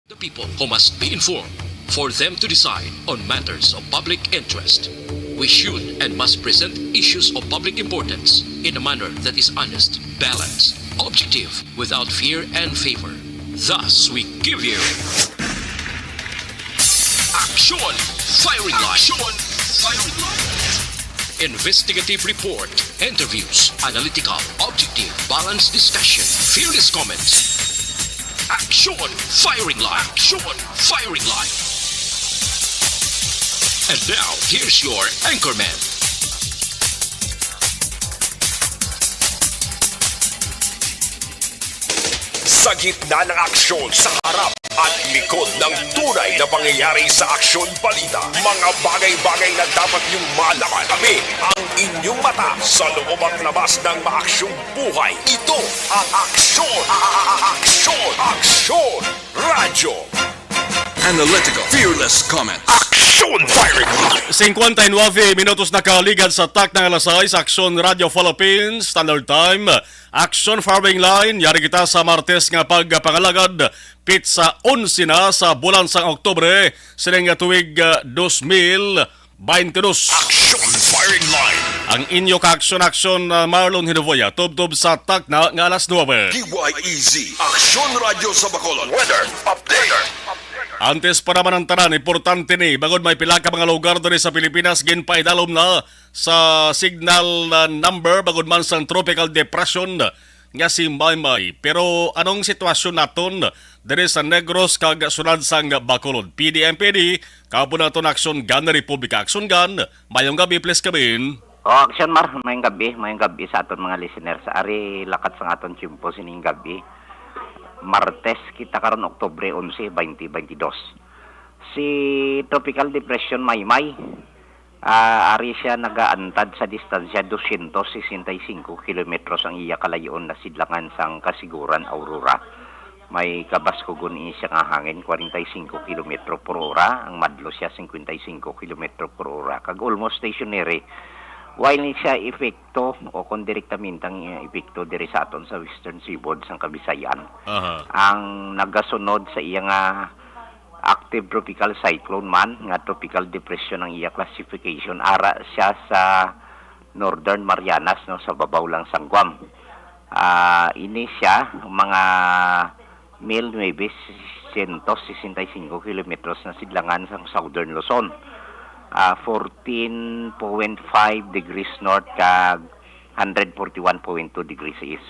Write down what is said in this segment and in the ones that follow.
The people who must be informed for them to decide on matters of public interest. We should and must present issues of public importance in a manner that is honest, balanced, objective, without fear and favor. Thus, we give you Action Firing Line. Investigative report, interviews, analytical, objective, balanced discussion, fearless comments. Action Firing Line. Action Firing Line. And now, here's your anchorman. Sa gitna ng aksyon sa harap at likod ng tunay na pangyayari sa aksyon balita, mga bagay-bagay na dapat niyong malaman. Kami ang inyong mata sa loob at labas ng maaksyong buhay. Ito ang Aksyon! Aksyon! Radyo! Analytical, fearless comment. Aksyon Firing Line! 59 minutos na kaligad sa tak ng alas 6, Aksyon Radio Philippines, Standard Time, Aksyon Firing Line, yari kita sa Martes nga pagpangalagad, pizza 11 na sa bulan sang Oktubre, sining tuwig 2022. Aksyon Firing Line! Ang inyo ka-aksyon Marlon Hinovoya, tub-tub sa tak na nga alas 9. DYEZ, Aksyon Radio sa Bacolod. Weather Update! Antes pa naman ang tanan, importante ni, bagod may pila ka mga lugar doon sa Pilipinas, ginpaidalom na sa signal number, bagod man sa tropical depression nga si Maymay. Pero anong sitwasyon naton dere sa Negros kag sunod sang Bacolod? PDMPD, kapo naton Aksyon Gun na Republika. Aksyon Gun, mayong gabi, please kabin. Aksyon Mar, mayong gabi sa aton mga listeners. Ari lakat sa aton tiyempo sining gabi. Martes kita karon Oktubre 11, 2022. Si Tropical Depression Maymay, ari siya nagaantad sa distansya 265 kilometros ang iya kalayon na sidlangan sang Kasiguran, Aurora. May kabaskugon siya nga hangin 45 km per hora, ang madlo siya 55 km per hora. Kag almost stationary. While ni siya epekto o kung direktamintang epekto diri sa aton sa Western Seaboard sang Kabisayan, ang nagasunod sa iya nga active tropical cyclone man, nga tropical depression ang iya classification, ara siya sa Northern Marianas, no, sa babaw lang sang Guam. Ini siya mga 1,965 kilometros na sidlangan sang Southern Luzon. 14.5 degrees north kag 141.2 degrees east.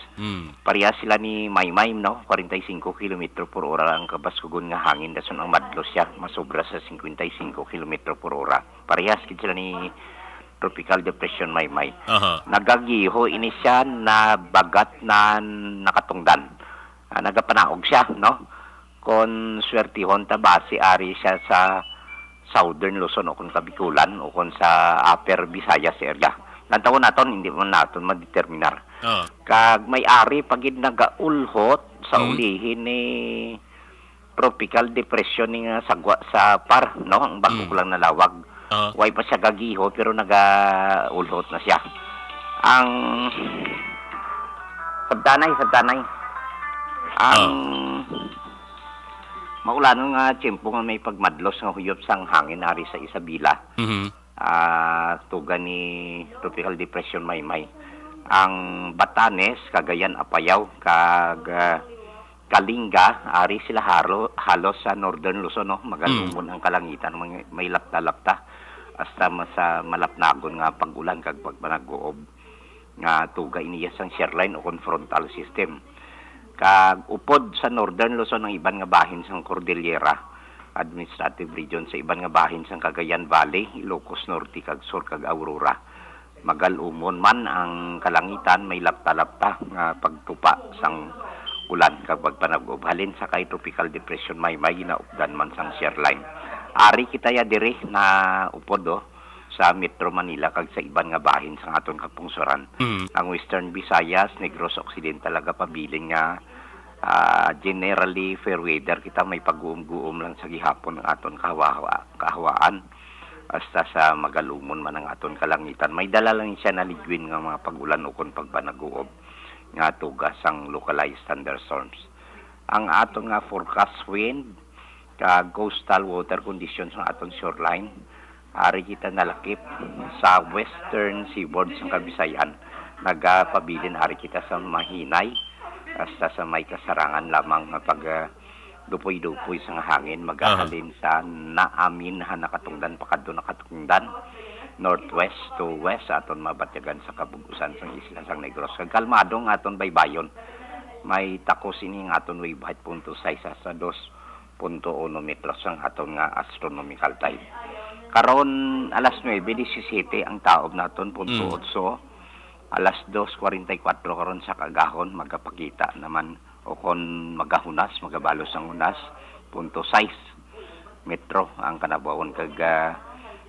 Pareha sila ni Maymay, no? 45 km per hora ang kabaskugon nga hangin, dason ang madlo siya masobra sa 55 km per hora. Parehas kid sila ni Tropical Depression Maymay. Nagagiho ini siya na bagat na nakatungdan. Nagapanaog siya, no? Kon swertihon ta base ari siya sa Southern Luzon o kung Kabikulan o kung sa Upper Visayas area. Nantawon naton, hindi mo naton madeterminar. Kag may-ari pagid nagaulhot sa ulihin ni Tropical Depression ni sagwa sa par, no? Ang bago lang nalawag. Way pa siya gagiho pero nagaulhot na siya. Ang sabtanay. Ang maulan nga tiyempo nga may pagmadlos nga huyop sang hangin ari sa Isabela. Tuga ni Tropical Depression Maymay. Ang Batanes, Cagayan, Apayao, kag Kalinga, ari sila halos sa Northern Luzon, no? Magalumon ang kalangitan, may lapta-lapta hasta sa malapnagon nga pag-ulan kag pagpanag-uob nga tuga iniya sang shoreline o confrontal system. Kag upod sa Northern Luzon ang iban nga bahin sang Cordillera Administrative Region, sa iban nga bahin sang Cagayan Valley, Ilocos Norte kag Sur kag Aurora. Magalumon man ang kalangitan, may lapta-lapta nga pagtupa sang ulan kag pagpanag-uob. Halin sa kay Tropical Depression Maymay na updan man sang shoreline. Ari kita ya diri na upod sa Metro Manila kag sa iban nga bahin sa aton kapungsoran. Ang Western Visayas, Negros Occidental talaga pabiling nga generally fair weather, kita may pag-uum-guum lang sa gihapon ng aton kahawaan hasta sa magalumon man ang aton kalangitan. May dala lang siya na ligwin nga mga pag-ulan o kon pagpanag-uob nga tugas ang localized thunderstorms. Ang aton nga forecast wind coastal water conditions ng aton shoreline. Ari kita nalakip sa western seaboard sa Kabisayan. Nagapabilin ari kita sa mahinay hasta sa may kasarangan lamang pag dupoy-dupoy sa hangin magahalin sa naamin nakatungdan pakadto nakatungdan northwest to west aton mabatyagan sa kabugusan sa isla sang Negros. Kalmado nga aton baybayon. May takos ini nga aton wave height 0.6 sa 2.1 metros ang aton nga astronomical time. Karon alas 9:17 ang taob naton 0.8. Alas 2:44 karon sa kagahon magapakita naman o kon magahunas magabalos ang hunas 0.6 metro ang kanabawon kag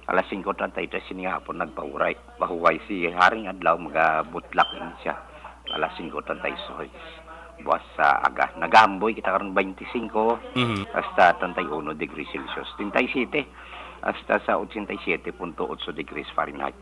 alas 5:33 sini hapon nagpahuray pahuway si haring adlaw magabutlak siya alas 5:36 buwas sa aga nagamboy kita karon 25 hasta 31 degrees Celsius 37 hasta sa 87.8 degrees Fahrenheit.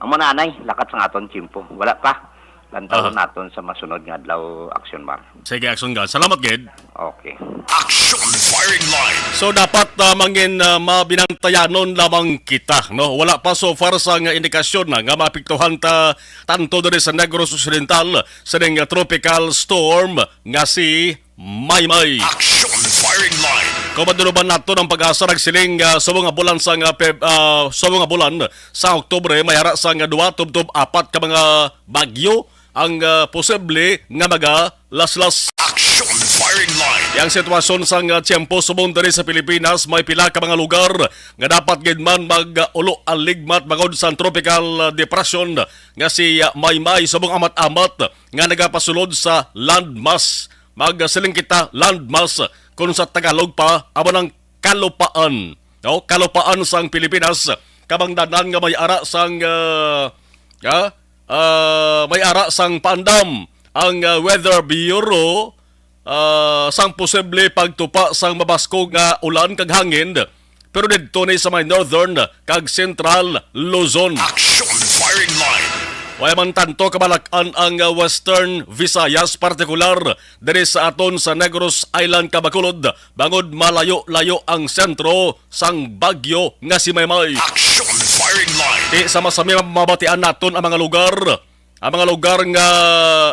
Ang mga nanay, lakat sa aton tiyempo. Wala pa. Lantawon naton sa masunod nga adlaw action bar. Sige, Action God. Salamat, Ged. Okay. Action firing line. So dapat mangin mabinantayanon lamang kita, no? Wala pa so far sa nga indikasyon na nga mapiktuhan ta tanto diri sa Negros Occidental sa nga tropical storm nga si Maymay. Action firing line. Kumaduluban nato ng pag-asa nagsiling sa mga bulan sa bulan sa Oktubre may hara sa 2 tubtob 4 ka mga bagyo ang posible nga laslas. Action firing line. Yang sitwasyon sa tiyempo subong diri sa Pilipinas may pila ka mga lugar nga dapat gid man mag-ulo aligmat magod sa tropical depression nga si Maymay subong amat-amat nga nagapasulod sa landmass. Magsiling kita landmass kung sa Tagalog pa amo ng kalupaan, no? Kalupaan sang Pilipinas kabangdanan nga may ara sang may ara sang paandam ang Weather Bureau sang posible pagtupa sang mabaskog nga ulan kag hangin pero didto ni sa may northern kag central Luzon. Action firing line. Way man tanto kabalakan ang Western Visayas partikular diri sa aton sa Negros Island Kabacolod bangod malayo-layo ang sentro sang bagyo nga si Maymay. Action firing line. Di sa masami mabatian naton ang mga lugar nga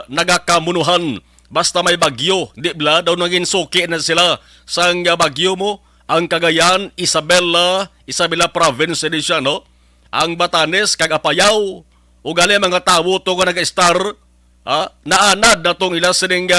nagakamunuhan basta may bagyo. Di bla daw naging suki na sila sang bagyo mo ang Cagayan, Isabela province din siya, no? Ang Batanes kag Apayao ugali mga tawo to nga nag-star naanad na tong ila sining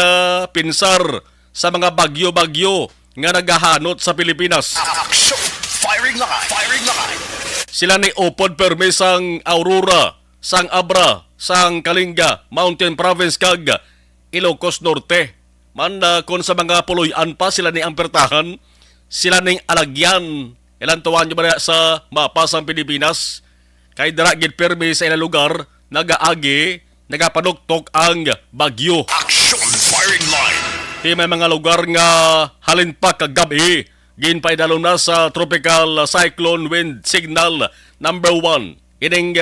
pinsar sa mga bagyo-bagyo nga nagahanot sa Pilipinas. Action firing line. Firing line. Sila ni upod permi sang Aurora, sang Abra, sang Kalinga, Mountain Province kag Ilocos Norte. Man kon sa mga puloy-an pa sila ni ampertahan, sila ning alagyan. Ilan tuwan nyo ba sa mapa sang Pilipinas? Kay dara gid permi sa ilang lugar nagaagi, nagapanuktok ang bagyo. Action firing line. Di may mga lugar nga halin pa kagabi ginpaidalom na sa tropical cyclone wind signal number 1. Ining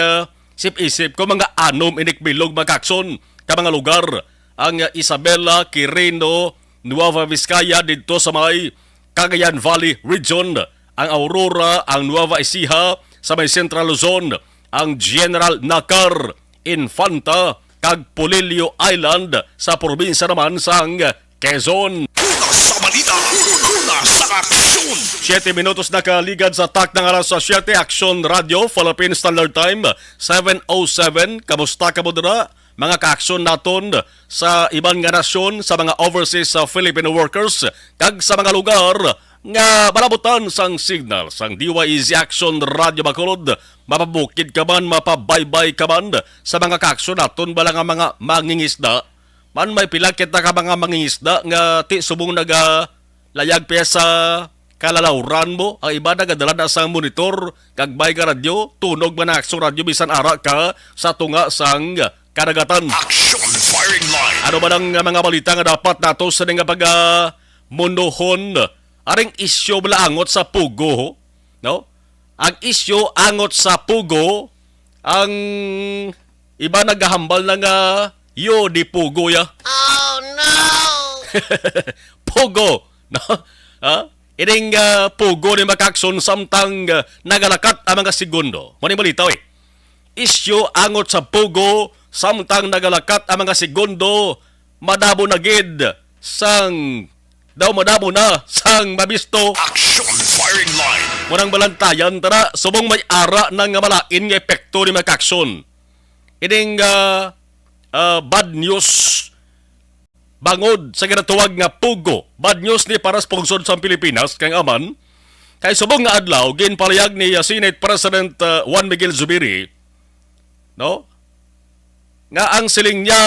sip-isip ko mga anom inikbilog magkakson ka mga lugar ang Isabela, Quirino, Nueva Vizcaya dito sa may Cagayan Valley region, ang Aurora, ang Nueva Ecija sa may Central Luzon, ang General Nakar, Infanta, kag Polillo Island sa probinsya naman sang Quezon. Una sa balita. Una sa aksyon. 7 minutos nakaligad sa tak ng alas sa 7 Action Radio, Philippine Standard Time, 7:07. Kamusta ka mo dira? Mga ka-aksyon naton sa ibang nga nasyon, sa mga overseas Filipino workers, kag sa mga lugar nga malabutan sang signal sang DYEZ Action Radio Bacolod, mapabukid ka man, mapabaybay ka man sa mga ka-aksyon naton bala nga mga mangingisda. Man may pila kita ka mga mangingisda nga ti subong layag pa sa kalalawran mo, ang iba nagadala na sa monitor, kagbay ka radyo, tunog man na aksyon radyo, bisan ara ka sa tunga sang karagatan. Action firing line. Ano ba ng mga balita nga dapat nato sa nga pag mundohon? Aring isyo bala angot sa Pugo, no? Ang isyo angot sa Pugo, ang iba naghahambal na nga yo di Pugo ya. Oh no! Pugo, no? Ha? Ining pugo ni Macacson samtang nagalakat ang mga segundo. Mani malitaw Isyu angot sa pugo samtang nagalakat ang mga segundo madabo na gid sang madabo na sang mabisto. Action firing line. Munang balantayan tara subong may ara ng malain nga epekto ni Macacson. Ining bad news bangod sa ginatuwag nga pugo. Bad news ni para sa pungsod sa Pilipinas kang aman. Kay subong nga adlaw ginpalayag ni Senate President Juan Miguel Zubiri no? Nga ang siling niya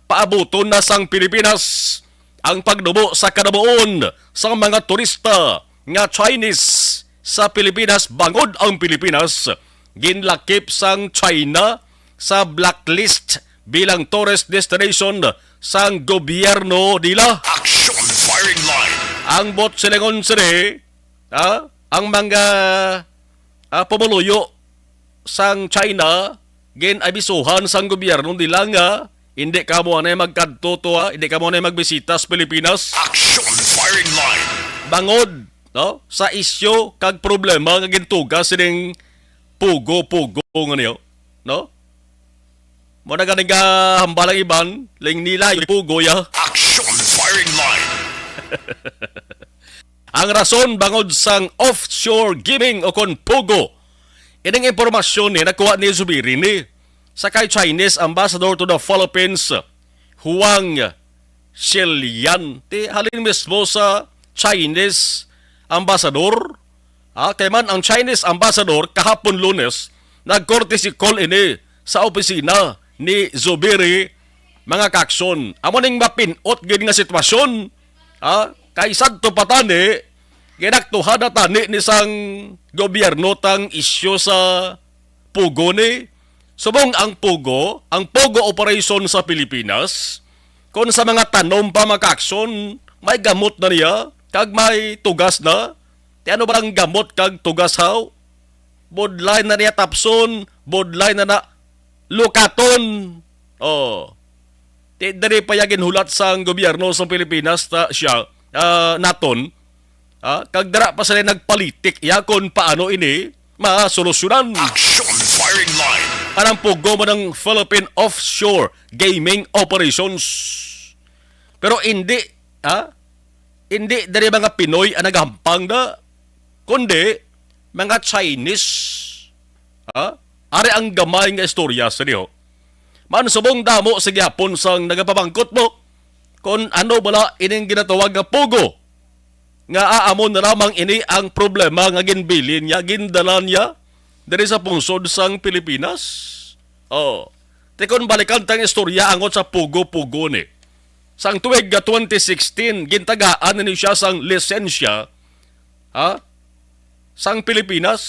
paabuton na sang Pilipinas ang pagdubo sa kadabuon sa mga turista nga Chinese sa Pilipinas bangod ang Pilipinas ginlakip sang China sa blacklist bilang tourist destination sang gobyerno nila. Action firing line. Ang bot silingon sire, ang mga pumuluyo sang China, gin-abisuhan sang gobyerno nila nga hindi ka mo na magkadto hindi ka mo na magbisita sa Pilipinas. Action firing line. Bangod no, sa isyo kag problema nga gintuga sining pugo-pugo nga niyo, no? Mo na ganing hambalang iban, ling nila yung pugo ya. Action firing line. Ang rason bangod sang offshore giving o kon pugo. Ining impormasyon ni nakuha ni Zubiri ni sa kay Chinese Ambassador to the Philippines, Huang Shilian. Ti halin mismo sa Chinese Ambassador. Kay man ang Chinese Ambassador kahapon Lunes, nag-courtesy call ini sa opisina ni Zubiri mga kakson. Amo ning mapinot gid nga sitwasyon. Kay sadto patani ginaktuhan na tani ni sang gobyerno tang isyu sa pugo ni. Subong ang pugo operation sa Pilipinas kung sa mga tanom pa makakson may gamot na niya kag may tugas na. Ti ano ba ang gamot kag tugas haw? Bodlay na niya tapson, bodlay na lukaton. Dari pa yagin hulat sang gobyerno sa Pilipinas siya naton. Kag dara pa sila nagpolitik yakon paano ini masolusyonan. Action firing line. Anang pugo mo ng Philippine Offshore Gaming Operations. Pero hindi dari mga Pinoy ang nagampang na, kundi mga Chinese. Ari ang gamay nga istorya sa niyo. Man subong damo sa gyapon sang nagapabangkot mo kung ano bala ining ginatawag nga pugo. Nga aamon na lamang ini ang problema nga ginbilin niya, gindala niya dari sa pungsod sang Pilipinas. Tekon balikan tang istorya angot sa pugo-pugo ni. Sang tuig 2016, gintagaan ni siya sang lisensya sang Pilipinas.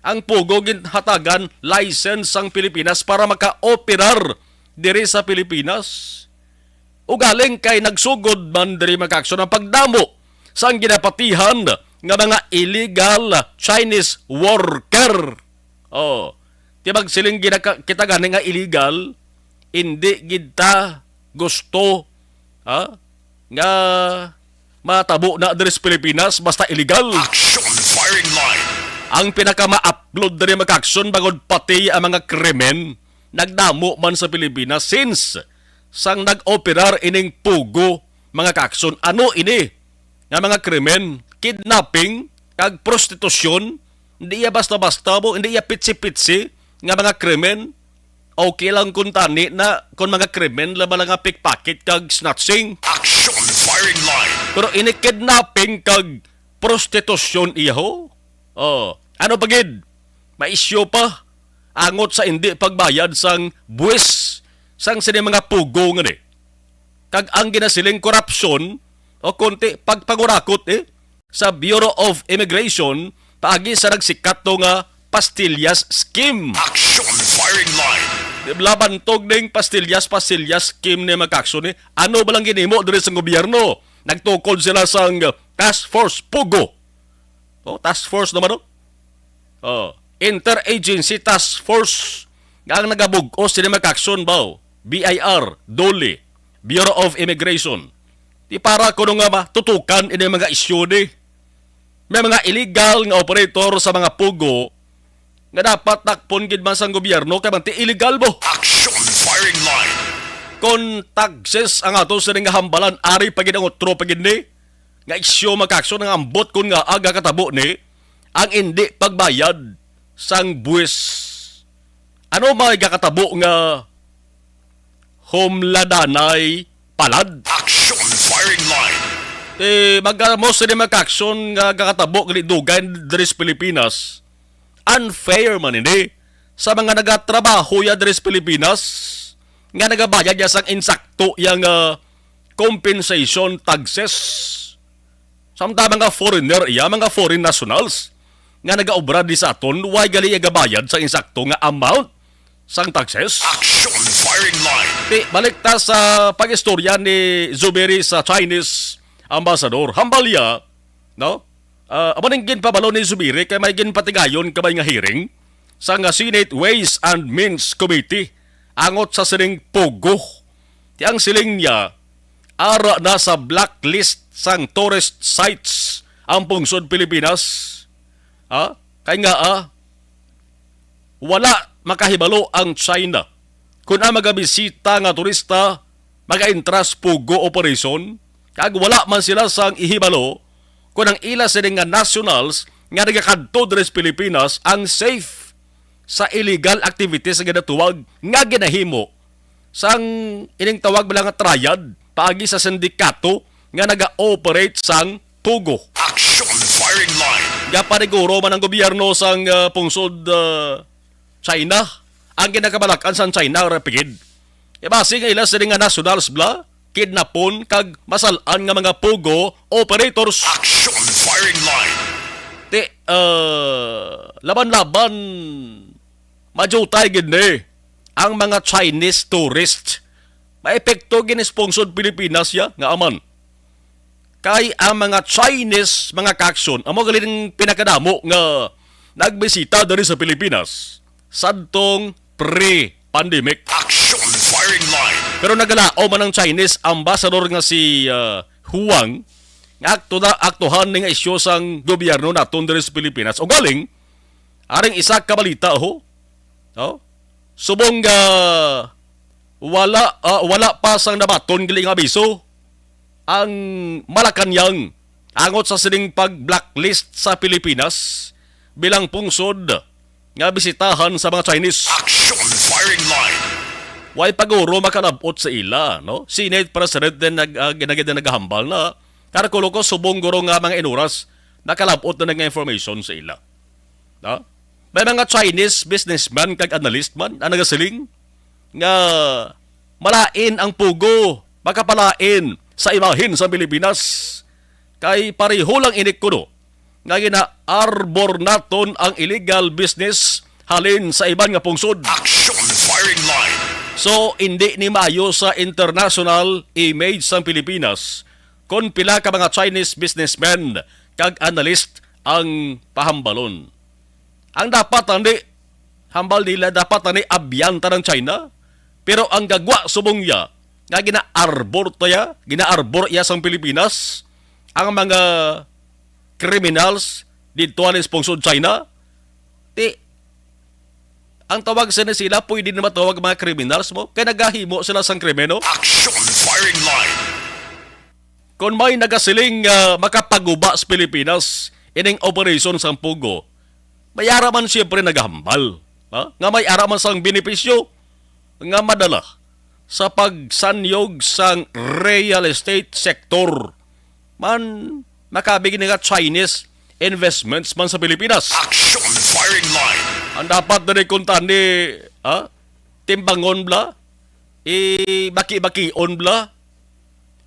Ang pugo ginhatagan license sang Pilipinas para maka-operar diri sa Pilipinas. Ugaling kay nagsugod man diri makakson ang pagdamo sang ginapatihan nga mga illegal Chinese worker. Tibag siling kita gani nga illegal, hindi kita gusto nga matabo na diri sa Pilipinas basta illegal. Action firing line. Ang pinaka-ma-upload diri makakson bagod pati ang mga krimen nagdamo man sa Pilipinas since sang nag-operar ining pugo mga kakson. Ano ini nga mga krimen? Kidnapping kag prostitusyon. Hindi iya basta-basta mo, hindi iya pitsi-pitsi nga mga krimen. Okay lang kung tani na kung mga krimen laban nga pickpocket kag snatching. Action firing line. Pero ini kidnapping kag prostitusyon iho. Ano pagid? Maisyo pa angot sa hindi pagbayad sang buwis sang sini mga pugo nga ni. Kag ang ginasiling korupsyon o konti pagpangurakot sa Bureau of Immigration paagi sa nagsikat to nga pastillas scheme. Action firing line. Labantog ning pastillas scheme ni magkakso ni. Ano ba lang ginimo diri sa gobyerno? Nagtukod sila sang Task Force Pugo. Task Force naman Interagency Task Force nga ang nagabug-o sila magkakson ba? BIR, DOLE, Bureau of Immigration. Di para kuno nga matutukan ini mga isyu ni. may mga illegal nga operator sa mga pugo nga dapat takpon gid man sang gobyerno kay man ti illegal mo. Action firing line. Kon taxes ang ato sa nga hambalan ari pagid ang otro pagid ni nga isyo magkaksyon nga ambot kun nga aga katabo ni ang hindi pagbayad sang buwis. Ano may katabo nga homladanay palad? Action firing line. Magamos sa magkaksyon nga kakatabo gali dugan diri sa Pilipinas. Unfair man ini sa mga nagatrabaho ya diri sa Pilipinas nga nagabayad ya sang insakto yang compensation taxes. Samtang mga foreigner iya, mga foreign nationals nga nagaobra di sa aton, way gali igabayad sa insakto nga amount sang taxes. Action firing line. Balik ta sa pag-istorya ni Zubiri sa Chinese ambassador. Hambalya, no? Abaning ginpabalo ni Zubiri kay may ginpatigayon kabay nga hearing sa nga Senate Ways and Means Committee angot sa sining Pogo. Ti ang siling niya ara na sa blacklist sang tourist sites ang pungsod Pilipinas. Kay nga wala makahibalo ang China kung ang magabisita nga turista maga-intras Pogo operation kag wala man sila sang ihibalo kung ang ila sila nga nationals nga nagakadto diri sa Pilipinas ang safe sa illegal activities nga ginatuwag nga ginahimo sang ining tawag bala nga triad paagi sa sindikato nga naga-operate sang Pogo. Action firing line. Gapaniguro man ang gobyerno sang pungsod China ang ginakabalakan sa China rapid. Base nga ila sila nga nationals bla kidnapon kag masalan nga mga Pogo operators. Action firing line. Laban-laban majutay gid ni ang mga Chinese tourist. Maepekto ginisponsod Pilipinas ya nga aman. Kay ang mga Chinese mga kaksyon amo galing pinakadamo nga nagbisita diri sa Pilipinas sadtong pre-pandemic. Action firing line. Pero nagalao man ang Chinese ambassador nga si Huang nga aktuhan ni nga isyo sang gobyerno naton diri sa Pilipinas. O galing aring isa ka balita subong nga wala pa sang nabaton giling abiso ang Malacanang angot sa sining pag-blacklist sa Pilipinas bilang pungsod nga bisitahan sa mga Chinese. Action firing line. Way paguro makalabot sa ila, no? Senate President din naghambal na karakulo ko subong guro nga mga inuras nakalabot na nga information sa ila. No? May mga Chinese businessman kag analyst man ang nagasiling nga malain ang pugo, makapalain sa imahin sa Pilipinas kay pareho lang inikuno nga gina-arbor naton ang illegal business halin sa iban nga pungsod. Action firing line. So, hindi ni maayo sa international image sa Pilipinas kung pila ka mga Chinese businessmen kag analyst ang pahambalon. Ang dapat hindi, hambal nila dapat ni abyanta ng China, pero ang gagwa subong ya, nga gina-arbor iya sa Pilipinas, ang mga criminals dito ang sponsor China, ang tawag sila pwede na matawag mga criminals mo, kaya nagahimo sila sang krimeno. Action firing line. Kung may nagasiling makapaguba sa Pilipinas, ining operation sang Pugo, may araman siyempre naghambal. Nga may araman sang benepisyo, nga madala sa pagsanyog sang real estate sector. Man, makabigin nga Chinese investments man sa Pilipinas. Action firing line. Ang dapat na kuntan ni timbangon bla, baki-bakion bla,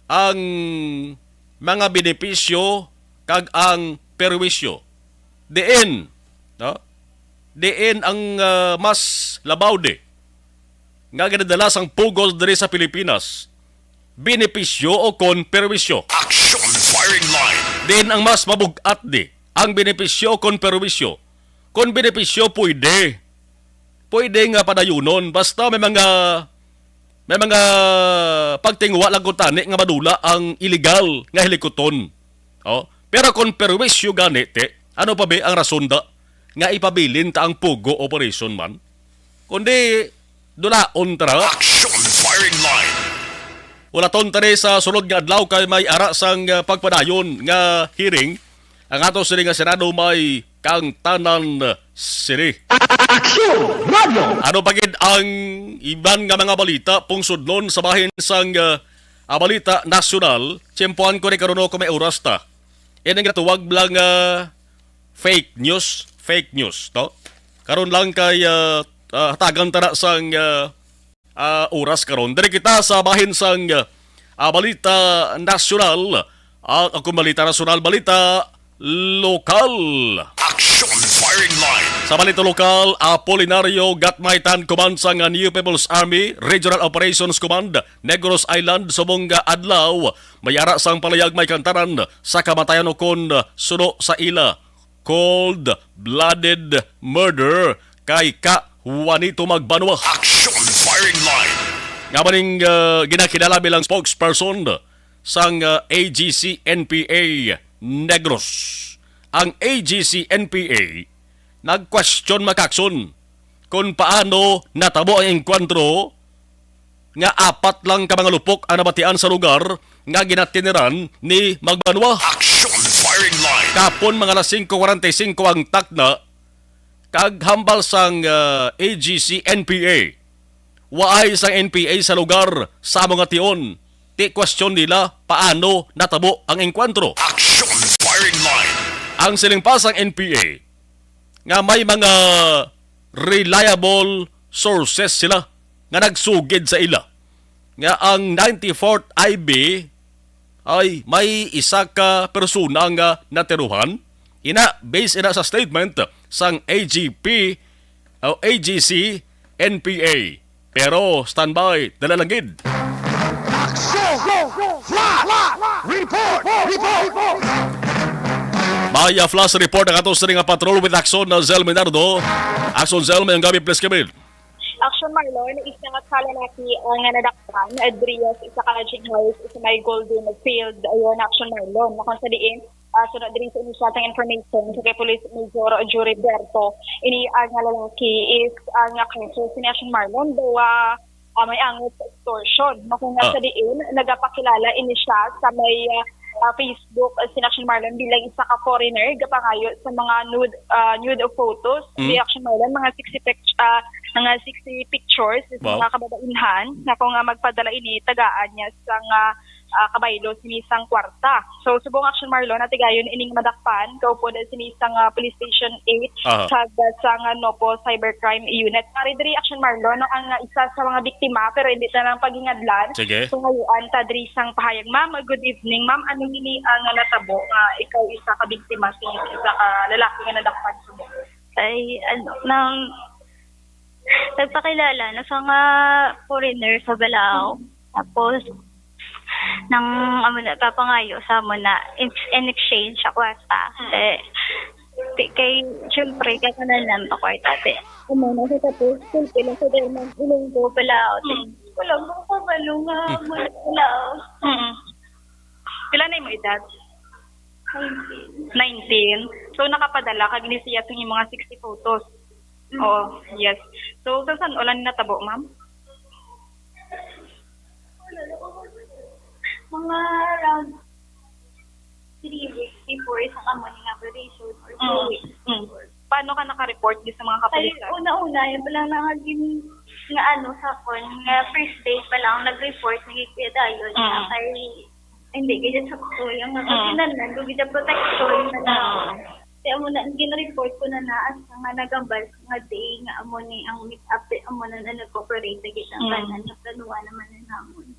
ang mga benepisyo kag ang perwisyo. Diin, no? Diin ang mas labaw de nga ginadala sang pugol diri sa Pilipinas. Benepisyo o kon perwisyo. Action firing line. Diin ang mas mabugat di ang benepisyo o kon perwisyo. Kon benepisyo pwede nga padayunon basta may mga pagtingwa lang kutani nga madula ang illegal nga helikoton. Pero kung perwisyo ganite, ano pa ba ang rason da nga ipabilin ta ang Pugo operation man? Kundi dulaon tara. Action firing line. Wala ton tani sa sulod nga adlaw kay may ara sang pagpadayon nga hearing ang ato sini nga Senado may kang tanan sini. Ano pagid ang iban nga mga balita pungsudlon sa bahin sang balita nasyonal, tiyempuan ko ni karuno ko may oras ta. Yan ang gatuwag lang fake news to. Karon lang kay hatagan tara sang oras karon. Diri kita sa bahin sang balita nasyonal, akong balita nasyonal, balita lokal. Action firing line. Sa balita lokal, Apolinario Gatmaitan Command sang New People's Army Regional Operations Command Negros Island subong adlaw mayara sang palayag may kantaran sa kamatayan ukon suno sa ila cold-blooded murder kay Ka Juanito Magbanwa. Action firing line. Nga maning ginakilala bilang spokesperson sang AGC-NPA Negros. Ang AGC-NPA nag-question makakson kung paano natabo ang engkwentro nga apat lang ka mga lupok ang nabatian sa lugar nga ginatiniran ni Magbanwa. Action firing line. Kapon mga alas 5:45 ang takna kag hambal sang AGC-NPA. Waay sang NPA sa lugar sa mga tion. Ti question nila paano natabo ang engkwentro. Action firing line. Ang silingpasang NPA nga may mga reliable sources sila nga nagsugid sa ila. Nga ang 94th IB ay may isa ka persona nga natiruhan. Based ina sa statement sang AGP o AGC NPA. Pero standby, dalalangid. Maya Flash Report ang ato sa nga patrol with Action na Zel Minardo. Action Zel, may ang gabi, please kami. Action Marlon, isa nga sa lalaki ang nadakpan, Adrias, isa ka Jing House, isa may golden field, ayun, Action Marlon. Nakon sa diin, sunod din sa inisatang information sa kay Police Major Jury Berto, ini ang nga lalaki is ang kaso si Action Marlon, daw may angot sa extortion. Nakon nga sa diin, nagapakilala ini siya sa may Facebook si Action Marlon bilang isa ka foreigner gapangayo sa mga nude photos si Action Marlon mga 60 pictures sa mga kababainhan na kung magpadala ini tagaan niya sa kabaylo sinisang kwarta. So subong Action Marlon na tigayon ining madakpan kaupo na sinisang police station 8 sa Nopo Cybercrime Unit. Pare diri Action Marlon ang isa sa mga biktima pero hindi na lang pagingadlan. Sige. So ngayon ta diri sang pahayag ma'am, good evening ma'am, anong ini ang natabo nga ikaw isa ka biktima sa isa ka lalaki nga nadakpan subong? Ay nang nagpakilala na sa nga foreigner sa Balao. Tapos nang kapangayo sa mo na in exchange sa kwarta. Kay syempre kakanan pa kwarta. Umuna sa tapos pila sa derman ilong ko Balao. Wala mo ko balunga mo Balao. Pila na mo edad? 19. So nakapadala kag ni siya tong mga 60 photos. Oh, yes. So saan ulan natabo, ma'am? Mga around 3 weeks before isang ammoning operation or 2 weeks before. Paano ka naka-report di sa mga kapulisan? Ay, una-una, yun pala nangagin nga sa kon, nga first day pa lang nag-report, nagkikita tayo na kay, hindi, ganyan sa ko, yung nakasinan gugida protection na lang. Kaya mo na, gina-report ko na as nga nagambal nga day nga amo ni ang meet-up, amo na nag-cooperate na kitang kanan, naplanuwa naman na namon.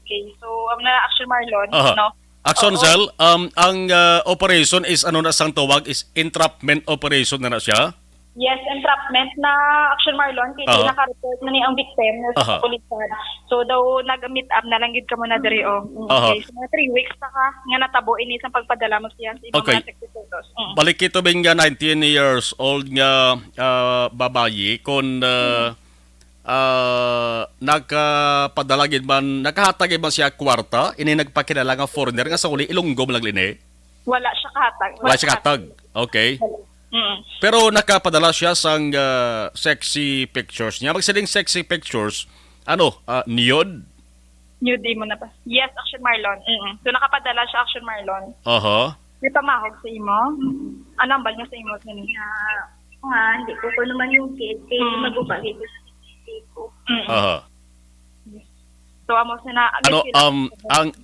Okay, so na Action Marlon, no? Action Zel, ang operation is ano na sang tawag is entrapment operation na siya? Yes, entrapment na Action Marlon, kaya naka-report na ni ang victim sa pulisan. So daw nag-meet up na lang gid ka mo na diri Okay, so mga 3 weeks na ka nga natabo ini sa pagpadala mo siya sa ibang mga sexy photos. Balik ito bing 19 years old nga babayi kung nakapadalagin man, nakahatagin man siya kwarta, ini nagpakilala nga foreigner nga sa uli ilunggom lang lini. Wala siya kahatag. Wala siya katag. Okay. Mm. Pero nakapadala siya sang sexy pictures niya. Magsiling sexy pictures, nude? New day mo na ba? Yes, Action Marlon. So nakapadala siya, Action Marlon. Aha. May pamahog sa imo? Ano ang bal niya sa imo? Hindi ko naman yung kid. Kaya magubagi ko sa CCTV ko. Aha. So amo na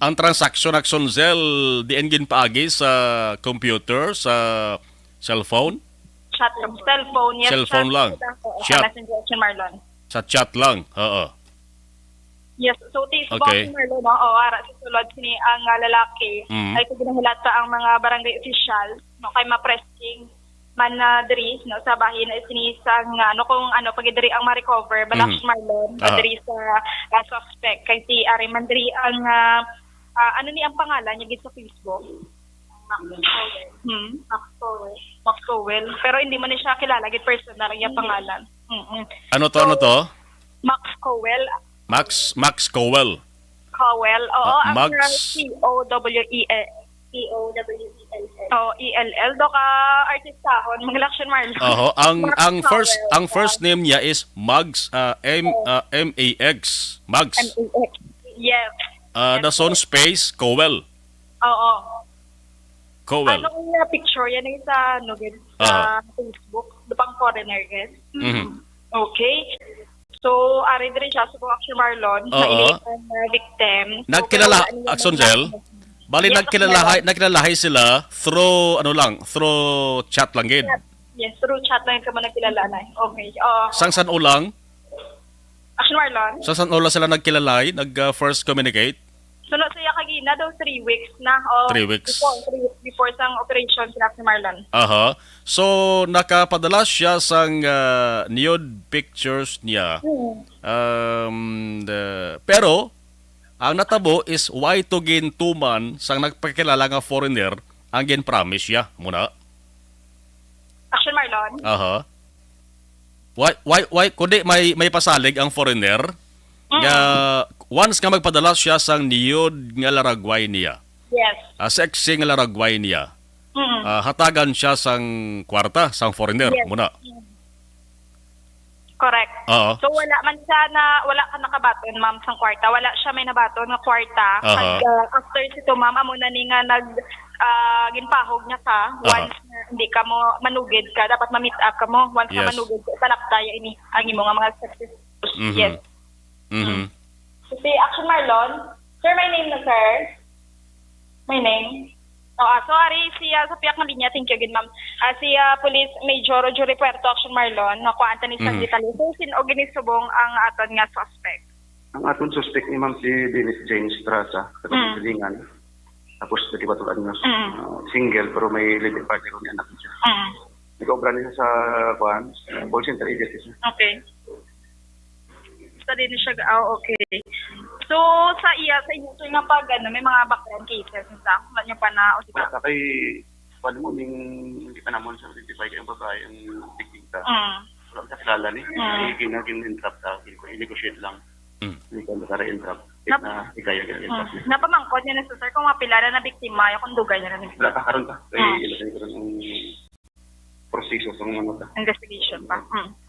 ang transaction action Zelle di engine paagi sa computer, sa cellphone? chat from cellphone. Yes, Cellphone lang. Chat. Chat. Messenger, Action Marlon. Sa chat lang. Oo. Yes, so Facebook Okay. Action Marlon, ara sa sulod sini ang lalaki ay kung ginahilata ang mga barangay official no kay ma-pressing man na diri no sa bahin na sinisang pagidiri ang ma-recover balak Marlon diri sa suspect kay si Ari Mandri ang ni ang pangalan niya gid sa Facebook. Max Cowell. Pero hindi mo ni siya kilala gid personal ang iyang pangalan. Ano to? Max Cowell. Max Cowell. Cowell. Oo, ang Max. Cowell. Oh, ELL do ka artistahon, mga Action Marlon. Oho, ang Max first Cowell. name niya is Max MAX. Max. MAX. Yes. The son space Cowell. Oo. Cowell. Ano yung picture yan yung sa sa Facebook, dupang foreigner guys. Okay. So, ari diri siya sa Action Marlon, mailit ang victim. Nagkilala Action Zelle. Bali Yes, nagkilalahay sila through chat lang gid. Yes, through chat lang ka man nagkilala na. Okay. Sang ulang? Action Marlon. Sang ulang sila nagkilalay, first communicate? Sunod siya kagina daw 3 weeks na. 3 weeks. Before sang operation sila Action Marlon. Aha. So nakapadala siya sang nude pictures niya. Pero ang natabo is why to gain 2 man sang nagpakilala nga foreigner ang gin promise siya muna. Action Marlon. Aha. Why kundi may pasalig ang foreigner nga once nga magpadala siya sang nude nga laragway niya. Yes. Sexy nga laragway niya. Hatagan siya sang kwarta sang foreigner Yes. muna. Correct. Oo. So wala ka nakabaton ma'am sang kwarta. Wala siya may nabaton nga kwarta. Aha. After sito ma'am amo na ni nga ginpahog niya ka once na hindi ka mo manugid ka dapat ma-meet up ka mo once na Yes. manugid ka talaptaya ini ang imo nga mga success. Yes. So, si Action Marlon. Sir, my name na sir. My name. Sorry, sa piyak ng linya, thank you again, ma'am. Si Police Major Jury Puerto Action Marlon, nakuha ni San Detalye. So, o ginisubong ang aton nga suspect. Ang atong suspect ni Ma'am si Dennis James Trasa, sa Pagsilingan. Tapos, nagkipatulan niya, single, pero may living partner ni anak niya. Nag-obra niya sa call center agency. Okay. So, din siya, okay. So, sa inyo, so nga pag, may mga background cases, nisa, wala niyo pa na, o di ba? Sa kay, paano mo, hindi pa naman sa identify kayong babae ang tikita. Wala ka kilala ni. Ginag-entrap ta, i-negotiate lang. Hindi ka nakara-entrap. Ikaya entrap. Napamangkot niya na sir, kung mapilala na biktima, yung kung dugay niya na Wala ka karoon ka. Kaya ilagay ko rin ang proseso sa mga investigation pa.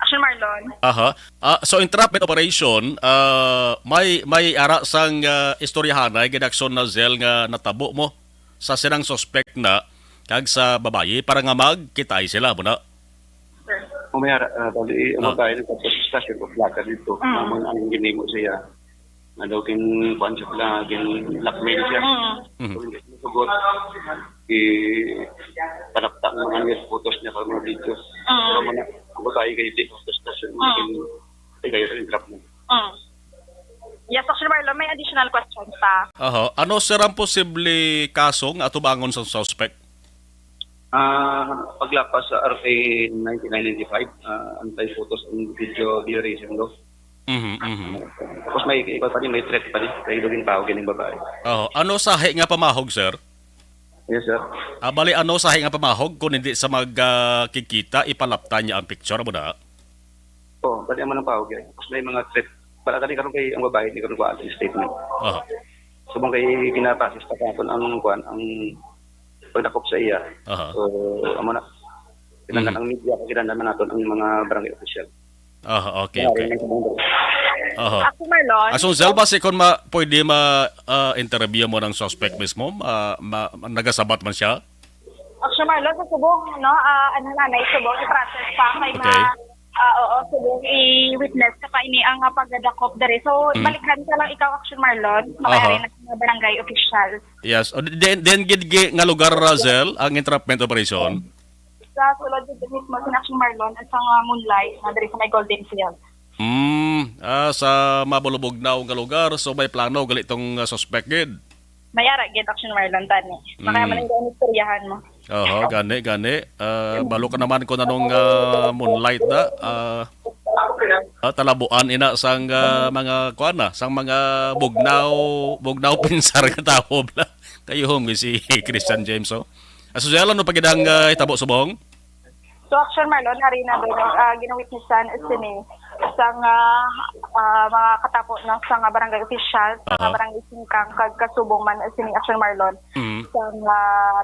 Action Marlon. Aha. So entrapment operation, may ara sang istoryahanay gidakson na Zelle nga natabo mo sa sinang suspect na kag sa babayi para nga magkitay sila muna. Sir. Umayara, bali, ang babae ng station of Plata dito. Naman ang ginimo siya. Na daw kuhan siya pala, blackmail siya. Sugot, panapta ng mga photos niya para mga videos. Pero mga babae kayo dito sa station, kayo rin trap mo. Yes, Action Marlon, may additional questions pa. Aha. Ano sir ang posible kaso nga atubangon sa suspect? Paglapas sa RA 1995, anti-photos and video violation law. Tapos may iba pa rin, may threat pa rin. Kaya doon tao ganing babae. Ano sahi nga pamahog, sir? Yes, sir. Bali, ano sahi nga pamahog kung hindi sa magkikita, ipalapta niya ang picture mo na? Oo, pati naman ang pao. Tapos may mga threat. Para kani karon kay ang babae, hindi karon ko statement. So bang kay ginapasis pa kapon ang kuan ang pagdakop sa iya. Aha. So, amo na. Kinahanglan ang media, kinahanglan naton ang mga barangay official. Okay. Aha. Ako, Marlon. Ason Zel, base kung pwede ma-interview mo ng suspect mismo, nagasabat man siya? Actually, Marlon, sa subong, no, subong, i-process pa, may Okay. subong i-witness ka pa ini ang pagdadakop dere. So, balikan ka lang ikaw, Action Marlon, makayari na sa mga barangay official. Yes. Then gid nga lugar, Zel, ang entrapment operation? Sa sulod dito mismo, sa Action Marlon, at sa Moonlight, na dere sa may Golden Field. Sa mabulubog na nga lugar, so may plano gali itong suspect gid. Mayara, get Action Marlon, tani. Makaya man ang istoryahan mo. Gani. Balo ka naman ko nanong Moonlight da. Talabuan ina sang mga kuana, sang mga bugnaw pinsar nga tao bla. Kayo home si Christian James so. Asosyalan no pagidang hitabo subong. So, Action Marlon, harina doon, ginawitnessan sini sang mga katapo ng sang barangay official, sa barangay Singkang, kasubong man sini Action Marlon, sang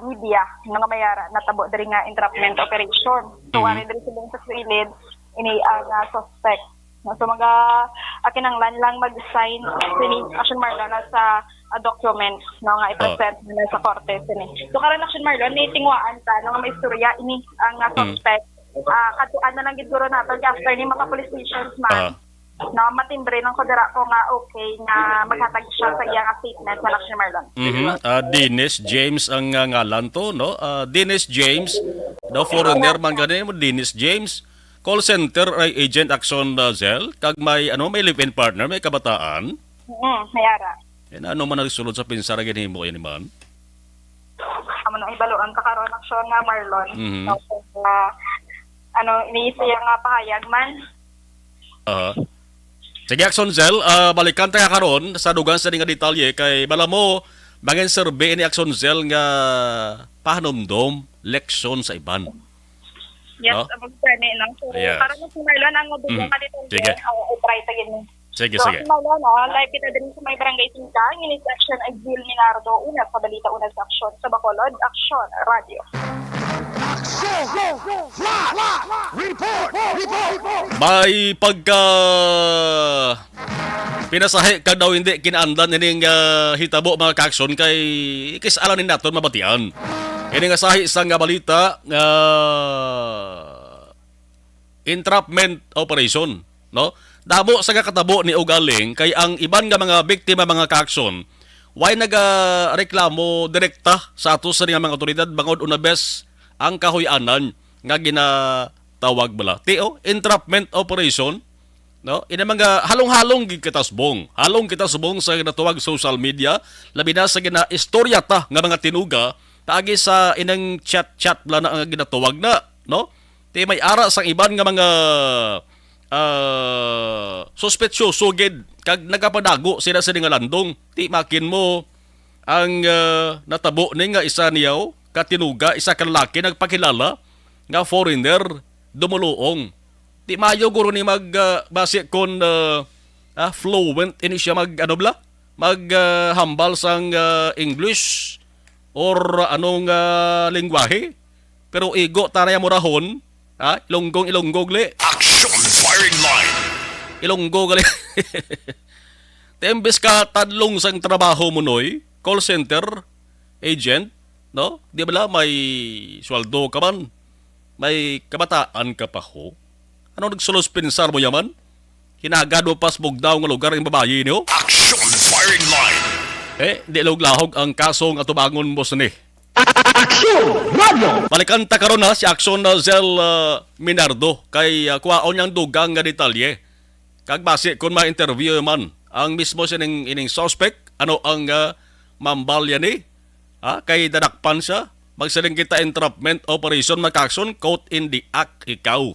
media, nga mayara, natabo dari nga entrapment operation. So, wari dari subong sa silid, ini ang suspect. So, kinanglan lang mag-sign sini Action Marlon sa document nga i-present na sa korte sini. So, karon Action Marlon, ni tingwaan ka nga may istorya ini ang suspect. Katuan na lang giduro nato after ni mga police stations man. No, matimbre ng kodera ko nga okay nga maghatag siya sa iyang statement sa Action Marlon. Dennis James ang ngalan to, no? Dennis James, daw foreigner man gani mo Dennis James. Call center ay agent Action Zel, kag may live-in partner, may kabataan. Mayara. Ano man nagsulod sa pinsara gani mo yan man? Amo na ibaloan ka karon Action nga Marlon. So, iniisiya nga pahayag man. Sige Action Zel, balikan tayo karon sa dugan sa nga detalye kay bala mo bangin survey ni Action Zel nga pahanumdom leksyon sa iban. Yes, magpani lang. So, Yes. para mo si Marlon ang dugang ka dito. Sige. I-try ta gini. Sige. Marlon, live kita din sa may barangay Singkang, ini section ay Bill Minardo, una sa balita, una sa aksyon sa Bacolod, Action Radio. May pagka pinasahi ka daw hindi kinaandan ining hitabo mga kaakson kay kisalanin naton mabatian. Ini nga sahi isang balita entrapment operation, no? Damo sa katabo ni Ugaling kay ang iban nga mga biktima mga kaakson why nagareklamo direkta sa ato sa mga otoridad bangod una bes ang kahuy-anan nga ginatawag bala. Teo, entrapment operation, no? Ina mga halong-halong gikitasbong. Halong kitasbong sa ginatawag social media, labi na sa gina-istorya ta nga mga tinuga, taagi sa inang chat-chat bala na ang ginatawag na, no? Ti may ara sang iban nga mga suspetsyoso gid kag nagapadago sila sa nga landong. Ti makin mo ang natabo ni nga isa niyaw katinuga, isa ka lalaki nagpakilala nga foreigner dumuluong. Di mayo guro ni base kon fluent ini siya maghambal sang English or anong lingwahe. Pero igo taraya murahon, ilonggong le. Action firing line. Ilonggo gali. Tembes ka tadlong sang trabaho mo noy, call center agent, no? Di ba may sweldo ka man? May kabataan ka pa ho? Ano nagsulos pinsar mo yaman? Hinagad mo pas bugdaw nga lugar yung babayi niyo? Action firing line. Di lahog ang kasong atubangon mo sa ni. Action! Radio! Balikan ta karon na si Action Zel Minardo kay kuwaon niyang dugang nga detalye. Kag base kung ma-interview man ang mismo sining ining suspect, ano ang mambalya ni? Kay dadakpan siya, magsaling kita entrapment operation mag-action, caught in the act ikaw.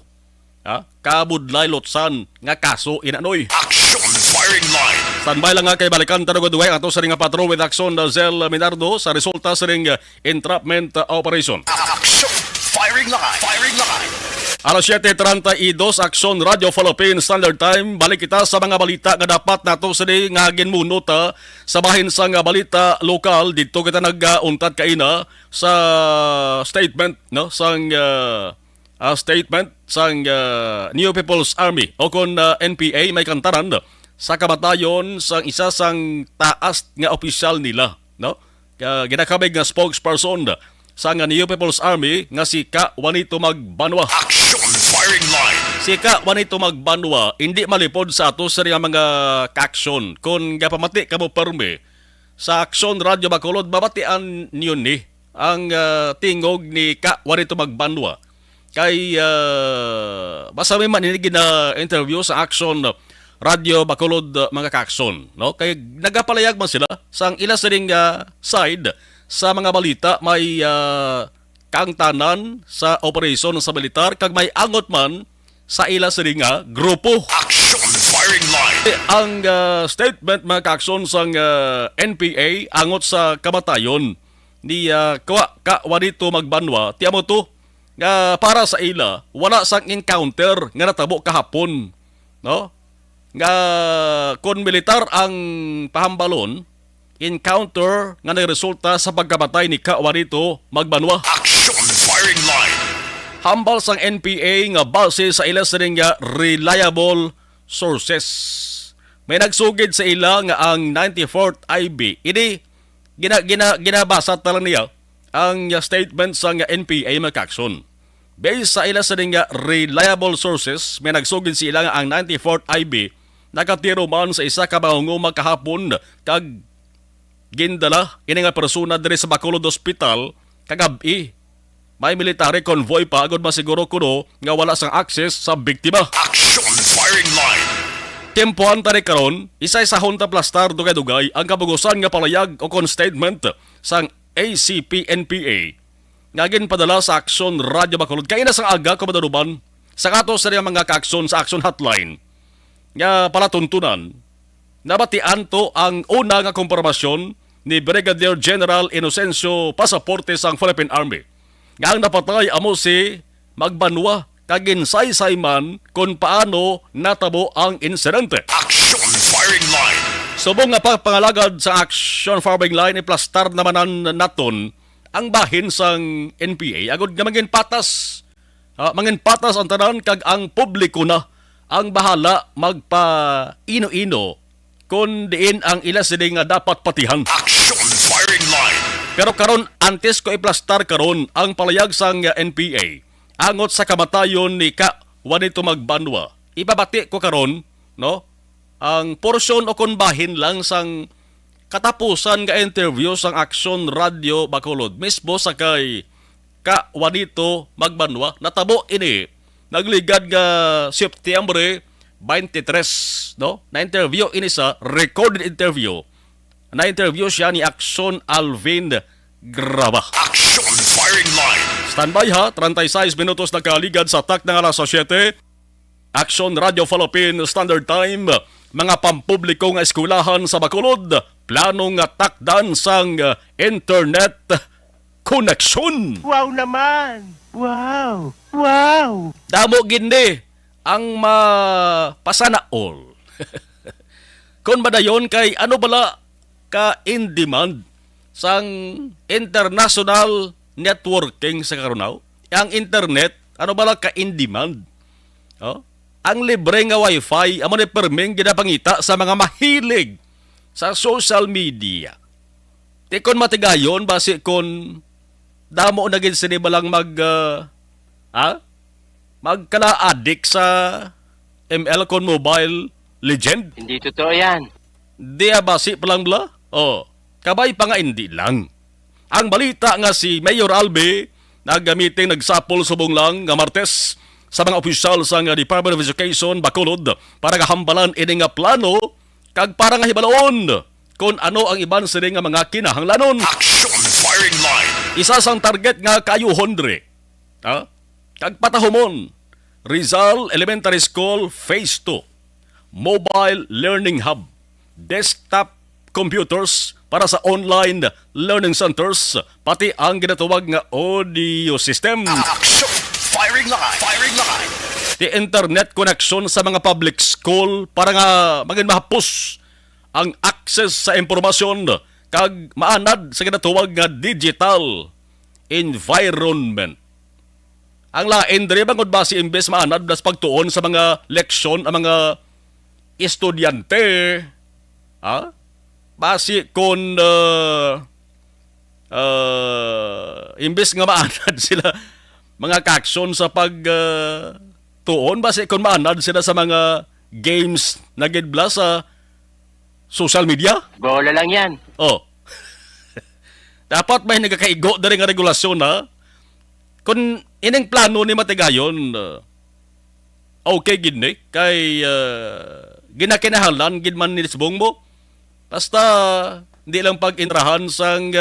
Kabudlay lotsan nga kaso inanoy. Action firing line. Standby lang nga kay balikan tanong duway ato sa ring patrol with Action Zel Minardo sa resulta sa ring entrapment operation. Action firing line. Firing line. Alas 7:32, Aksyon Radio Philippine Standard Time. Balik kita sa mga balita nga dapat nato sini nga ginmunot sa bahin sa nga balita lokal. Dito kita nag-untad kaina sa statement no sang statement sang New People's Army o kon NPA may kantaran sa kamatayon sang isa sang taas nga opisyal nila no. Ginakabig nga spokesperson sa New People's Army nga si Ka Juanito Magbanwa. Action firing line. Si Ka Juanito Magbanwa hindi malipod sa ato sa mga ka-aksyon. Kung gapamati ka mo perme sa Aksyon Radio Bacolod, mabatian niyo ni ang tingog ni Ka Juanito Magbanwa. Kay basta may maninig na interview sa Aksyon Radio Bacolod mga ka-aksyon. No? Kay nagapalayag man sila sa ila sa ring side sa mga balita may kaangtanan sa operasyon sa militar kag may angot man sa ila sa ringa grupo. Action firing line. Ang statement mga kaakson sang NPA angot sa kamatayon ni Ka Juanito Magbanwa tiamo to nga para sa ila wala sang encounter nga natabo kahapon no nga kon militar ang pahambalon encounter nga nagresulta sa pagkamatay ni Ka Juanito Magbanwa. Action firing line. Hambal sang NPA nga base sa ila sa nga reliable sources. May nagsugid sa ila nga ang 94th IB. Ini ginabasa talang niya ang statement sa nga NPA magkakson. Based sa ila sa nga reliable sources, may nagsugid sa ila nga ang 94th IB nakatiro man sa isa ka mahungumag kahapon kag gindala ini nga persona diri sa Bacolod Hospital kagabi. May military convoy pa agud masiguro kuno nga wala sang access sa biktima. Action firing line. Tempoan tari karon, isa sa hunta plastar dugay-dugay ang kabugusan nga palayag o kon statement sang ACP-NPA nga ginpadala sa Aksyon Radio Bacolod. Kaya na sang aga kumadaruban sa kato sa mga ka-aksyon sa action hotline nga palatuntunan. Nabatian to ang una nga kompormasyon ni Brigadier General Inocencio Pasaporte sang Philippine Army. Nga ang napatay amo si Magbanwa kaginsay-say man kung paano natabo ang insidente. Action firing line. Subong nga pangalagad sa Action Firing Line iplastar naman naton ang bahin sang NPA agud nga mangin patas. Mangin patas ang tanan kag ang publiko na ang bahala magpa ino-ino kung diin ang ila sila nga dapat patihan. Action firing line. Pero karon antes ko iplastar karon ang palayag sang NPA angot sa kamatayon ni Ka Juanito Magbanwa. Ibabati ko karon no ang porsyon o kon bahin lang sang katapusan nga interview sang Aksyon Radio Bacolod mismo sa kay Ka Juanito Magbanwa natabo ini nagligad nga Setyembre 23 no na interview ini sa recorded interview. Na interview siya ni Aksyon Alvin Graba. Action firing line. Standby ha, 36 minutos na kaligad sa tak ng alas 7. Aksyon Radio Philippine Standard Time. Mga pampubliko nga eskulahan sa Bacolod, planong nga takdan sang internet connection. Wow naman! Wow! Wow! Damo gindi ang mapasanaol. Kung madayon kay ano bala ka in demand sang international networking sa karunaw, ang internet ano bala ka in demand. Oh? Ang libre nga wifi amo ni perming ginapangita sa mga mahilig sa social media. Di kon matigayon base kon damo na gid sini balang magkala-addict sa ML kon Mobile Legend. Hindi totoo yan. Di basi pa lang bla? Oh, kabay pa nga hindi lang. Ang balita nga si Mayor Albe nagamiting nagsapol subong lang nga Martes sa mga opisyal sa Department of Education Bacolod para kahambalan ini nga plano kag para nga hibalaon kung ano ang iban sila nga mga kinahanglanon. Action firing line. Isa sang target nga kayuhon dre. Kag patahumon, Rizal Elementary School Phase 2, Mobile Learning Hub, desktop computers para sa online learning centers, pati ang ginatawag nga audio system. Action Firing line. Firing line. Ti internet connection sa mga public school para nga maging mahapos ang access sa impormasyon kag maanad sa kinatuwag nga digital environment. Ang lain diri bangod ba si imbes maanad das pagtuon sa mga leksyon ang mga estudyante, basi kon imbes nga maanad sila mga kaksyon sa pag tuon basi kon maanad sila sa mga games na gidbla sa social media. Bola lang yan. Oh. Dapat may nagkakaigo na rin nga regulasyon na kung ining plano ni Matigayon, okay gid ni kay ginakinahalan gid man ni subong mo. Basta hindi lang pag-intrahan sang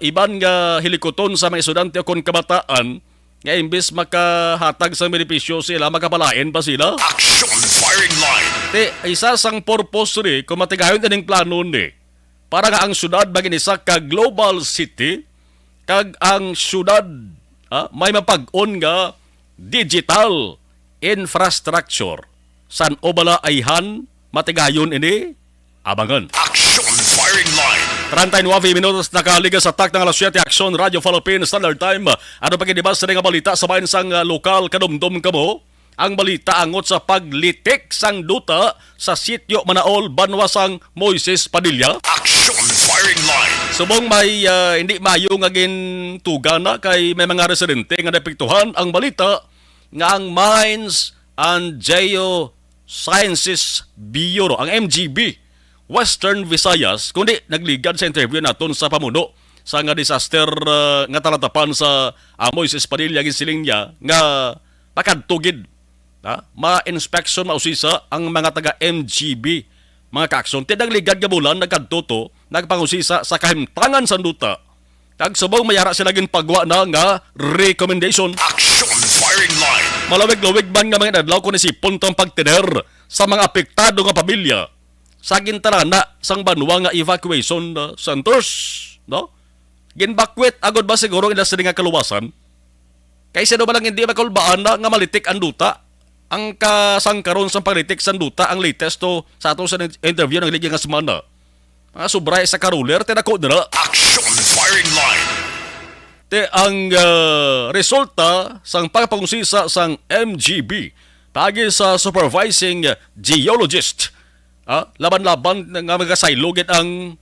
iban nga hilikoton sa mga estudyante o kon kabataan nga imbes makahatag sa benepisyo sila, makapalain pa sila. Action. Firing line. Isa sang purpose rin kung Matigayon ining plano ni para nga ang syudad bagin isa ka global city kag ang syudad may mapag-on nga digital infrastructure. San o bala ayhan Matigayon ini abangan. Action. Firing line. 39 minutos nakaliga sa tak ng alas 7 Action Radio Philippines Standard Time. Ano pa kinibas sa nga balita sa bayan sang lokal kadumdum kamo? Ang balita angot sa paglitik sang duta sa sitio Manaol, Banwasang Moises Padilla. Action. Firing line. Subong may hindi mayo nga tugana kay may mga residente nga napiktuhan ang balita nga ang Mines and Geosciences Bureau, ang MGB, Western Visayas, kundi nagligad sa interview naton sa pamuno sa nga disaster nga talatapan sa Moises Padilla ginsiling niya nga pakadtugid ma-inspection mausisa ang mga taga MGB mga kaakson. Tinagligad nga bulan nagkadto nagpangusisa sa kahimtangan sa duta. Kag subong mayara sila gin pagwa na nga recommendation. Action. Firing line. Malawig-lawig man nga mga adlaw kun isipon tong pagtiner sa mga apektado nga pamilya sa gintarana sang banwa nga evacuation centers, no? Ginbakwet agod ba siguro ila sa nga kaluwasan? Kay sino ba lang hindi makulbaan na nga malitik ang duta? Ang kasangkaron sa paglitik sa duta ang latest to sa ato sa interview ng Liga nga semana. Mga sobray sa karuler tinako dira. Action. Firing line. Ang resulta sang pagpangusisa sang MGB pagi sa supervising geologist. Laban-laban nga magasaylogit ang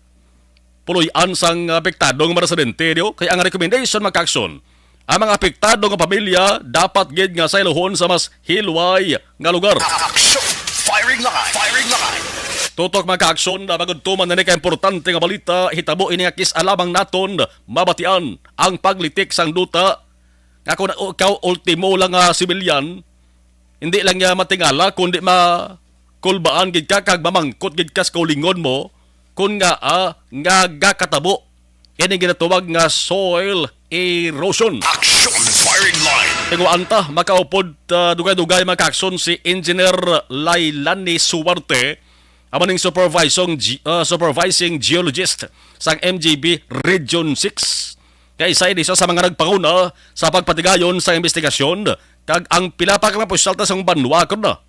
puloy-an sang apektadong mga residente niyo. Kaya ang recommendation magkakson, ang mga apektado nga pamilya dapat gid nga saylohon sa mas hilway nga lugar. Action. Firing line. Firing line. Tutok magkaaksyon na magudtuman na ni ka-importante nga balita, hitabo ini nga kis-alamang naton mabatian ang paglitik sang duta. Nga kung ikaw ultimo lang nga sibilyan, hindi lang niya matingala kundi kulbaan gid ka kag mamangkot gid ka sa kaulingon mo kun nga gakatabo ini ginatawag nga soil erosion. Action. Firing line. Tingwaan makaupod dugay-dugay makakson si Engineer Lailani Suwarte, amaning supervising geologist sang MGB Region 6. Kaya isa sa mga nagpanguna sa pagpatigayon sa investigasyon kag ang pilapa ka mapusyalta sang banwa kon na.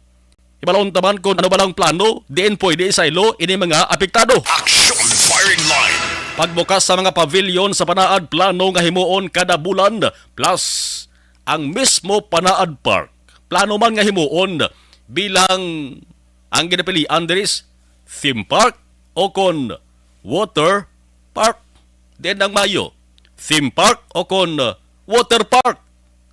Ibalon taman kung ano ba lang plano, diin pwede isaylo ini mga apektado. Action. Firing line. Pagbukas sa mga pavilion sa Panaad plano nga himuon kada bulan plus ang mismo Panaad Park. Plano man nga himuon bilang ang ginapilian diris theme park o kon water park. Diyan ang Mayo, theme park o kon water park.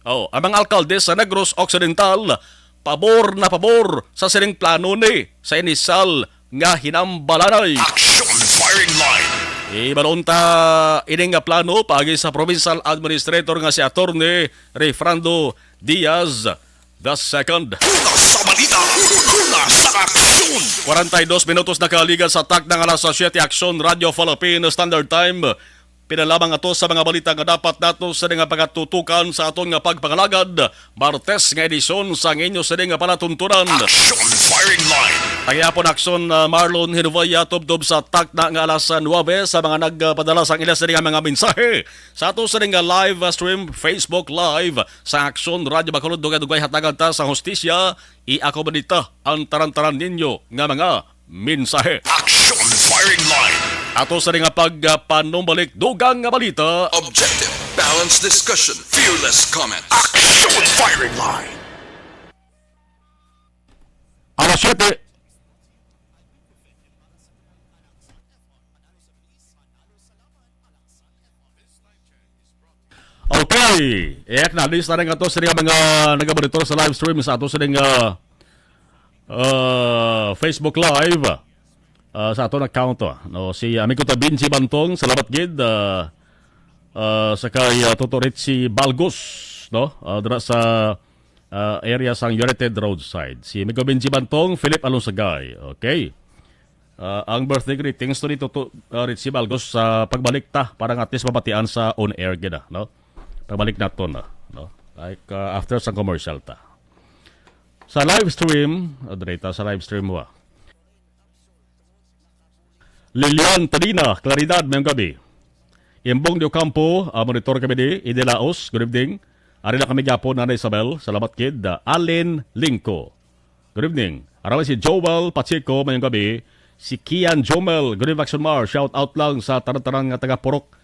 Ang mga alkalde sa Negros Occidental pabor na pabor sa siring plano ni sa inisal nga hinambalanay. Action. Firing line. Ibalonta ining nga plano pagi sa Provincial Administrator nga si Attorney Refrando Diaz II. Una sa balita. Una sa aksyon. 42 minutos na kaligan sa tak ng alas 7 Action Radio Philippines Standard Time. Pinalamang ato sa mga balita nga dapat nato sa nga pagatutukan sa aton nga pagpangalagad. Martes nga edisyon sa inyo sa nga palatuntunan. Action Firing Line. Tagayapon aksyon Marlon Hinuvaya tubdob sa takna nga alas 9 sa mga nagpadala sa ilas sa nga mga mensahe. Sa ato sa nga live stream Facebook Live sa Aksyon Radio Bacolod dugay hatagan ta sa hostisya. I-akomoda ang taran-taran ninyo nga mga mensahe. Action Firing Line. Ato sa nga pagpanumbalik dugang nga balita. Objective, balanced discussion, fearless comments. Action Firing Line. Alas 7. Okay. Acknowledge na rin ato sa mga nag-monitor sa live stream sa ato sa Facebook Live. Sa ato account no si amigo ta Binsi Bantong salamat gid sa kay Tutorit si Balgos no dira sa area sang United Roadside si amigo Binsi Bantong Philip Alonsagay. Okay, ang birthday greetings to dito si Balgos sa pagbalik ta parang at least mabatian sa on air gid no pagbalik nato no like after sa commercial ta sa live stream dito sa live stream wa Lilian Tadina, Claridad, mayong gabi. Imbong Dio Campo, monitor kami di, Idelaos, good evening. Ari na kami gapo, Nana Isabel, salamat kid. Allen Linko, good evening. Araw si Joel Pacheco, mayong gabi. Si Kian Jomel, good evening, Action Mar, shout out lang sa taran-tarang nga taga-Purok.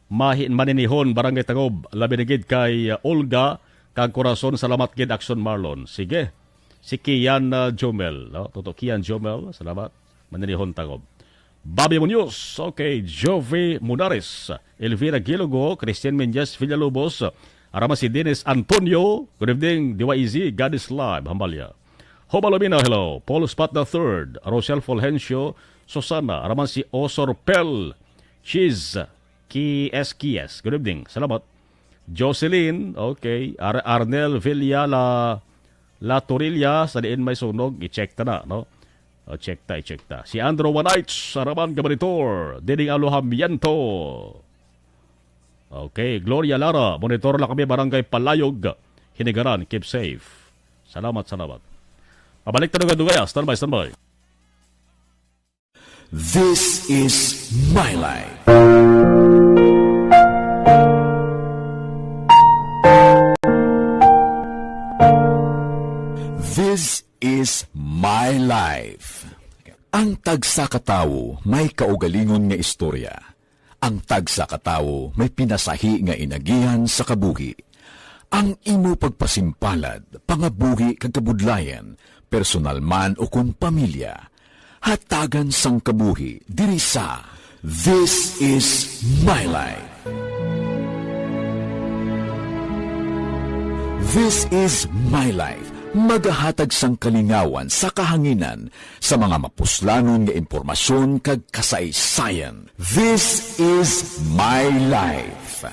Maninihon, Barangay Tagob, labinigid kay Olga, kang Corazon, salamat kid, Action Marlon. Sige, si Kian Jomel, no? Toto Kian Jomel, salamat, Maninihon Tagob. Bobby Munoz, okay, Jovi Munares, Elvira Gilogo, Christian Menjes Villalobos, arama si Dennis Antonio, good evening, DYZ, God is Live, Hambalya. Hobalomina, hello, Paul Spot III, Rochelle Fulgencio, Susana, arama si Osor Pel, Chiz, Kies, good evening, salamat. Jocelyn, okay, Arnel Villa, La Torilla, sa diin may sunog, i-check ta na, no? Check ta. Si Andrew Wanites, Saraman Gabaritor, Dining Alohamiento. Okay, Gloria Lara, monitor lang kami Barangay Palayog, Hinigaran, keep safe. Salamat. Pabalik na dugay. Standby. This is my life. This is my life. Ang tagsakatawo may kaugalingon nga istorya. Ang tagsakatawo may pinasahi nga inagihan sa kabuhi. Ang imo pagpasimpalad, pangabuhi kag kabudlayan, personal man o kung pamilya, hatagan sang kabuhi diri sa This is my life. This is my life. Magahatag sang kalingawan sa kahanginan sa mga mapuslanon nga impormasyon kag kasaysayan. This is my life.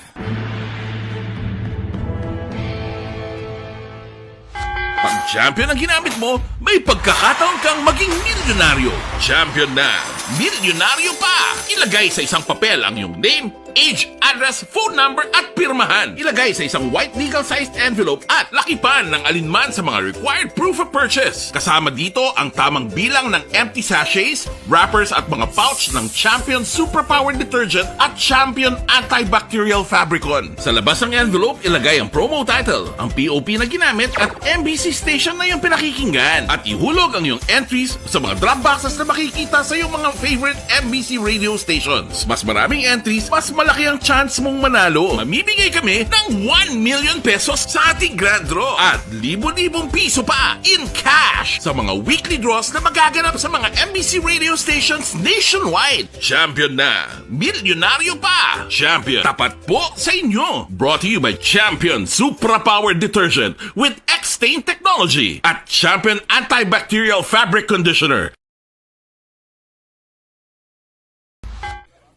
Pag champion ang ginamit mo, may pagkakataon kang maging milyonaryo. Champion na, milyonaryo pa! Ilagay sa isang papel ang iyong name, age, address, phone number at pirmahan. Ilagay sa isang white legal-sized envelope at lakipan ng alinman sa mga required proof of purchase. Kasama dito ang tamang bilang ng empty sachets, wrappers at mga pouch ng Champion Superpower Detergent at Champion Antibacterial Fabricon. Sa labas ng envelope, ilagay ang promo title, ang POP na ginamit at MBC station na yung pinakikinggan. At ihulog ang iyong entries sa mga drop boxes na makikita sa iyong mga favorite MBC radio stations. Mas maraming entries, mas malaki ang chance mong manalo. Mamimigay kami ng 1 million pesos sa ating grand draw at libo-libong piso pa in cash sa mga weekly draws na magaganap sa mga MBC radio stations nationwide. Champion na, milyonaryo pa. Champion, tapat po sa inyo. Brought to you by Champion Superpower Detergent with X-Stain Technology at Champion Antibacterial Fabric Conditioner.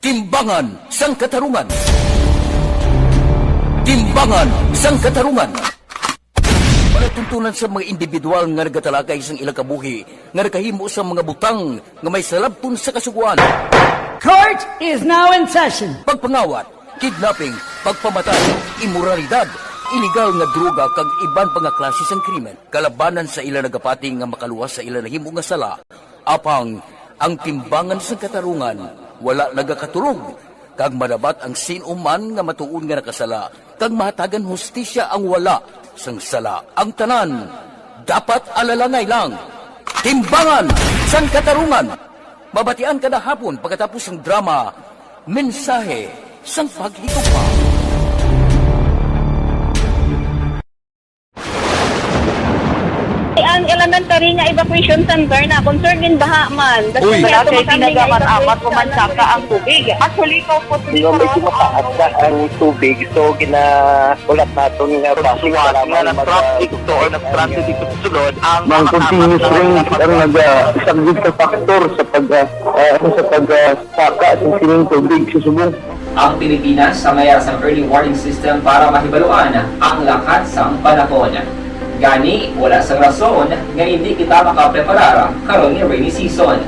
Timbangan sang katarungan. Timbangan sang katarungan. Panatuntunan sa mga individual nga nagatalagay sang ilang kabuhi nga nakahimo sa mga butang nga may salabton sa kasuguan. Court is now in session. Pagpangawat, kidnapping, pagpamatay, imoralidad, iligal nga droga kag iban pa nga klase sang krimen. Kalabanan sa ila nagapati nga makaluwas sa ila nahimo nga sala. Apang ang timbangan sa katarungan wala nagakatulog. Kag madabat ang sinuman nga matuon nga nakasala. Kag mahatagan hustisya ang wala sang sala. Ang tanan dapat alalangay lang. Timbangan sang katarungan. Mabatian kada hapon pagkatapos ng drama, mensahe sang paghigugma. Ang elementary nga evacuation center na concern din baha man. Uy, kaya kasi pinagamat-amat pumansaka ang tubig. Actually, ko po Yung medyo mataas na ang tubig, so ginaulat natin nga Siwat nga nag-trap dito or nag-transit dito sa sulod ang Mang continuous range ang nag-subject sa factor sa pagsaka at sining tubig sa subong. Ang Pilipinas sa mayroon sa early warning system para mahibaluan ang lakas ng panahon. Gani, wala sang rason nga hindi kita makapreparar karon ni rainy season.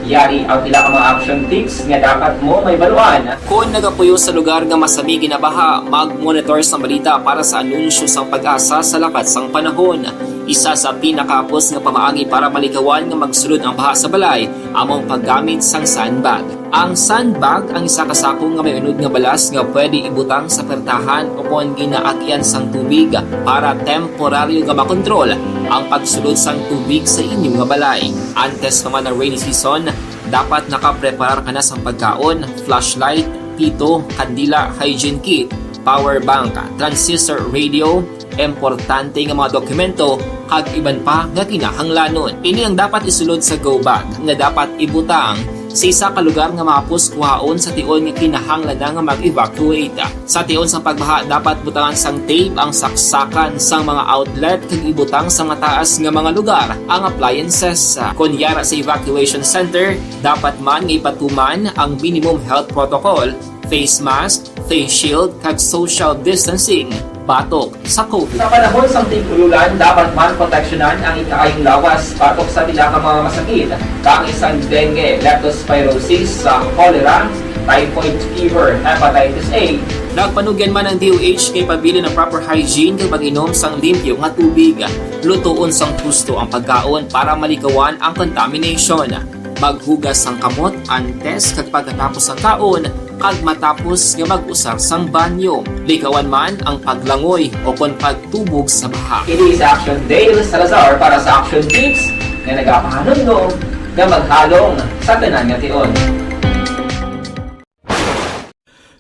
Yari ang pila ka mga action tips nga dapat mo may baluan. Kung nagapuyo sa lugar nga masami ginabaha, mag-monitor sa balita para sa anunsyo sang pag-asa sa lakas sang panahon. Isa sa pinakapos nga pamaagi para malikawan nga magsulod ang baha sa balay, among paggamit sang sandbag. Ang sandbag ang isa kasakong nga may unod nga balas nga pwede ibutang sa pertahan upon ginaagyan sang tubig para temporaryo nga makontrol ang pagsulod sang tubig sa inyong nga balay. Antes naman ng rainy season, dapat nakapreparar ka na sang pagkaon, flashlight, pito, kandila, hygiene kit, power bank, transistor radio, importante nga mga dokumento kag iban pa nga kinahanglanon. Ini ang dapat isulod sa go bag nga dapat ibutang sa isa ka lugar nga mapus kuhaon sa tion nga kinahanglan nga mag-evacuate. Sa tion sa pagbaha dapat butangan sang tape ang saksakan sang mga outlet kag ibutang sa mataas nga mga lugar ang appliances. Kunyara sa evacuation center, dapat man nga ipatuman ang minimum health protocol, face mask, face shield kag social distancing batok sa COVID. Sa panahon sa tigululan, dapat man proteksyonan ang ikaayong lawas batok sa pila ka mga masakit. Kang isang dengue, leptospirosis, cholera, typhoid fever, hepatitis A. Nagpanugyan man ang DOH kay pabili ng proper hygiene kay pag-inom sang limpyo nga tubig. Lutuon sang gusto ang pagkaon para malikawan ang contamination. Maghugas sang kamot antes kag pagkatapos ang kaon kag matapos nga mag-usar sang banyo. Likawan man ang paglangoy o kon pagtubog sa baha. It is Action Dale Salazar para sa Action Tips nga nagapahanong nga maghalong sa tanan nga tion.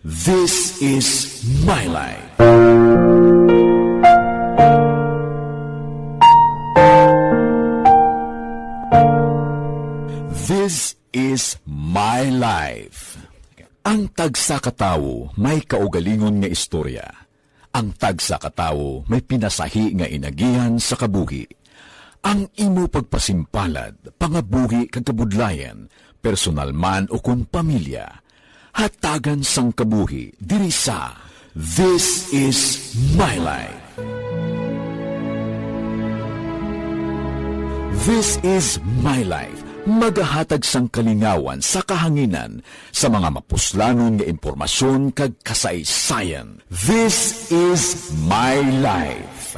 This is my life. This is my life. Ang tagsa katawo may kaugalingon nga istorya. Ang tagsa katawo may pinasahi nga inagihan sa kabuhi. Ang imo pagpasimpalad, pangabuhi kag kabudlayan, personal man o kun pamilya, hatagan sang kabuhi diri sa This is my life. This is my life. Magahatag sang kalingawan sa kahanginan sa mga mapuslanon nga impormasyon kag kasaysayan. This is my life.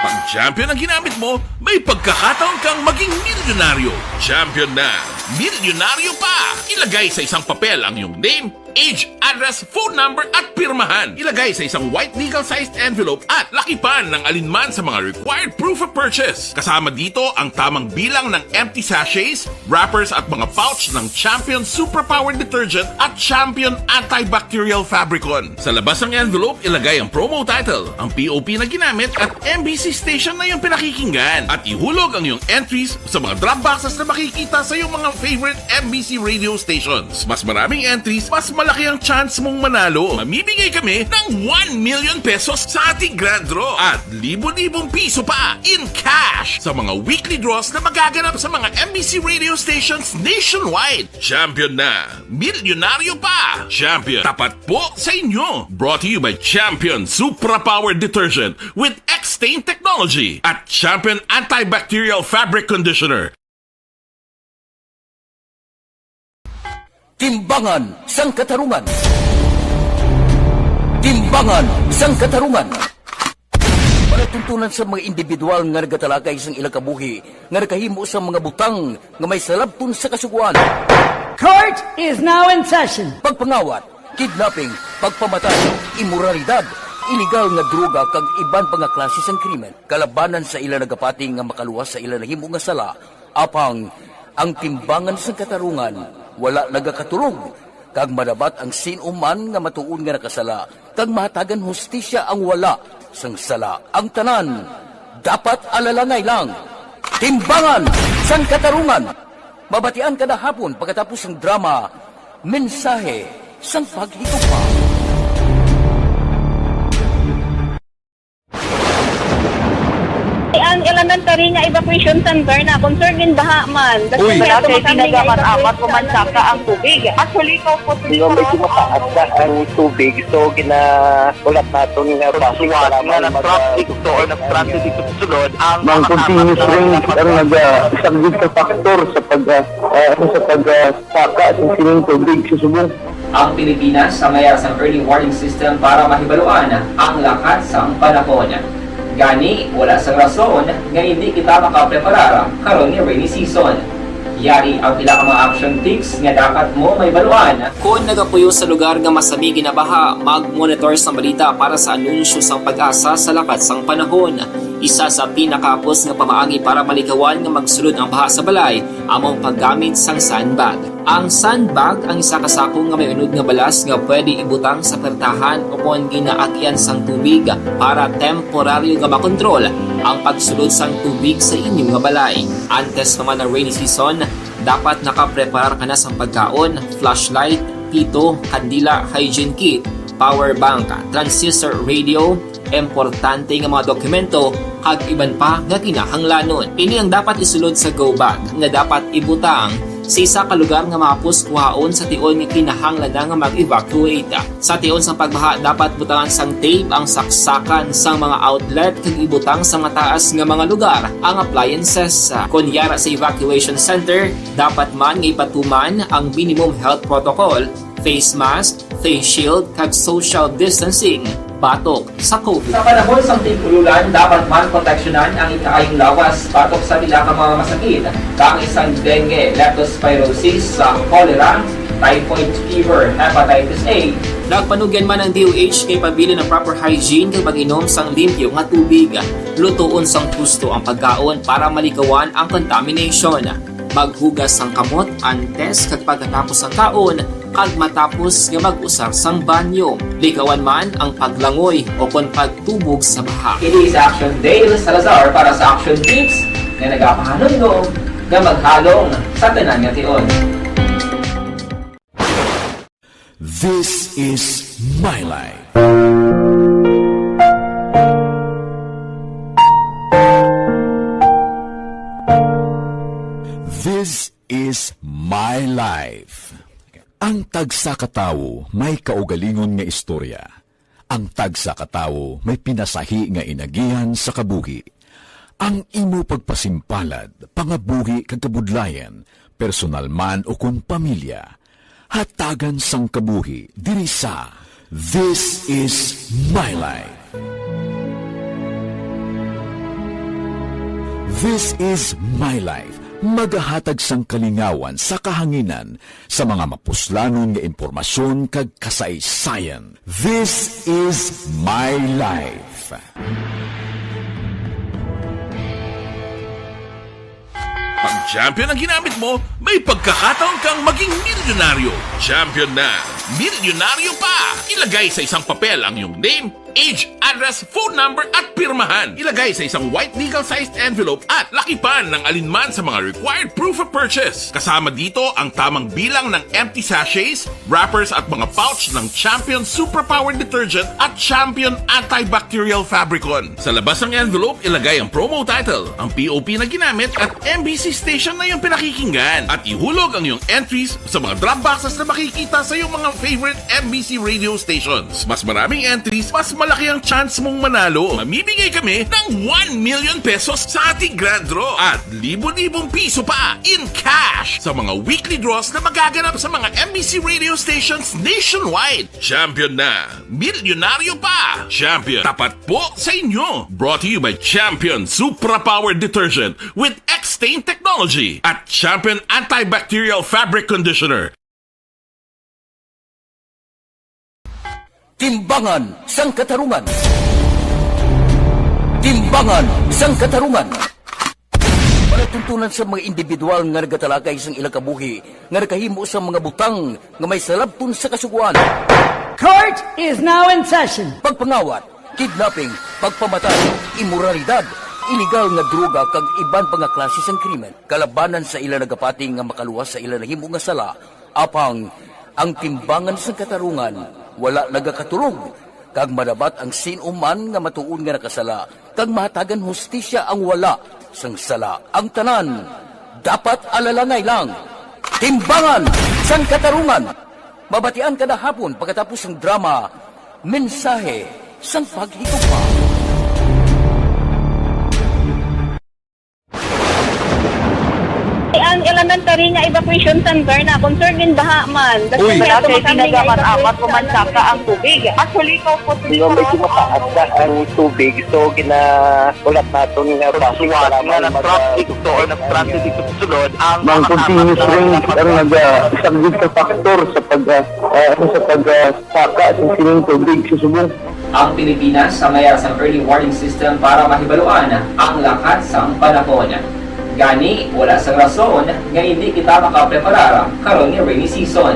Pag champion ang ginamit mo, may pagkakataon kang maging milyonaryo. Champion na, milyonaryo pa! Ilagay sa isang papel ang iyong name, age, address, phone number at pirmahan. Ilagay sa isang white legal-sized envelope at lakipan ng alinman sa mga required proof of purchase. Kasama dito ang tamang bilang ng empty sachets, wrappers at mga pouch ng Champion Superpower Detergent at Champion Antibacterial Fabricon. Sa labas ng envelope, ilagay ang promo title, ang POP na ginamit at MBC station na yung pinakikinggan. At ihulog ang iyong entries sa mga drop boxes na makikita sa iyong mga favorite MBC radio stations. Mas maraming entries, mas malaki ang chance mong manalo. Mamimigay kami ng 1 million pesos sa ating grand draw at libo-libong piso pa in cash sa mga weekly draws na magaganap sa mga MBC radio stations nationwide. Champion na, milyonaryo pa. Champion, tapat po sa inyo. Brought to you by Champion Superpower Detergent with X-Stain Technology at Champion Antibacterial Fabric Conditioner. Timbangan sang katarungan. Timbangan sang katarungan. Panatuntunan sa mga individual nga nagatalagay sang ilang kabuhi nga nakahimo sa mga butang nga may salabton sa kasuguan. Court is now in session. Pagpangawat, kidnapping, pagpamatay, imoralidad, iligal nga droga kag iban pa nga klase sang krimen. Kalabanan sa ilang nagapating nga makaluwas sa ilang nahimo nga sala, apang ang timbangan sang katarungan wala nagakatulog. Kag madabat ang sinuman nga matuon nga nakasala, kag mahatagan hustisya ang wala sang sala. Ang tanan, dapat alalangay lang. Timbangan sang katarungan. Mabatian kada hapon pagkatapos ng drama, mensahe sang paghitupa. Ang elementary nga evacuation center na concern din baha man. Uy, kasi pinagamat-amat kumansaka ang tubig. Actually, ko po dito medyo mataas na ang tubig. So, ginaulat natin nga pasiwat nga na-trap dito or na-stranded dito sa sulod. Ang continuous rain ang nag-isang sa factor sa pagsaka at sining tubig sa subong. Ang Pilipinas sa mayroon sa early warning system para mahibaluan ang lakas ng panahon. Gani, wala sang rason nga hindi kita makapreparar karon ni rainy season. Yari ang pila ka mga action tips nga dapat mo may baluan. Kung nagapuyo sa lugar nga masami ginabaha, mag-monitor sa balita para sa anunsyo sang pag-asa sa lakas sang panahon. Isa sa pinakapos nga pamaagi para malikawan nga magsulod ang baha sa balay, among paggamit sang sandbag. Ang sandbag ang isa kasako nga may unod nga balas nga pwede ibutang sa pertahan upon ginaagyan sang tubig para temporaryo nga makontrol ang pagsulod sang tubig sa inyong nga balay. Antes naman ng rainy season, dapat nakapreparar ka na sang pagkaon, flashlight, pito, kandila, hygiene kit, power bank, transistor radio, importante nga mga dokumento kag iban pa nga kinahanglanon. Ini ang dapat isulod sa go bag nga dapat ibutang sa isa ka lugar nga mapus kuhaon sa tion nga kinahanglan nga mag-evacuate. Sa tion sang pagbaha dapat butangan sang tape ang saksakan sang mga outlet kag ibutang sa mataas nga mga lugar ang appliances. Kunyara sa evacuation center, dapat man nga ipatuman ang minimum health protocol, face mask, face shield kag social distancing batok sa COVID. Sa panahon sa tigululan, dapat man proteksyonan ang ikaayong lawas batok sa pila ka mga masakit. Kang isang dengue, leptospirosis, cholera, typhoid fever, hepatitis A. Nagpanugyan man ang DOH kay pabili ng proper hygiene kay pag-inom sang limpyo nga tubig. Lutuon sang gusto ang pagkaon para malikawan ang contamination. Maghugas sang kamot antes kag pagkatapos ang kaon kag matapos nga mag-usar sang banyo. Likawan man ang paglangoy o kon pagtubog sa baha. It is Action Dale Salazar para sa Action Tips nga nagapahanong nga maghalong sa tanan nga tion. This is My Life. This is My Life. Ang tagsa katawo may kaugalingon nga istorya. Ang tagsa katawo may pinasahi nga inagihan sa kabuhi. Ang imo pagpasimpalad, pangabuhi kag kabudlayan, personal man o kung pamilya, hatagan sang kabuhi diri sa This is My Life. This is My Life. Magahatag sang kalingawan sa kahanginan sa mga mapuslanon nga impormasyon kag kasaysayan. This is My Life. Pag champion ang ginamit mo, may pagkakataon kang maging milyonaryo. Champion na, milyonaryo pa! Ilagay sa isang papel ang iyong name, age, address, phone number at pirmahan. Ilagay sa isang white legal-sized envelope at lakipan ng alinman sa mga required proof of purchase. Kasama dito ang tamang bilang ng empty sachets, wrappers at mga pouch ng Champion Superpower Detergent at Champion Antibacterial Fabricon. Sa labas ng envelope, ilagay ang promo title, ang POP na ginamit at MBC station na yung pinakikinggan. At ihulog ang iyong entries sa mga drop boxes na makikita sa iyong mga favorite MBC radio stations. Mas maraming entries, mas malaki ang chance mong manalo. Mamimigay kami ng 1 million pesos sa ating grand draw at libo-libong piso pa in cash sa mga weekly draws na magaganap sa mga MBC radio stations nationwide. Champion na, milyonaryo pa. Champion, tapat po sa inyo. Brought to you by Champion Supra Powered Detergent with X-Stain Technology at Champion Antibacterial Fabric Conditioner. Timbangan sang katarungan. Timbangan sang katarungan. Panatuntunan sa mga individual nga nagatalagay sang ilang kabuhi nga nakahimo sa mga butang nga may salabton sa kasuguan. Court is now in session. Pagpangawat, kidnapping, pagpamatay, imoralidad, iligal nga droga kag iban pa nga klase sang krimen. Kalabanan sa ilang nagapating nga makaluwas sa ilang nahimo nga sala, apang ang timbangan sang katarungan wala nagakatulog, kag madabat ang sinuman nga matuon nga nakasala, kag mahatagan hustisya ang wala sang sala. Ang tanan, dapat alalangay lang. Timbangan sang katarungan. Mabatian kada hapon pagkatapos ng drama, mensahe sang paghigugma. Ang elementary nga evacuation center na concern din baha man. Uy, kasi pinagamat-amat kumansaka ang tubig. Actually, ko po medyo mataas na ang tubig. So, ulat natin nga pasiwala nga ng traffic to or nag-transit dito sa sulod. Ang continuous rain ang nag-isang sa factor sa pagsaka at sining tubig sa subong. Ang Pilipinas sa mayroon sa early warning system para mahibaluan ang lakas ng panahon. Gani, wala sang rason nga hindi kita makapreparar karon ni rainy season.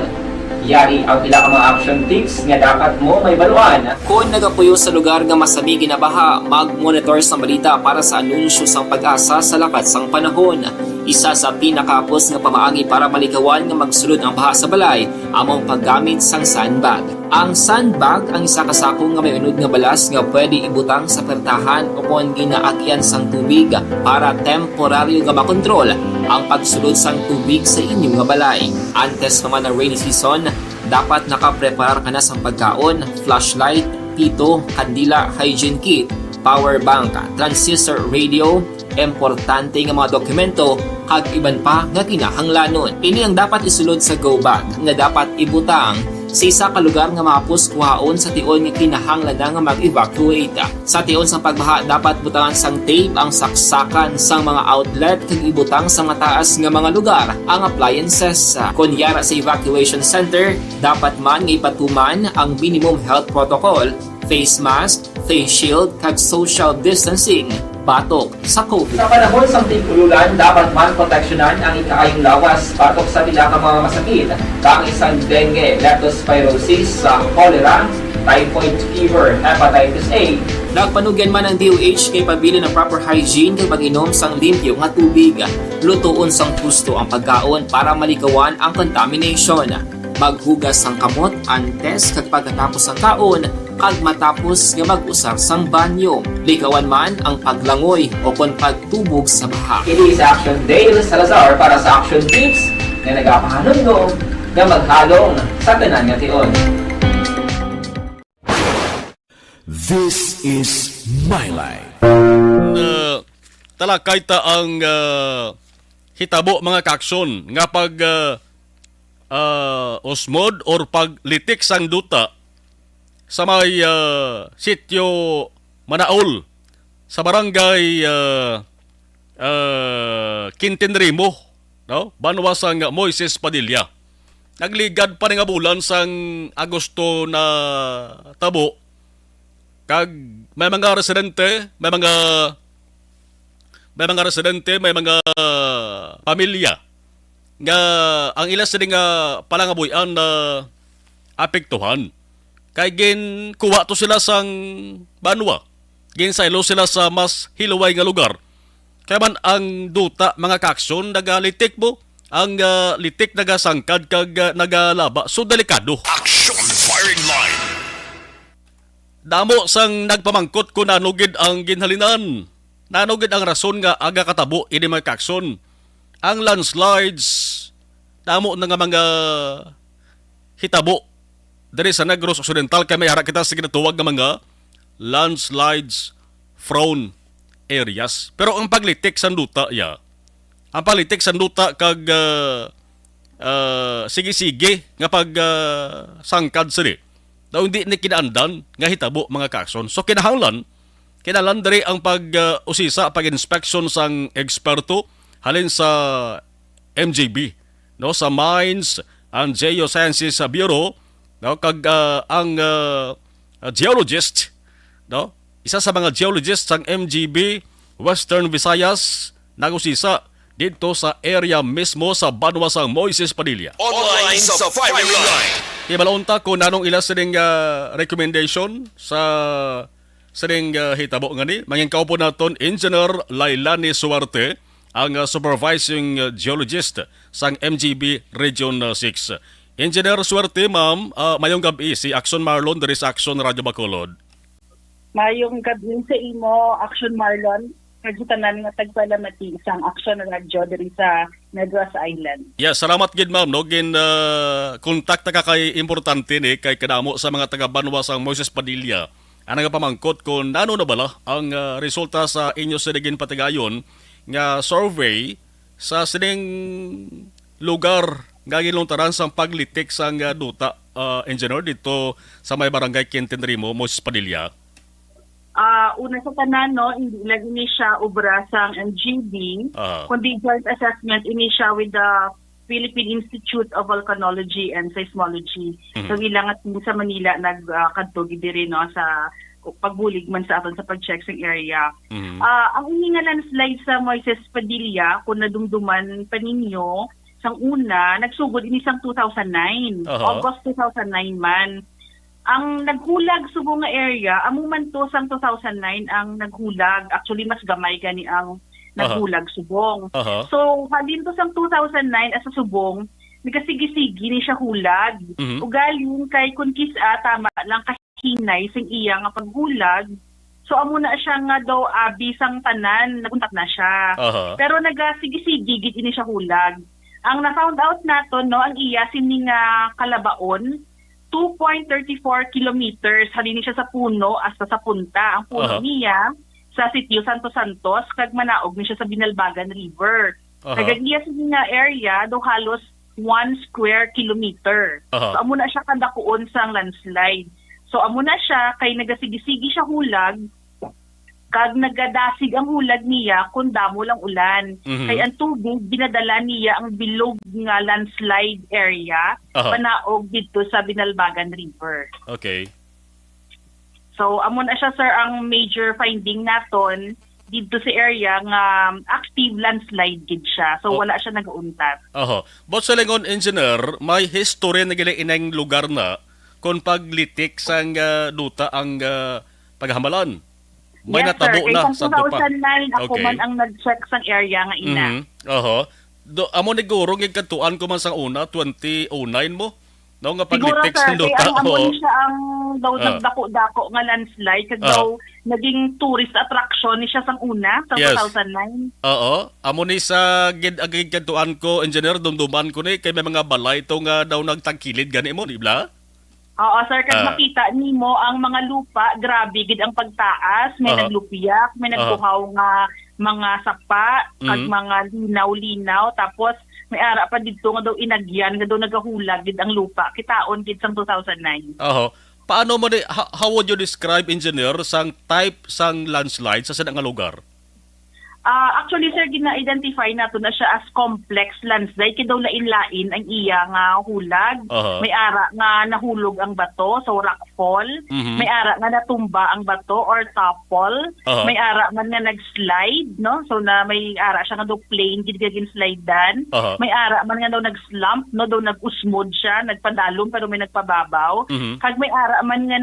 Yari ang pila ka mga action tips nga dapat mo may baluan. Kung nagapuyo sa lugar nga masabi ginabaha, mag-monitor sa balita para sa anunsyo sang pag-asa sa lakas sang panahon. Isa sa pinakapos nga pamaagi para malikawan nga magsulod ang baha sa balay, among paggamit sang sandbag. Ang sandbag ang isa kasako nga may unod nga balas nga pwede ibutang sa pertahan upon ginaagyan sang tubig para temporaryo nga makontrol ang pagsulod sang tubig sa inyong nga balay. Antes naman ng rainy season, dapat nakapreparar ka na sang pagkaon, flashlight, pito, kandila, hygiene kit, power bank, transistor radio, importante nga mga dokumento, kag iban pa nga kinahanglanon. Ini ang dapat isulod sa go bag nga dapat ibutang sa isa ka lugar nga mapus kuhaon sa tion nga kinahanglan nga mag-evacuate. Sa tion sang pagbaha dapat butangan sang tape ang saksakan sang mga outlet kag ibutang sa mataas nga mga lugar ang appliances. Kunyara sa evacuation center, dapat man nga ipatuman ang minimum health protocol, face mask, face shield kag social distancing batok sa COVID. Sa panahon sa tigululan, dapat man proteksyonan ang ikaayong lawas batok sa pila ka mga masakit. Kang isang dengue, leptospirosis, cholera, typhoid fever, hepatitis A. Nagpanugyan man ang DOH kay pabili ng proper hygiene kay pag-inom sang limpyo nga tubig. Lutuon sang gusto ang pagkaon para malikawan ang contamination. Maghugas sang kamot antes kag pagkatapos ang kaon kag matapos nga mag-usar sang banyo. Likawan man ang paglangoy o kon pagtubog sa baha. It is Action Dale Salazar para sa Action Tips na nagapahanundong nga maghalong sa tanan nga tion. This is My Life. Talakay ta ang hitabo mga kaksyon nga pag osmod or paglitik sang duta sa may sityo Manaol sa barangay Quintinrimo, no? Banwasang Moises Padilla. Nagligad pa nga bulan sang Agosto na tabo kag may mga residente, may mga pamilya nga ang ilas din nga palangabuyan na apektuhan. Kay gin kuha to sila sang banwa. Gin saylo sila sa mas hiluway nga lugar. Kaya man ang duta mga kaksyon nagalitik mo. Ang litik nagasangkad kag nagalaba. So delikado. Action firing line. Damo sang nagpamangkot ko nanugid ang ginhalinan. Nanugid ang rason nga aga katabo ini mga kaksyon. Ang landslides, damo na nga mga hitabo. Dari sa Negros Occidental kay may hara kita sa ginatuwag nga mga landslides prone areas. Pero ang paglitik sa duta, ang paglitik sa duta kag sige-sige nga pag sangkad sini. Daw hindi ni kinaandan nga hitabo mga kakson. So kinahanglan diri ang pag-usisa, pag-inspeksyon sang eksperto halin sa MGB, no, sa Mines and Geosciences Bureau, no, kag ang geologist, no, isa sa mga geologists sang MGB Western Visayas nagusisa dito sa area mismo sa Banwa sang Moises Padilla. Online sa firing line. Ibalaunta ko nanong ila sining recommendation sa sining hitabo ngani. Mangin kaupo naton Engineer Lailani Suarte, ang supervising geologist sang MGB Region 6. Engineer Suarte, ma'am, mayong gabi si Action Marlon dari sa Action Radio Bacolod. Mayong gabi sa imo, Action Marlon. Kagutanan nga tagpalamati isang Action Radio dari sa Negros Island. Yeah, salamat gid ma'am, no, gin kontak ta ka kay importante ni kay kadamo sa mga taga Banwa sang Moises Padilla. Ana nga pamangkot kung ano na bala ang resulta sa inyo sa naging patigayon nga survey sa sining lugar nga gilungtaran sang paglitik sang duta, engineer, dito sa may barangay Quintinrimo, Moises Padilla. Una sa tanan, no, hindi lang ini siya ubra sang MGB, kundi joint assessment ini siya with the Philippine Institute of Volcanology and Seismology. So ilang at sa Manila nagkadto diri, no, sa pagbulig man sa aton sa pag-check sa area. Ang ini nga landslide sa Moises Padilla, kung nadumduman pa ninyo, sang una, nagsugod ini sang 2009. August 2009 man. Ang naghulag subo nga area, amuman to sang 2009 ang naghulag. Actually, mas gamay gani ang naghulag subong. So, halin to sang 2009 as sa subong, nagkasigi-sigi ni siya hulag. Ugaling kay kun kisa, tama lang kahinay sing iya nga paghulag. So, amo na siya nga daw abi sang tanan, naguntak na siya. Pero nagasigi-sigi gid ini siya hulag. Ang na-found out nato, no, ang iya sining kalabaon, 2.34 kilometers halini siya sa puno hasta sa punta. Ang puno niya sa sitio Santos Santos kag manaog ni siya sa Binalbagan River. Kagagiya sa nga area do halos 1 square kilometer. So amo na siya kadakuon sang landslide. So amo na siya kay nagasigi-sigi siya hulag kag nagadasig ang hulag niya kung damo lang ulan. Kay ang tubig binadala niya ang bilog nga landslide area panaog dito sa Binalbagan River. Okay. So amo na siya, sir, ang major finding naton dito sa area nga active landslide gid siya. So wala siya nagauntat. But sa lingon, engineer, may history na gila inang lugar na kung paglitik sang duta ang paghamalan. May yes, natabo sir. na sa dupa. 2009 ako man ang nag-check sang area nga ina. Amo ni guro ng katuan ko man sang una, 2009 mo? No, nga Siguro, paglitik sir, sa duta. kaya amo siya ang daw nagdako-dako nga landslide kag daw naging tourist attraction ni siya sang una sa 2009. Amo ni sa agig katuan ko, engineer, dumduman ko ni kay may mga balay to nga daw nagtangkilid gani mo, di ba? Oo, sir, kag makita nimo ang mga lupa, grabe gid ang pagtaas, may naglupiyak, may nagbuhaw nga mga sapa, kag mga linaw-linaw, tapos may ara pa dito nga daw inagyan, nga daw nagahulag gid ang lupa. Kitaon gid sang 2009. Paano mo how would you describe, engineer, sang type sang landslide sa nga lugar? Actually, sir, gina-identify nato na siya as complex landslide. Kaya daw lain-lain ang iya nga hulag. May ara nga nahulog ang bato, so rockfall. May ara nga natumba ang bato or topple. May ara man nga nag-slide, no? So na may ara siya nga daw plane, gid slide dan. May ara man nga daw nag-slump, no? Daw nag-usmod siya, nagpadalom pero may nagpababaw. Kag may ara man nga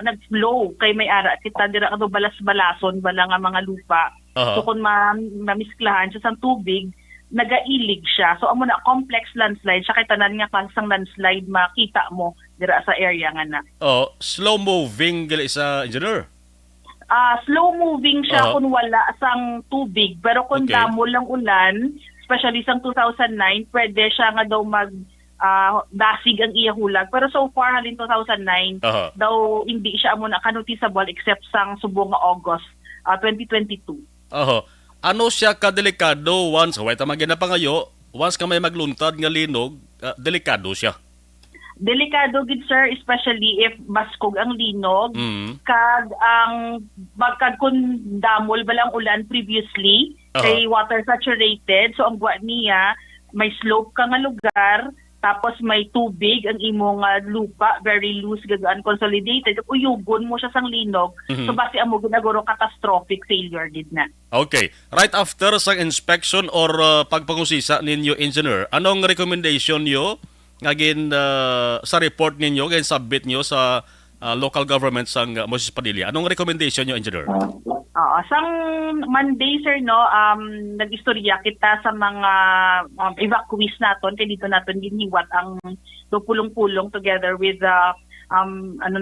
nag-flow, kay may ara kita dira ka daw balas-balason bala nga mga lupa. So kung mamisklahan siya sa tubig, nagailig siya. So amo na complex landslide, siya kay tanan nga klasang landslide makita mo dira sa area nga na. Slow moving gali sa engineer. Slow moving siya kung wala sang tubig, pero kung damo lang ulan, especially sang 2009, pwede siya nga daw dasig ang iya hulag. Pero so far, halin 2009, daw hindi siya amo naka-noticeable except sang subong nga August 2022. Ano siya kadelikado once, wait na pangayo, once ka may magluntad nga linog, delikado siya? Delikado gid sir, especially if baskog ang linog, kag ang bagkag kun damol balang ulan previously, kay water saturated, so ang buwan niya, may slope ka nga lugar, tapos may tubig ang imong lupa, very loose, gagaan, consolidated, uyugon mo siya sang linog, so basi amo ginaguro catastrophic failure gid na. Okay. Right after sa inspection or pagpangusisa ninyo, engineer, anong recommendation nyo ngagin sa report ninyo, ngagin submit nyo sa local government sang Moses Padilla? Anong recommendation nyo, engineer? Sang Monday, sir, no, nag-istorya kita sa mga evacuees naton, kaya dito natin giniwat ang pulong-pulong together with the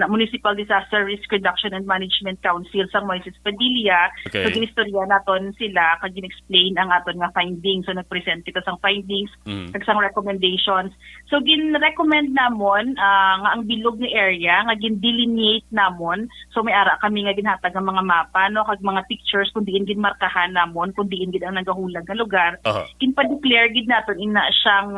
Municipal Disaster Risk Reduction and Management Council sa Moises Padilla. Okay. So, ginistorya naton sila, kag gin-explain ang aton nga findings. So, nag-present kita sang findings, kag sang recommendations. So, gin-recommend namon nga ang bilog nga area, nga gin-delineate namon. So, may ara kami nga ginhatag ang mga mapa, no, kag mga pictures, kung diin gin-markahan namon, kung diin gid ang nagahulag nga lugar. Gin-pa-declare gid naton ina siyang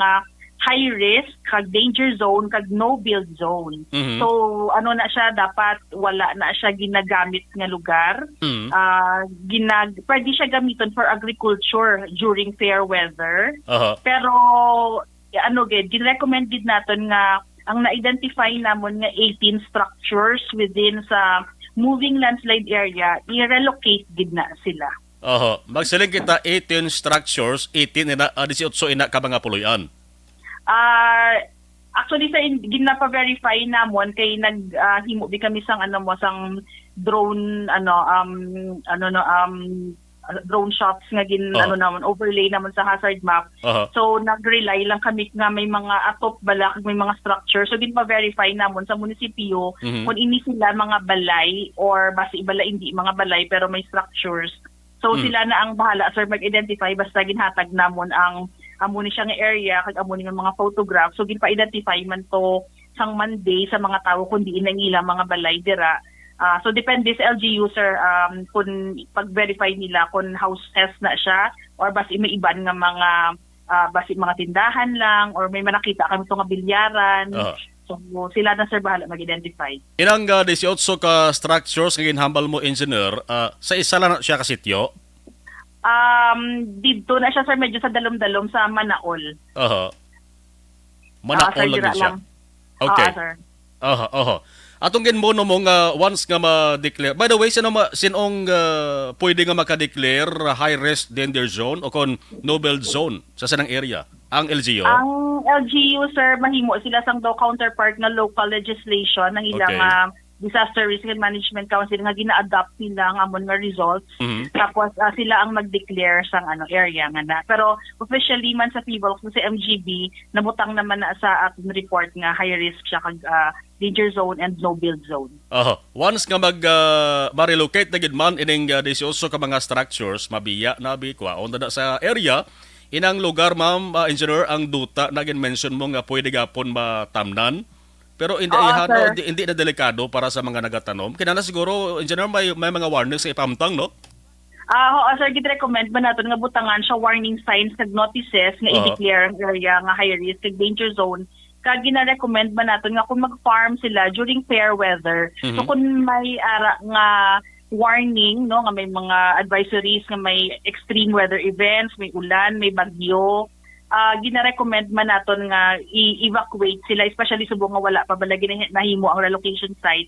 high risk, kag danger zone, kag no build zone. So ano na siya, dapat wala na siya ginagamit nga lugar. Pwede siya gamiton for agriculture during fair weather. Pero gin-recommend din natin nga ang na-identify namon nga 18 structures within sa moving landslide area, i-relocate gid na sila. Magsiling kita 18 structures, 18 ina ka mga puloyan. Actually sa ginapa-verify namon kay naghimo di kami sang sang drone drone shots nga namon overlay namon sa hazard map. So nag-rely lang kami nga may mga atop bala kag may mga structure, so ginpa-verify namon sa munisipyo kung ini sila mga balay or basi bala hindi mga balay pero may structures. So sila na ang bahala sir mag-identify basta ginhatag namon ang amo ni siya nga area kag amo ni nga mga photograph, so ginpa-identify man to sang Monday sa mga tawo kung diin ang ilang mga balay dira. So depende sa LGU sir kung pag-verify nila kung house test na siya or basi may iban nga mga basi mga tindahan lang or may manakita kami to nga bilyaran. So sila na sir bahala mag-identify. Inang 18 ka structures nga ginhambal mo, engineer, sa isa lang siya ka sityo? Dito na siya sir, medyo sa dalom-dalom sa Manaol. Manaol lang siya. Okay. Sir. Atong ginmono mo nga once nga ma-declare. By the way, sinong pwede nga maka-declare high risk danger zone o kon no build zone sa sanang area? Ang LGU? Ang LGU sir, mahimo sila sang daw counterpart na local legislation ng ilang Disaster Risk and Management Council nga gina-adopt nila ang amon nga results. Tapos sila ang mag-declare sang area nga na. Pero officially man sa FIVOL sa MGB, nabutang naman na sa ating report nga high risk siya kag danger zone and no build zone. Once nga ma-relocate na gid man ining 18 ka mga structures, mabiya na bikwa on na sa area, inang lugar ma'am, engineer, ang duta na gin-mention mo nga pwede gapon matamnan. Pero hindi hindi na delikado para sa mga nagatanom. Kinana siguro, engineer, may mga warnings sa ipamtang, no? Sir, gid-recommend ba natin nga butangan siya warning signs kag notices nga i-declare ang area nga high risk kag danger zone. Kag gina-recommend ba natin nga kung mag-farm sila during fair weather. So kung may ara nga warning, no, nga may mga advisories nga may extreme weather events, may ulan, may bagyo, gina-recommend man naton nga i-evacuate sila, especially subong nga wala pa bala nahimo ang relocation site.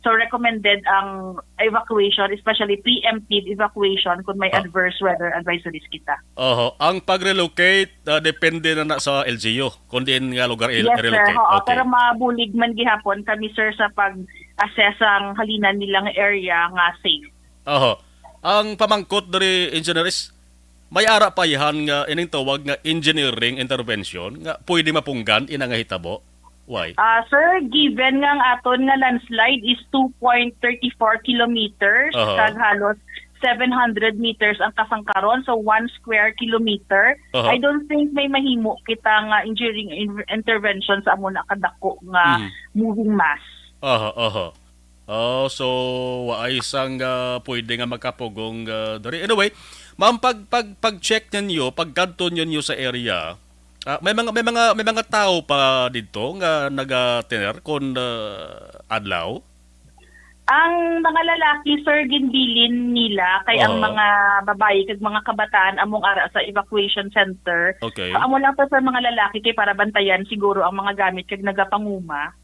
So recommended ang evacuation, especially preemptive evacuation kung may adverse weather advisories kita. Ang pag-relocate depende na sa LGU kung diin nga lugar yes, relocate. Sir. Okay. Pero mabulig man gihapon kami sir sa pag-assess ang halinan nilang area nga safe. Ang pamangkot diri, engineers, may ara pa yan nga ining tawag nga engineering intervention nga pwede mapunggan ina nga hitabo. Why? Sir, given nga ang aton nga landslide is 2.34 kilometers kag halos 700 meters ang kasangkaron, so 1 square kilometer. I don't think may mahimo kita nga engineering intervention sa amo na kadako nga moving mass. So waay isang pwede nga makapugong dari. Anyway, ma'am, pag-check ninyo, pagkanto ninyo sa area, may mga tao pa dito nga naga-tener kon adlaw. Ang mga lalaki, sir, ginbilin nila kay ang mga babae kag mga kabataan among ara sa evacuation center. Okay. Amo lang to sa mga lalaki kay para bantayan siguro ang mga gamit kag nagapanguma.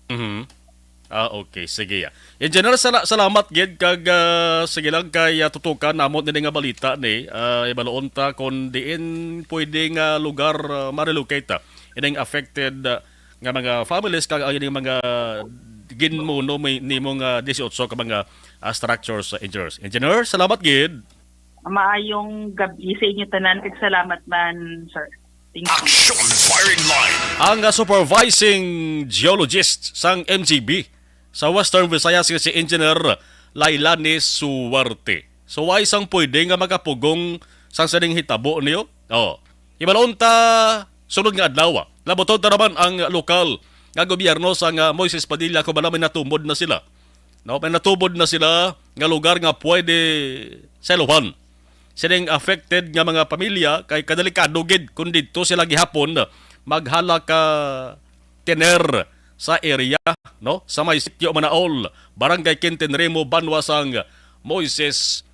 Okay, sige ya. In general, salamat gid kag sige lang kay tutukan namot ni nga balita ni ibaloon ta kon diin pwede nga lugar ma-relocate ining affected nga mga families kag ining mga ginmuno ni mong 18 ka mga structures engineers. Engineer, salamat gid. Maayong gabi sa inyo tanan kag salamat man, sir. Thank you. Action firing line. Ang supervising geologist sang MGB sa Western Visayas si Engineer Lailani Suwarte. So why isang pwede nga magapugong sang saning hitabo niyo? Ibaloon ta sunod nga adlaw. Labotod ta naman ang lokal nga gobyerno sang Moises Padilla kung bala may natumod na sila. May natubod na sila nga lugar nga pwede seluhan. Sining affected nga mga pamilya kay kadalikado gid kung dito sila gihapon maghala ka tener sa area sa may sitio Manaol, Barangay Quintenremo, Banwasang Moises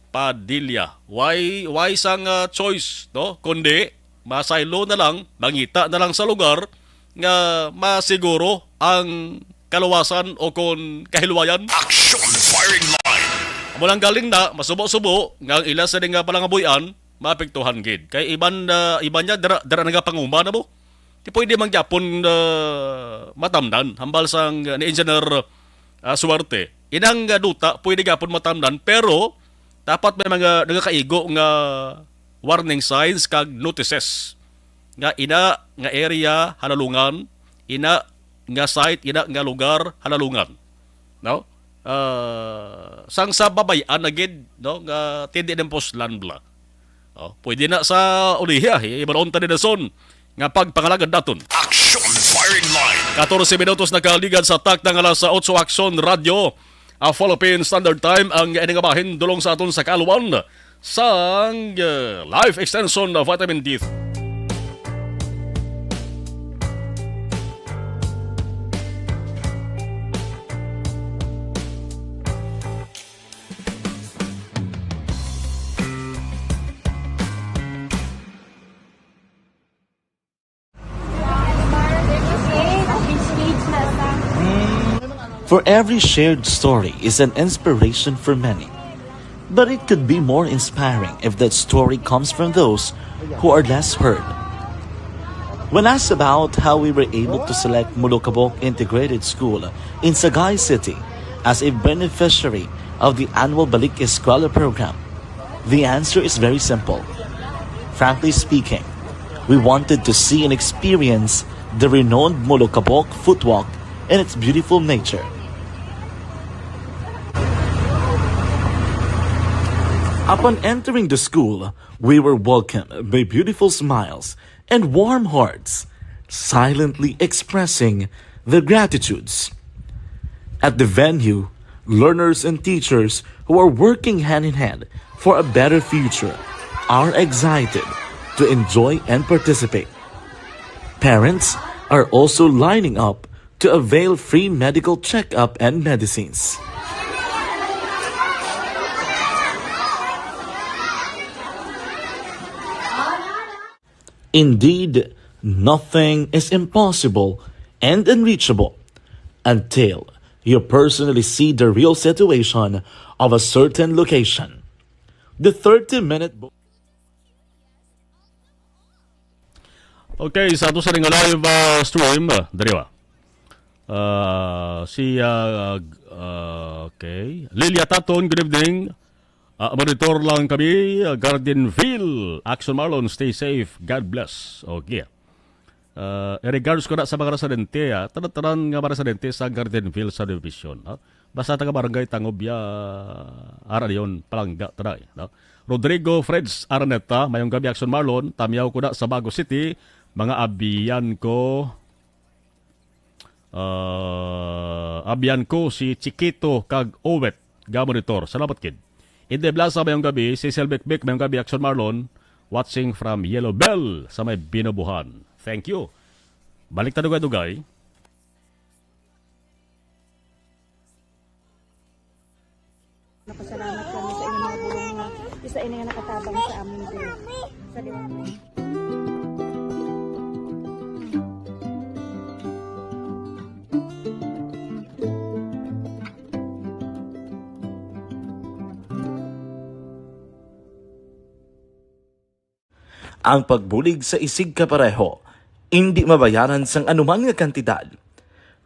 Padilla. Why sang choice kundi masaylo na lang, mangita na lang sa lugar nga masiguro ang kaluwasan o kon kahilwayan. Action firing line. Mulang galing na masubo-subo nga ang ila sa nga palangabuyan maapektuhan gid. Kay iban niya dara nagapanguma na mo. Di pwede man gyapon matamdan hambal sang ni Engineer Suwarte. Inang duta pwede gyapon matamdan pero dapat may mga nagakaigo nga warning signs kag notices. Nga ina nga area halalungan, ina nga site, ina nga lugar halalungan. Sang sa babayan na gid nga tindi ng poslan bla. Pwede na sa uliha ibalon ta ni dason nga pagpangalagad daton. Action firing line. 14 minutos nakaligad sa tak ng alas 8 Action Radio. Philippine Standard Time ang iningabahin dulong sa aton sa kaluwan sang life extension of vitamin D. For every shared story is an inspiration for many. But it could be more inspiring if that story comes from those who are less heard. When asked about how we were able to select Mulukabok Integrated School in Sagay City as a beneficiary of the annual Balik Eskwela program, the answer is very simple. Frankly speaking, we wanted to see and experience the renowned Mulukabok footwalk in its beautiful nature. Upon entering the school, we were welcomed by beautiful smiles and warm hearts, silently expressing their gratitudes. At the venue, learners and teachers who are working hand in hand for a better future are excited to enjoy and participate. Parents are also lining up to avail free medical checkup and medicines. Indeed, nothing is impossible and unreachable until you personally see the real situation of a certain location. The 30-minute book. Okay, sa ato sa ring live stream, dariwa. Okay. Lilia Taton, good evening. Monitor lang kami, Gardenville, Action Marlon, stay safe, God bless. Okay. regards ko na sa mga residente, tanan nga mga residente sa Gardenville subdivision. Basta taga barangay Tangobya, Aralion, Palangga, taday. Rodrigo Freds Araneta, mayong gabi Action Marlon, tamyaw ko na sa Bago City, mga abiyan ko si Chiquito kag Owet, Gamonitor. Salamat kid. Inde Blasa mayong gabi, si Selbekbek mayong gabi Action Marlon, watching from Yellow Bell sa may Binabuhan. Thank you. Balik tayo dugay. Napasalamat kami sa inyong mga bulong nga isa ini nga nakatabang sa amin din. Sa Ang pagbulig sa isig kapareho, hindi mabayaran sang anuman nga kantidad.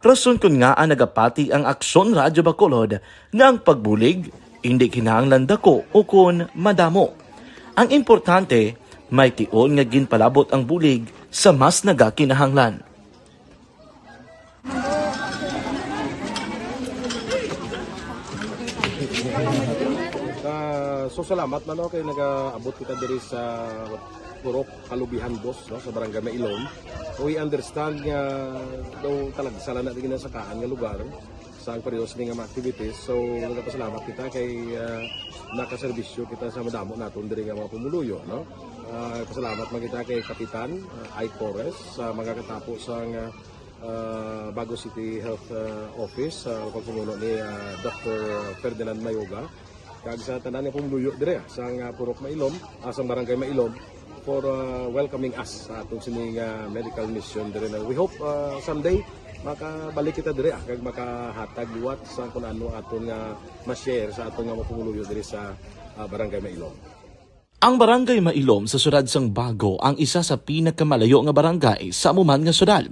Rason kun nga nagapati ang Aksyon Radyo Bacolod nga ang pagbulig hindi kinahanglan dako o kun madamo. Ang importante, may tion nga ginpalabot ang bulig sa mas nagakinahanglan. So salamat man kay nagaabot kita diri sa Purok Kalubihan Boss sa Barangay Mailom. We understand nga daw talaga sala na din sa kaan nga lugar sa periyos ni nga activities. So nagapasalamat kita kay nakaserbisyo kita sa madamo naton diri nga mga pumuluyo, no. Pasalamat man kita kay Kapitan I. Torres sa magkakatapos ang Bago City Health Office sa pagpumuno ni Dr. Ferdinand Mayoga kag sa tanan nga pumuluyo dire sa Purok Mailom, sa Barangay Mailom for welcoming us sa atong sining medical mission dire. We hope someday makabalik kita dire kag makahatag liwat sa kun ano aton nga ma-share sa aton nga mapumuluyo dire sa Barangay Mailom. Ang Barangay Mailom sa syudad sang Bago ang isa sa pinakamalayo nga barangay sa amuman nga syudad.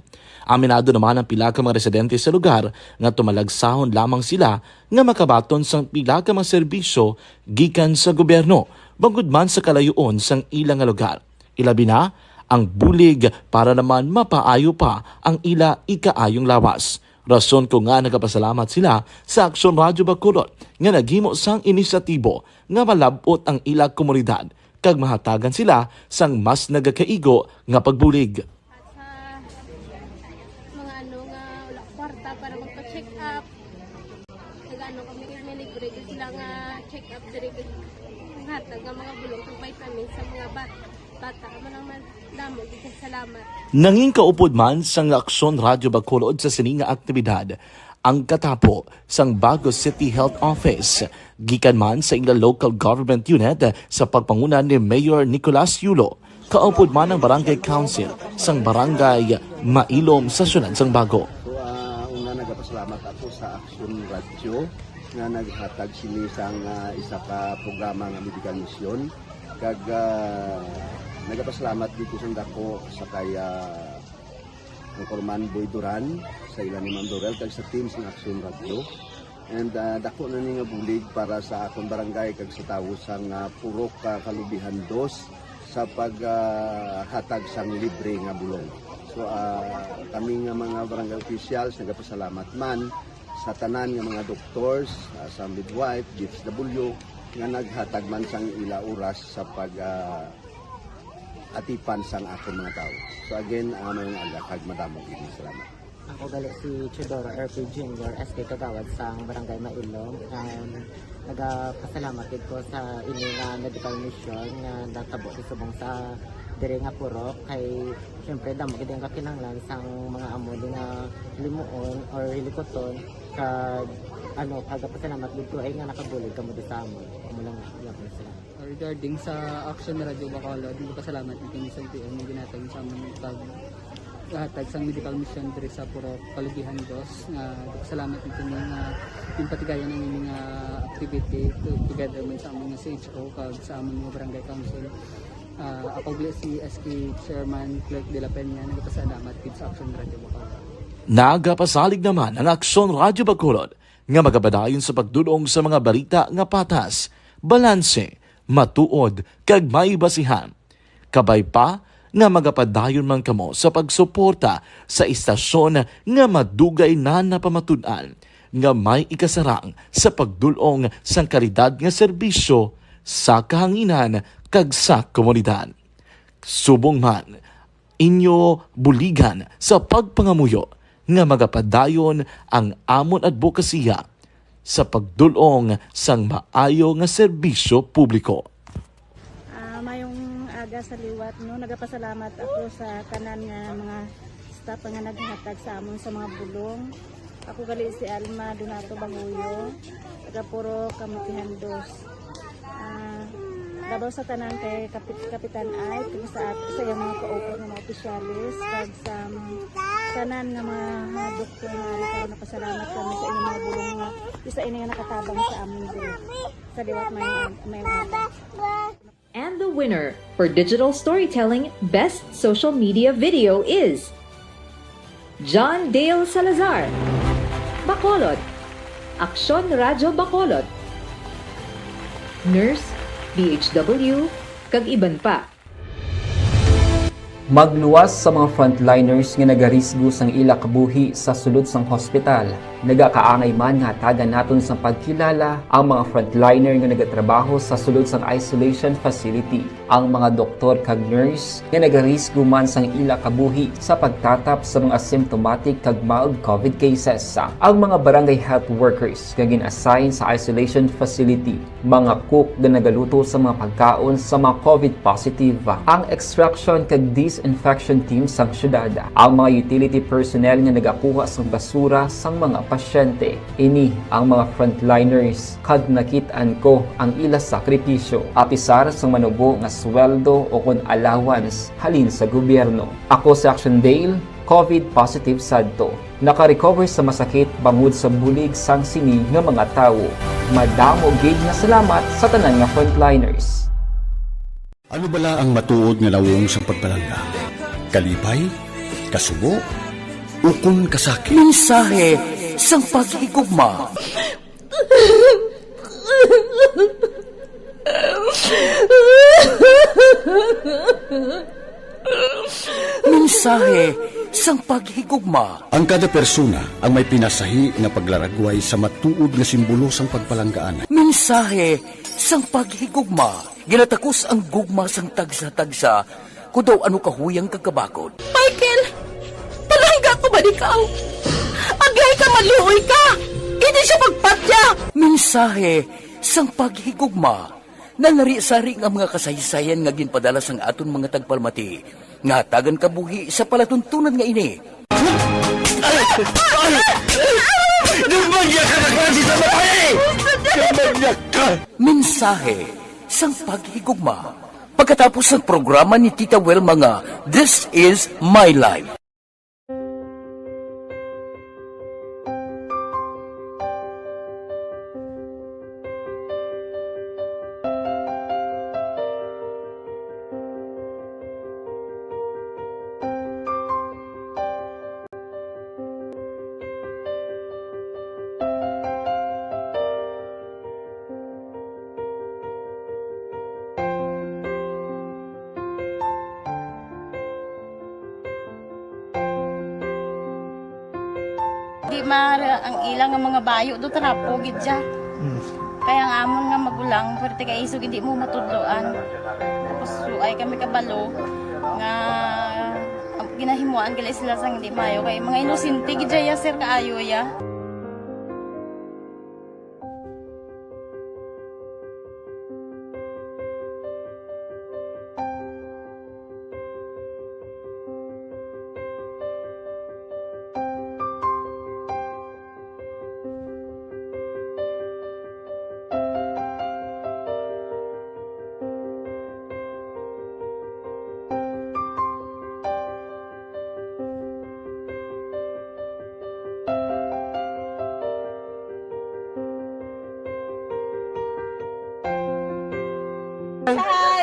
Aminado naman ang pila ka mga residente sa lugar nga tumalagsahon lamang sila nga makabaton sang pila ka mga serbisyo gikan sa gobyerno bangod man sa kalayuon sang ilang nga lugar. Ilabi na ang bulig para naman mapaayo pa ang ila ikaayong lawas. Rason ko nga nagapasalamat sila sa Aksyon Radyo Bacolod nga naghimo sang inisyatibo nga malabot ang ila komunidad kag mahatagan sila sang mas nagakaigo nga pagbulig. Mga ano nga wala kwarta para magpa-check up. Nagano kami libre sila nga check up diri hatag nga mga bulong kag vitamins sa mga bata man damo kita salamat. Nanging kaupod man sang Aksyon Radyo Bacolod sa sininga aktibidad ang katapo sang Bago City Health Office gikan man sa ila local government unit sa pagpanguna ni Mayor Nicolas Yulo. Kaupod man ang Barangay Council sang Barangay Mailom sa syudad sang Bago. So una nagapasalamat ako sa Aksyon Radyo nga naghatag sini sang isa ka programa nga medical mission kag nagapasalamat dito sa dako sa kaya ang Corman Boy Duran sa ilan ni Ma'am Dorel kag sa team sa Aksyon Radio and dako na ni nga bulig para sa akong barangay kag sa tawo sang Purok Kalubihan 2 sa paghatag sang libre nga bulong. So kami nga mga barangay officials nagapasalamat man sa tanan nga mga doctors, sa midwife, DSW nga naghatag man sang ila oras sa atipan sang akong mga tao. So again, mayong aga kag madamo gid salamat. Ako gali si Chidoro RP Jr. SK Kagawad sa Barangay Mailom. Nagapasalamat ko sa ini nga medical mission nga natabo sa subong sa diri nga Purok kay syempre damo gid ang kakinahanglan sang mga amo nga limuon or hilikoton kag pagapasalamat dito ay nga nakabulig kamo sa amon. Amo lang yapon sila. Regarding sa Aksyon Radio Bacolod, pasalamat din sa LTO ng ginatag sa aming paghatag sa medical mission diri sa Purok Kalubihan 2. Pasalamat dito ng patigayan ng mga activity together with sa aming CHO kag sa aming mga barangay council. Ako si SK Chairman Clerk de la Peña nagpasalamat din sa Aksyon Radio Bacolod. Nagapasalig naman ang Aksyon Radyo Bacolod nga magabadayon sa pagdulong sa mga balita nga patas, balanse, matuod, kag may basihan. Kabay pa nga magapadayon man kamo sa pagsuporta sa istasyon nga madugay na napamatud-an nga may ikasarang sa pagdulong sang kalidad nga serbisyo sa kahanginan kag sa komunidad. Subong man, inyo buligan sa pagpangamuyo nga magapadayon ang amon advokasya sa pagdulong sang maayo nga serbisyo publiko. Mayong aga sa liwat, no, nagapasalamat ako sa tanan nga mga staff nga naghatag sa amon sa mga bulong. Ako gali si Alma Donato Banguyo, taga Puro Kamutihan 2. Labaw sa tanan kay Kapitan Ay, sa iyang mga kaupo ng mga opisyalis, kag sa tanan ng mga doktor nga rin napasalamat kami sa inyong mga bulong nga isa ini nga nakatabang sa amin din. Sa liwat may mga. And the winner for Digital Storytelling Best Social Media Video is John Dale Salazar, Bacolod, Aksyon Radyo Bacolod, Nurse, DHW, kag iban pa. Magluwas sa mga frontliners nga nagarisgo sang ila kabuhi sa sulod sang hospital. Nagakaangay man nga hatagan naton sa pagkilala ang mga frontliner nga nagatrabaho sa sulod sang isolation facility. Ang mga doktor kag nurse nga nagarisgo man sang ila kabuhi sa pagtatap sa mga symptomatic kag mild COVID cases. Ang mga barangay health workers nga gin-assign sa isolation facility, mga cook nga nagaluto sa mga pagkaon sa mga COVID positive, ang extraction kag disinfection team sang syudad, ang mga utility personnel nga nagakuha sang basura sang mga pasyente. Ini ang mga frontliners kad nakitaan ko ang ila sakripisyo apisar sang manubo nga sweldo o kun allowance halin sa gobyerno. Ako si Action Dale, COVID positive sadto. Naka-recover sa masakit bangod sa bulig sang sini nga mga tawo. Madamo gid na salamat sa tanan nga frontliners. Ano bala ang matuod nga lawong sa pagpalangga? Kalipay? Kasubo? Ukon kasakit? Mensahe sang paghigugma. Mensahe sang paghigugma. Ang kada persona ang may pinasahi nga paglaragway sa matuod nga simbolo sang pagpalanggaan. Mensahe sang paghigugma. Ginatakos ang gugma sang tagsa-tagsa kung daw ano kahuyang kagkabakod. Michael! Palangga ko ba ikaw? Agay ka, maluoy ka! Hindi siya magpatya! Mensahe sang paghigugma. Nalari-sari ang mga kasaysayan nga ginpadala sang aton mga tagpalmati. Nga tagan kabuhi sa palatuntunan nga ini. Lumagya ka na klase sa matay! Lumagya ka! Mensahe sang paghigugma. Pagkatapos ng programa ni Tita Welma nga, This is My Life. Di mara ang ilang nga mga bayo do tarapo gid siya. Kaya ang amon nga magulang pwerte kay iso hindi mo matudloan. Tapos ay kami kabalo nga ginahimuan gali sila sang hindi mayo kay mga inosente gid ya sir kaayo ya.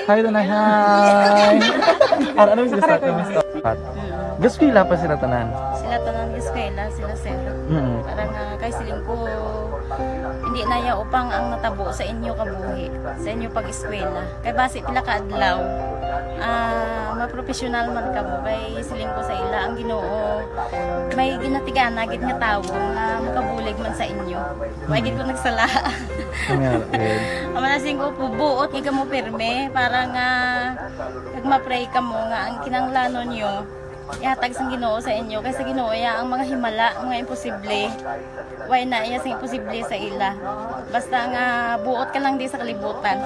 Hi, Tanay. Hi. Ano yung sila sa Gusto ko pa sila tanan. Sila tanan giskwela sila sir. Para nga kay siling ko hindi na ya upang ang natabo sa inyo kabuhi, sa inyo pag-eskwela. Kay base pila ka adlaw, maprofessional man ka mo, kay siling ko sa ila ang Ginoo. May ginatigan gid nga tawo nga makabulig man sa inyo. Way gid ko nagsala. Amanasing ko po buot kay mo pirme para nga kag ma-pray ka mo nga ang kinanglanon nyo ihatag sang Ginoo sa inyo kay sa Ginoo ya ang mga himala, mga imposible. Way na iya sing imposible sa ila. Basta nga buot ka lang di sa kalibutan.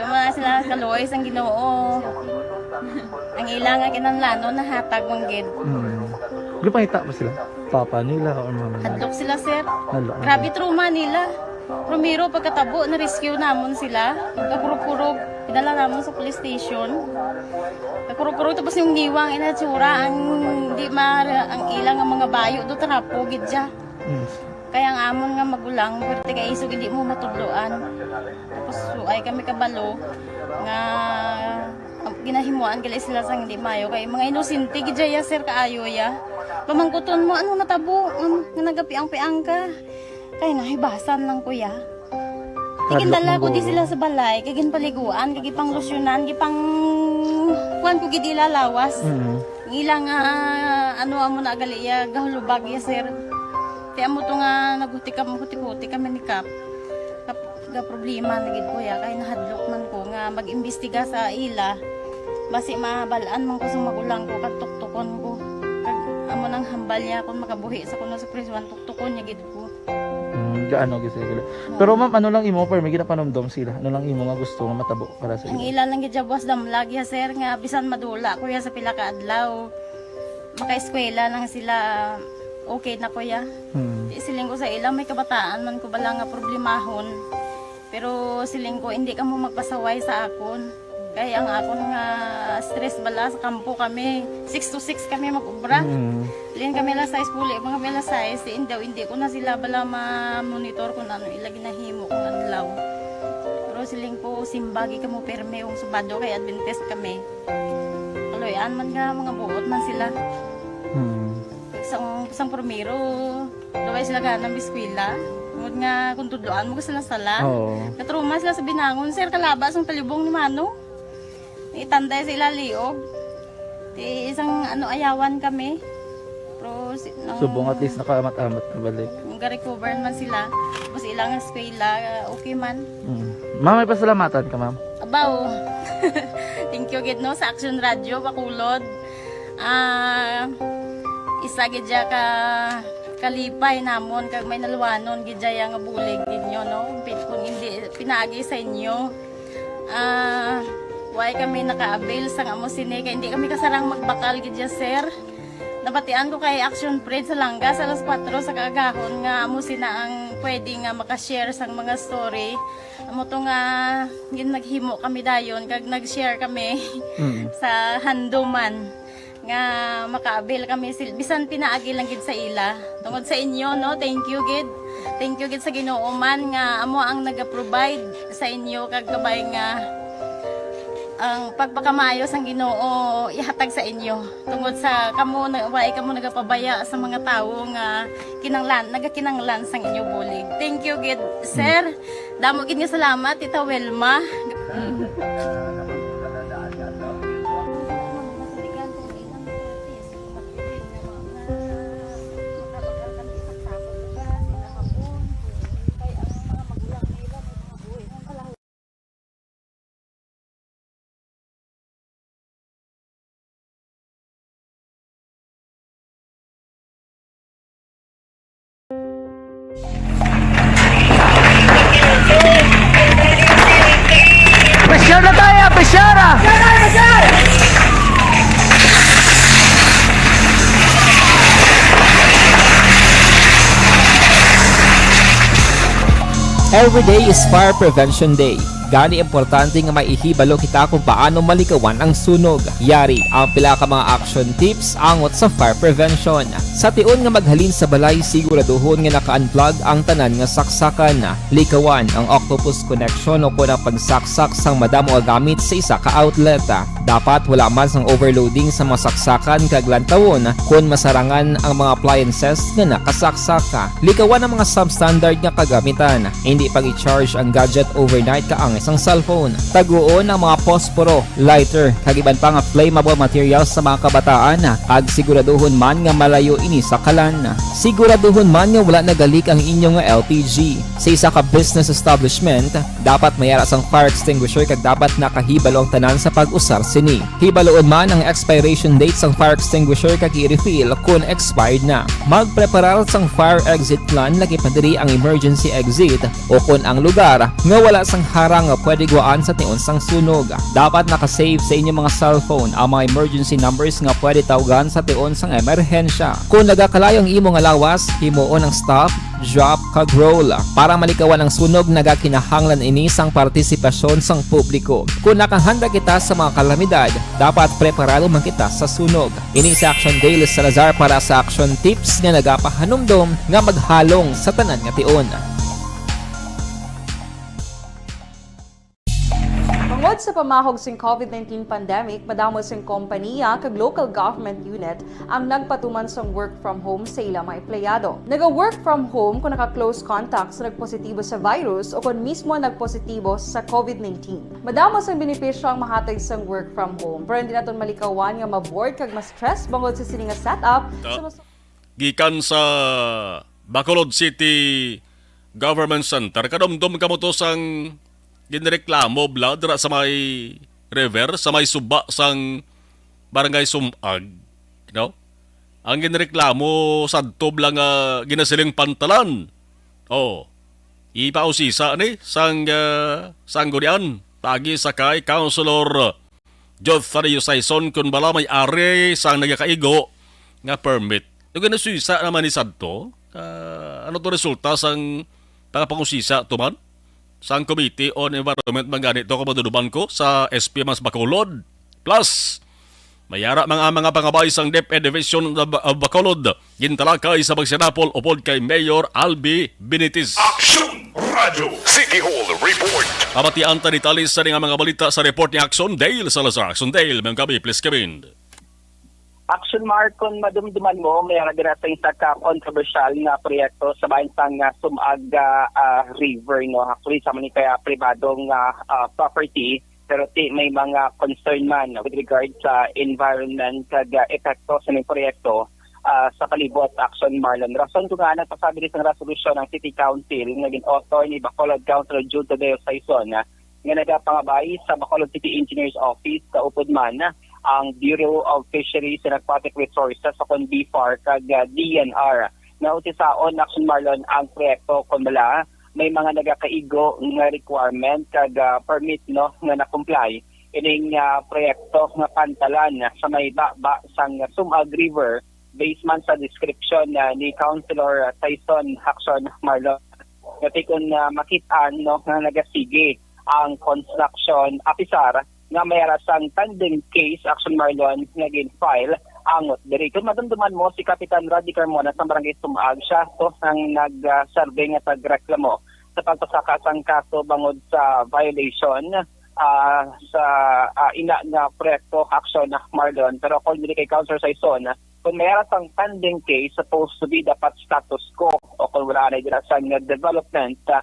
Tuma sila kaluoy sang Ginoo. Ang ila nga kinanglanon nahatag mong gid. Lupangita ba sila? Papa nila o mama nila? Hadlok sila, sir. Hadlok. Grabe trauma nila. Primero, pagkatabo, na-rescue namon sila. Kakurog-kurog, pinala namon sa police station. Kakurog-kurog, tapos yung giwang inatsura, ang ilang nga mga bayo, do tarapo, gidya. Kaya ang amon nga magulang, pero taga isog, hindi mo matudloan. Tapos, ay kami kabalo, nga ginahimuan gali sila sang hindi mayo. Kaya mga inosente, gidya ya, sir, kaayo ya. Pamangkuton mo, ano natabo, nga nagapiang-piang ka. Kaya nahibasan lang kuya. Kagindala ko di sila sa balay, kagin paliguan, kagin pang losyunan, kagin pang kuan ko gidi lalawas. Ilang ano amo na agali ya gahulubag ya sir. Kaya mo to nga naghuti kami ni Kap. Ga problema na gid kuya, kaya nahadlok man ko nga mag-imbestiga sa ila. Basi mabalaan man ko sa magulang ko kag tuktukon ko. Kag amo nang hambal niya kung makabuhi sa kuno sa prison, tuktukon niya gid ko. Gaano gid sila. Pero ma'am, ano lang imo per may ginapanomdom sila? Ano lang imo nga gusto nga matabo para sa ang ilan lang gid jabwas damlag ya sir nga bisan madula kuya sa pila ka adlaw. Maka-eskwela lang sila okay na kuya. Siling ko sa ila may kabataan man ko bala nga problemahon. Pero siling ko hindi ka mo magpasaway sa akon. Kaya ang akon nga stress bala sa kampo kami. 6 to 6 kami mag-ubra. Lin kami la size puli, mga kami la size. Hindi ko na sila bala ma-monitor kung ano ila ginahimo kung adlaw. Pero siling ko simbagi ka mo perme yung subado kay Adventist kami. Kaloyan man nga mga buot man sila. Isang primero, daway sila ka ng biskwila. Tungod nga kung tudloan mo ka sila sala. Katruma sila sa binangon, sir kalabas ang talibong ni Mano. Itanday sa ilaliog. Isang ayawan kami. Pero subong at least nakaamat-amat na balik. Ga-recover man sila. Tapos ilang eskwela, okay man. Ma'am, may pasalamatan ka ma'am? Abaw. Thank you gid no sa Action Radio Bacolod. Isa gid ka kalipay namon kag may naluwanon gid nga bulig ninyo no. Kung hindi pinaagi sa inyo. Why kami naka-avail sang amo sine kay hindi kami kasarang magbakal gid sir. Napatian ko kay Action Fred sa Langga sa alas 4 sa kaagahon nga amo sina ang pwede nga maka-share sang mga story. Amo to nga naghimo kami dayon kag nag-share kami sa handuman nga maka-avail kami bisan pinaagi lang gid sa ila. Tungod sa inyo no, thank you gid. Thank you gid sa Ginoo man nga amo ang naga-provide sa inyo kag kabay nga ang pagpakamayo sang Ginoo ihatag sa inyo tungod sa kamo nagapabaya sa mga tawo nga nagakinanglan sang inyo bulig. Thank you gid sir. Damo gid nga salamat Tita Welma. Pressure na tayo! Pressure na! Every day is Fire Prevention Day. Gani importante nga maihibalo kita kung paano malikawan ang sunog. Yari ang pila ka mga action tips angot sa fire prevention. Sa tion nga maghalin sa balay, siguraduhon nga naka-unplug ang tanan nga saksakan. Likawan ang octopus connection o kung ang pagsaksak sang madamo nga gamit sa isa ka outlet. Dapat wala man sang overloading sa masaksakan kag lantawon kung masarangan ang mga appliances nga nakasaksaka. Likawan ang mga substandard nga kagamitan. Hindi pag i-charge ang gadget overnight kaang isang cellphone. Taguon ang mga posporo, lighter, kag iban pa nga flammable materials sa mga kabataan. Ag siguraduhon man nga malayo ini sa kalan. Siguraduhon man nga wala nagalik ang inyong nga LPG. Sa isa ka business establishment, dapat mayara sang fire extinguisher kag dapat nakahibalo ang tanan sa pag-usar sini. Hibaloon man ang expiration date sang fire extinguisher kag i-refill kung expired na. Magpreparar sang fire exit plan lagi pa diri ang emergency exit o kung ang lugar nga wala sang harang nga pwede guwaan sa tion sang sunog. Dapat nakasave sa inyong mga cellphone ang mga emergency numbers nga pwede tawagan sa tion sang emerhensya. Kung nagakalayo ang imo nga lawas, himuon ang stop, drop, kag roll. Para malikawan ang sunog, nagakinahanglan ini sang partisipasyon sang publiko. Kung nakahanda kita sa mga kalamidad, dapat preparado man kita sa sunog. Ini sa Action Daily Salazar para sa action tips nga nagapahanumdom nga maghalong sa tanan nga tion. Tungod sa pamahog sing COVID-19 pandemic, madamo sing kompanya kag local government unit ang nagpatuman sang work from home sa ilang mga empleyado. Naga-work from home kung naka-close contact sa nagpositibo sa virus o kung mismo nagpositibo sa COVID-19. Madamo sang benepisyo ang mahatag sang work from home, pero hindi naton malikawan nga ma-bored kag ma-stress bangod sa sini nga setup. Gikan sa Bacolod City Government Center, kadomdom kamo to sang ginreklamo dira sa may river, sa may suba sang barangay Sumag, no? Ang ginreklamo sadto lang ginasiling pantalan. Oh. Ipausisa ni sang sanggunian pagi sa kay Councilor Jothary Saison kun bala may ari sang nagakaigo nga permit. Yung ginasisa naman ni sadto, ano to resulta sang pangusisa to man? Sang Committee on Environment mangganit to kamaduluban ko sa SP Mas Bacolod. Plus, mayara mga pangabay sang DepEd Division of Bacolod. Gintalakay sa magsinapol upod kay Mayor Albi Benitez. Action Radio City Hall Report. Pamatian ta detalis sa mga balita sa report ni Action Dale Salazar. Action Dale, may kami, please come Action Mark, kung madumduman mo, may nagdira sa isa ka controversial na proyekto sa bayan sang Sumag River. No? Actually, sa man kaya pribadong property, pero may mga concern man with regard sa environment kag epekto sa mga proyekto sa palibot. Action Marlon. Rason kung nga nagpasabi rin sa resolusyon ng City Council, naging author ni Bacolod Councilor Jude Tadeo Saison, nga nagapangabay sa Bacolod City Engineer's Office sa upod man ang Bureau of Fisheries and Aquatic Resources sa BFAR kag DNR. Nautisaon Action Marlon ang proyekto kung bala may mga nagakaigo nga requirement kag permit no nga na-comply ining proyekto nga pantalan sa may baba sang Sumag River based man sa description ni Councilor Tyson Action Marlon. Ngati kung makitaan no nga nagasige ang construction officer nga mayara sang tandem case Action Marlon nga gin-file angot diri. Kung madumduman mo si Kapitan Roddy Carmona sa barangay Sumag, siya to ang nag-survey nga tagreklamo sa pagpasaka sang kaso bangod sa violation sa ina nga proyekto Action Marlon. Pero kung dili kay Councilor Saison, kung mayara sang pending case, supposed to be dapat status quo o kung wala na dira sang development sa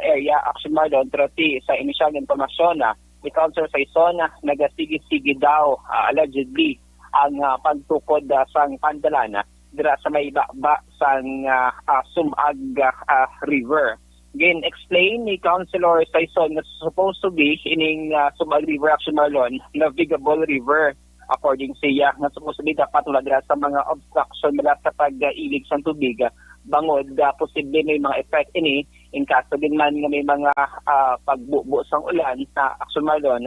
area Action Marlon. Pero sa initial informasyon ni Councilor Saison, nagasigi-sigi daw allegedly ang pagtukod sang pandalan dira sa may baba sang Sumag River. Again, explain ni Councilor Saison na supposed to be ining Sumag River Action Marlon, navigable river. According sa iya, na supposed to be dapat wala dira sa mga obstruction mula sa pag-ilig sa tubig. Bangod, posible may mga effect ini in kaso din man nga may mga pagbubo sang ulan sa Action Marlon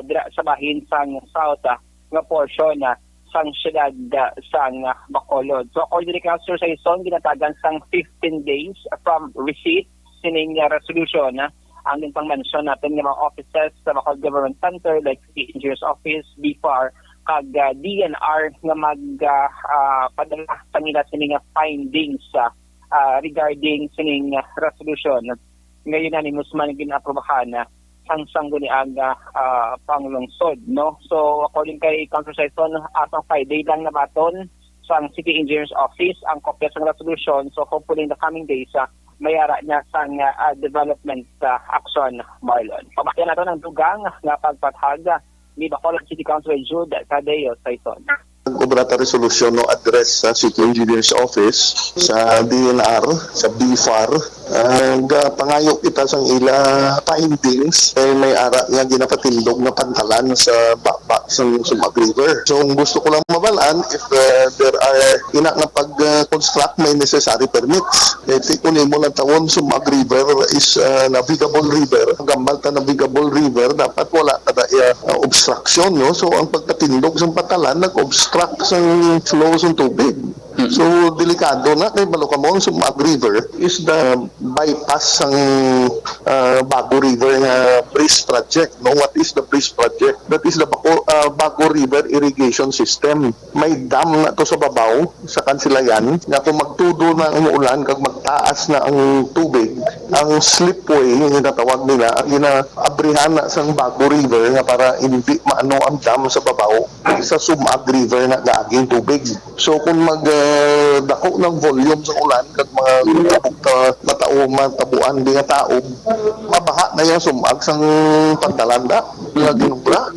dira sa bahin sang south nga portion sang syudad sang Bacolod. So according to Councilor Saison, ginatagan sang 15 days from receipt sining resolution ang pang mention natin ng mga offices sa mga government center like City Engineer's Office, BFAR, kag DNR nga padala sa nila sining findings regarding sining resolution. Ngayon na ni Musman ginaprobahan sang sangguni ang panglungsod, no? So according kay Councilor Saison, asang Friday lang na baton sa City Engineer's Office ang kopya sa resolution. So hopefully in the coming days mayara niya sang development action, Marlon. Pamakyan nato ng dugang nga pagpathaga ni Bacolod City Councilor Jude Tadeo Saison. Nag-obra ta resolusyon no address sa City Engineer's Office, sa DNR, sa BFAR. Pangayo kita sang ila findings may ara nga ginapatindog na pantalan sa baba sang Sumag River. So gusto ko lang mabalaan if there are ina nga pag-construct may necessary permits. Kasi kung mo lang tawon Sumag River is navigable river. Ang gambal ta navigable river dapat wala kada obstruction, no? So ang pagpatindog sang pantalan nag-obstruct sang flow sang tubig. So delikado na kay Balokamon Sumag River is the bypass sang Bago River nga bridge project. No, what is the bridge project? That is the Bago River irrigation system. May dam na to sa babaw sa Kansilayan nga kung magtudo na ang ulan kag magtaas na ang tubig, ang slipway nga natawag nila inaabrihan na sang Bago River nga para hindi maano ang dam sa babaw sa Sumag River na gaaging tubig. So kung dako ng volume sa ulan kag mga matabuan di nga taob, mabaha na yung Sumag sang pantalanda nga ginubra.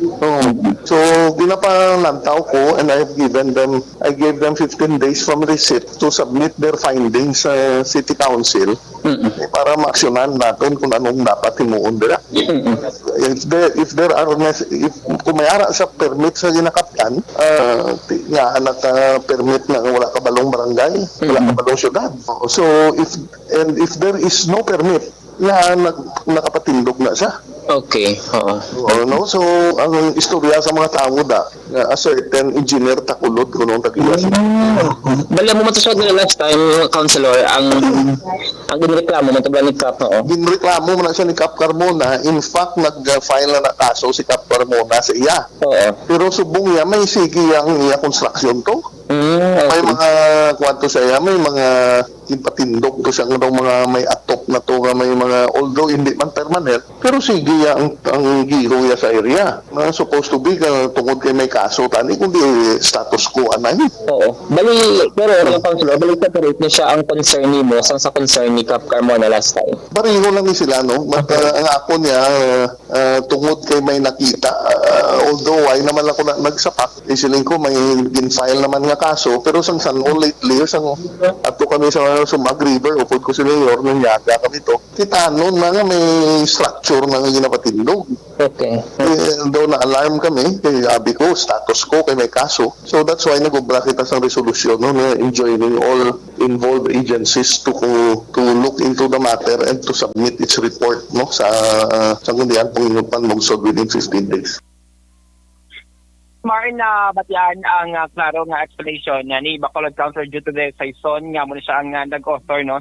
So ginapalantaw ko and I gave them 15 days from receipt to submit their findings sa City Council para maaksyonan natin kung anong dapat himuon dira. If kung may ara sa permit sa ginakapyan, nga anak permit na wala kabalong barangay, wala kabalong syudad. So if there is no permit, nakapatindog na siya. Okay, no? So ang istorya sa mga tao a certain engineer takulod kunong tagilas. Bala mo matusod na last time, Councilor, ang ginreklamo mo tabla ni Cap, Ginreklamo man siya ni Cap Carmona. In fact, nag-file na kaso si Cap Carmona sa iya. Pero subong niya may sige ang iya construction to. May mga kwanto sa iya, may mga ipatindog to siya ng mga may atop na to, may mga although hindi man permanent, pero sige ang giro ya sa area na supposed to be tungod kay may kaso tani kundi status quo anay. Bali, pero yung Councilor, bali separate niya siya ang concern ni mo sa concern ni Cap Carmona last time. Pareho lang ni sila, no? Ang ako niya tungod kay may nakita, although ay naman ako nagsapak, isiling ko may gin-file naman nga kaso, pero sang lately ato kami sa Sumag River, upod ko si Mayor nung yaga kami to, kita noon na may structure na ginapatindog. Okay. Daw na-alarm kami, kay abi ko, status ko, kay may kaso. So that's why nag-obra kita sa resolusyon, no, na enjoining all involved agencies to look into the matter and to submit its report, no, sa kundian Panginupan Mugsod within 15 days. Marn na batian ang klaro nga explanation ni Bacolod Councilor Jude Saison nga muna siya ang nag-author no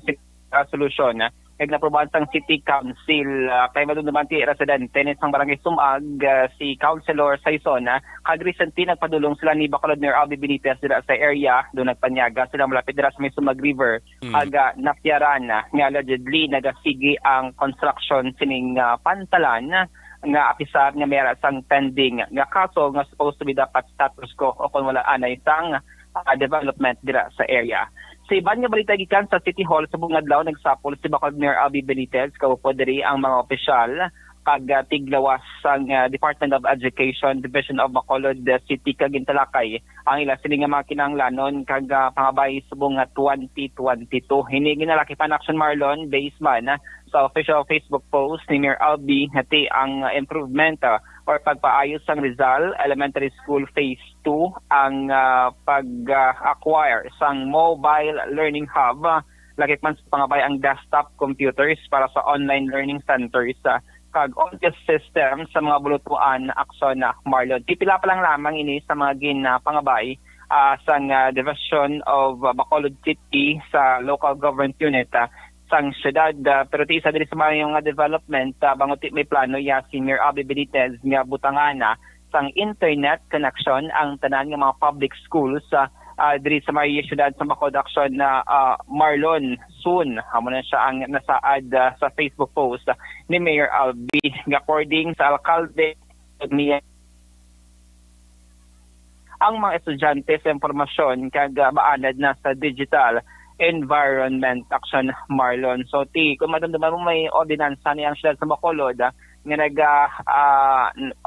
sa solution nagnaprobahan sang City Council kay madunduman ti residente ni sang barangay Sumag si Councilor Saison kag recently nagpadulong sila ni Bacolod Mayor Albi Benitez dira sa area do nagpanyaga sila malapit dira sa may Sumag River aga napyaran nga allegedly nagasigi ang construction sining pantalan nga apisar nga mayara sang pending nga kaso nga supposed to be dapat status quo o kung wala anay sang development dira sa area. Sa iban nga balita gikan sa City Hall sa bungadlaw nagsapol si Bacolod Mayor Albi Benitez kaupo diri ang mga opisyal kag tiglawas sang Department of Education Division of Bacolod City kag Intalakay ang ila sini nga mga kinahanglanon kag pangabay subong 2022 hini ginalaki pa action Marlon based man sa official Facebook post ni Mayor Albi hati ang improvement or pagpaayos sang Rizal Elementary School Phase 2 ang pag-acquire sang mobile learning hub lagit man sa pangabay ang desktop computers para sa online learning centers kag audio system sa mga bulutuan akson na Marlon. Pipila pa lang lamang ini sa mga ginapangabay sang Division of Bacolod City sa local government unit sang syudad. Pero ti isa diri sa mga development bangot may plano ya si Mayor Abby Benitez nga butangana sang internet connection ang tanan nga mga public schools diri sa may syudad sa Bacolod Action na Marlon soon. Amo na siya ang nasaad sa Facebook post ni Mayor Abby. According sa alkalde niya ang mga estudyante sa impormasyon kag maanad na sa digital environment action Marlon. So kung madamdaman mo may ordinansa niyang siyad sa Bacolod nga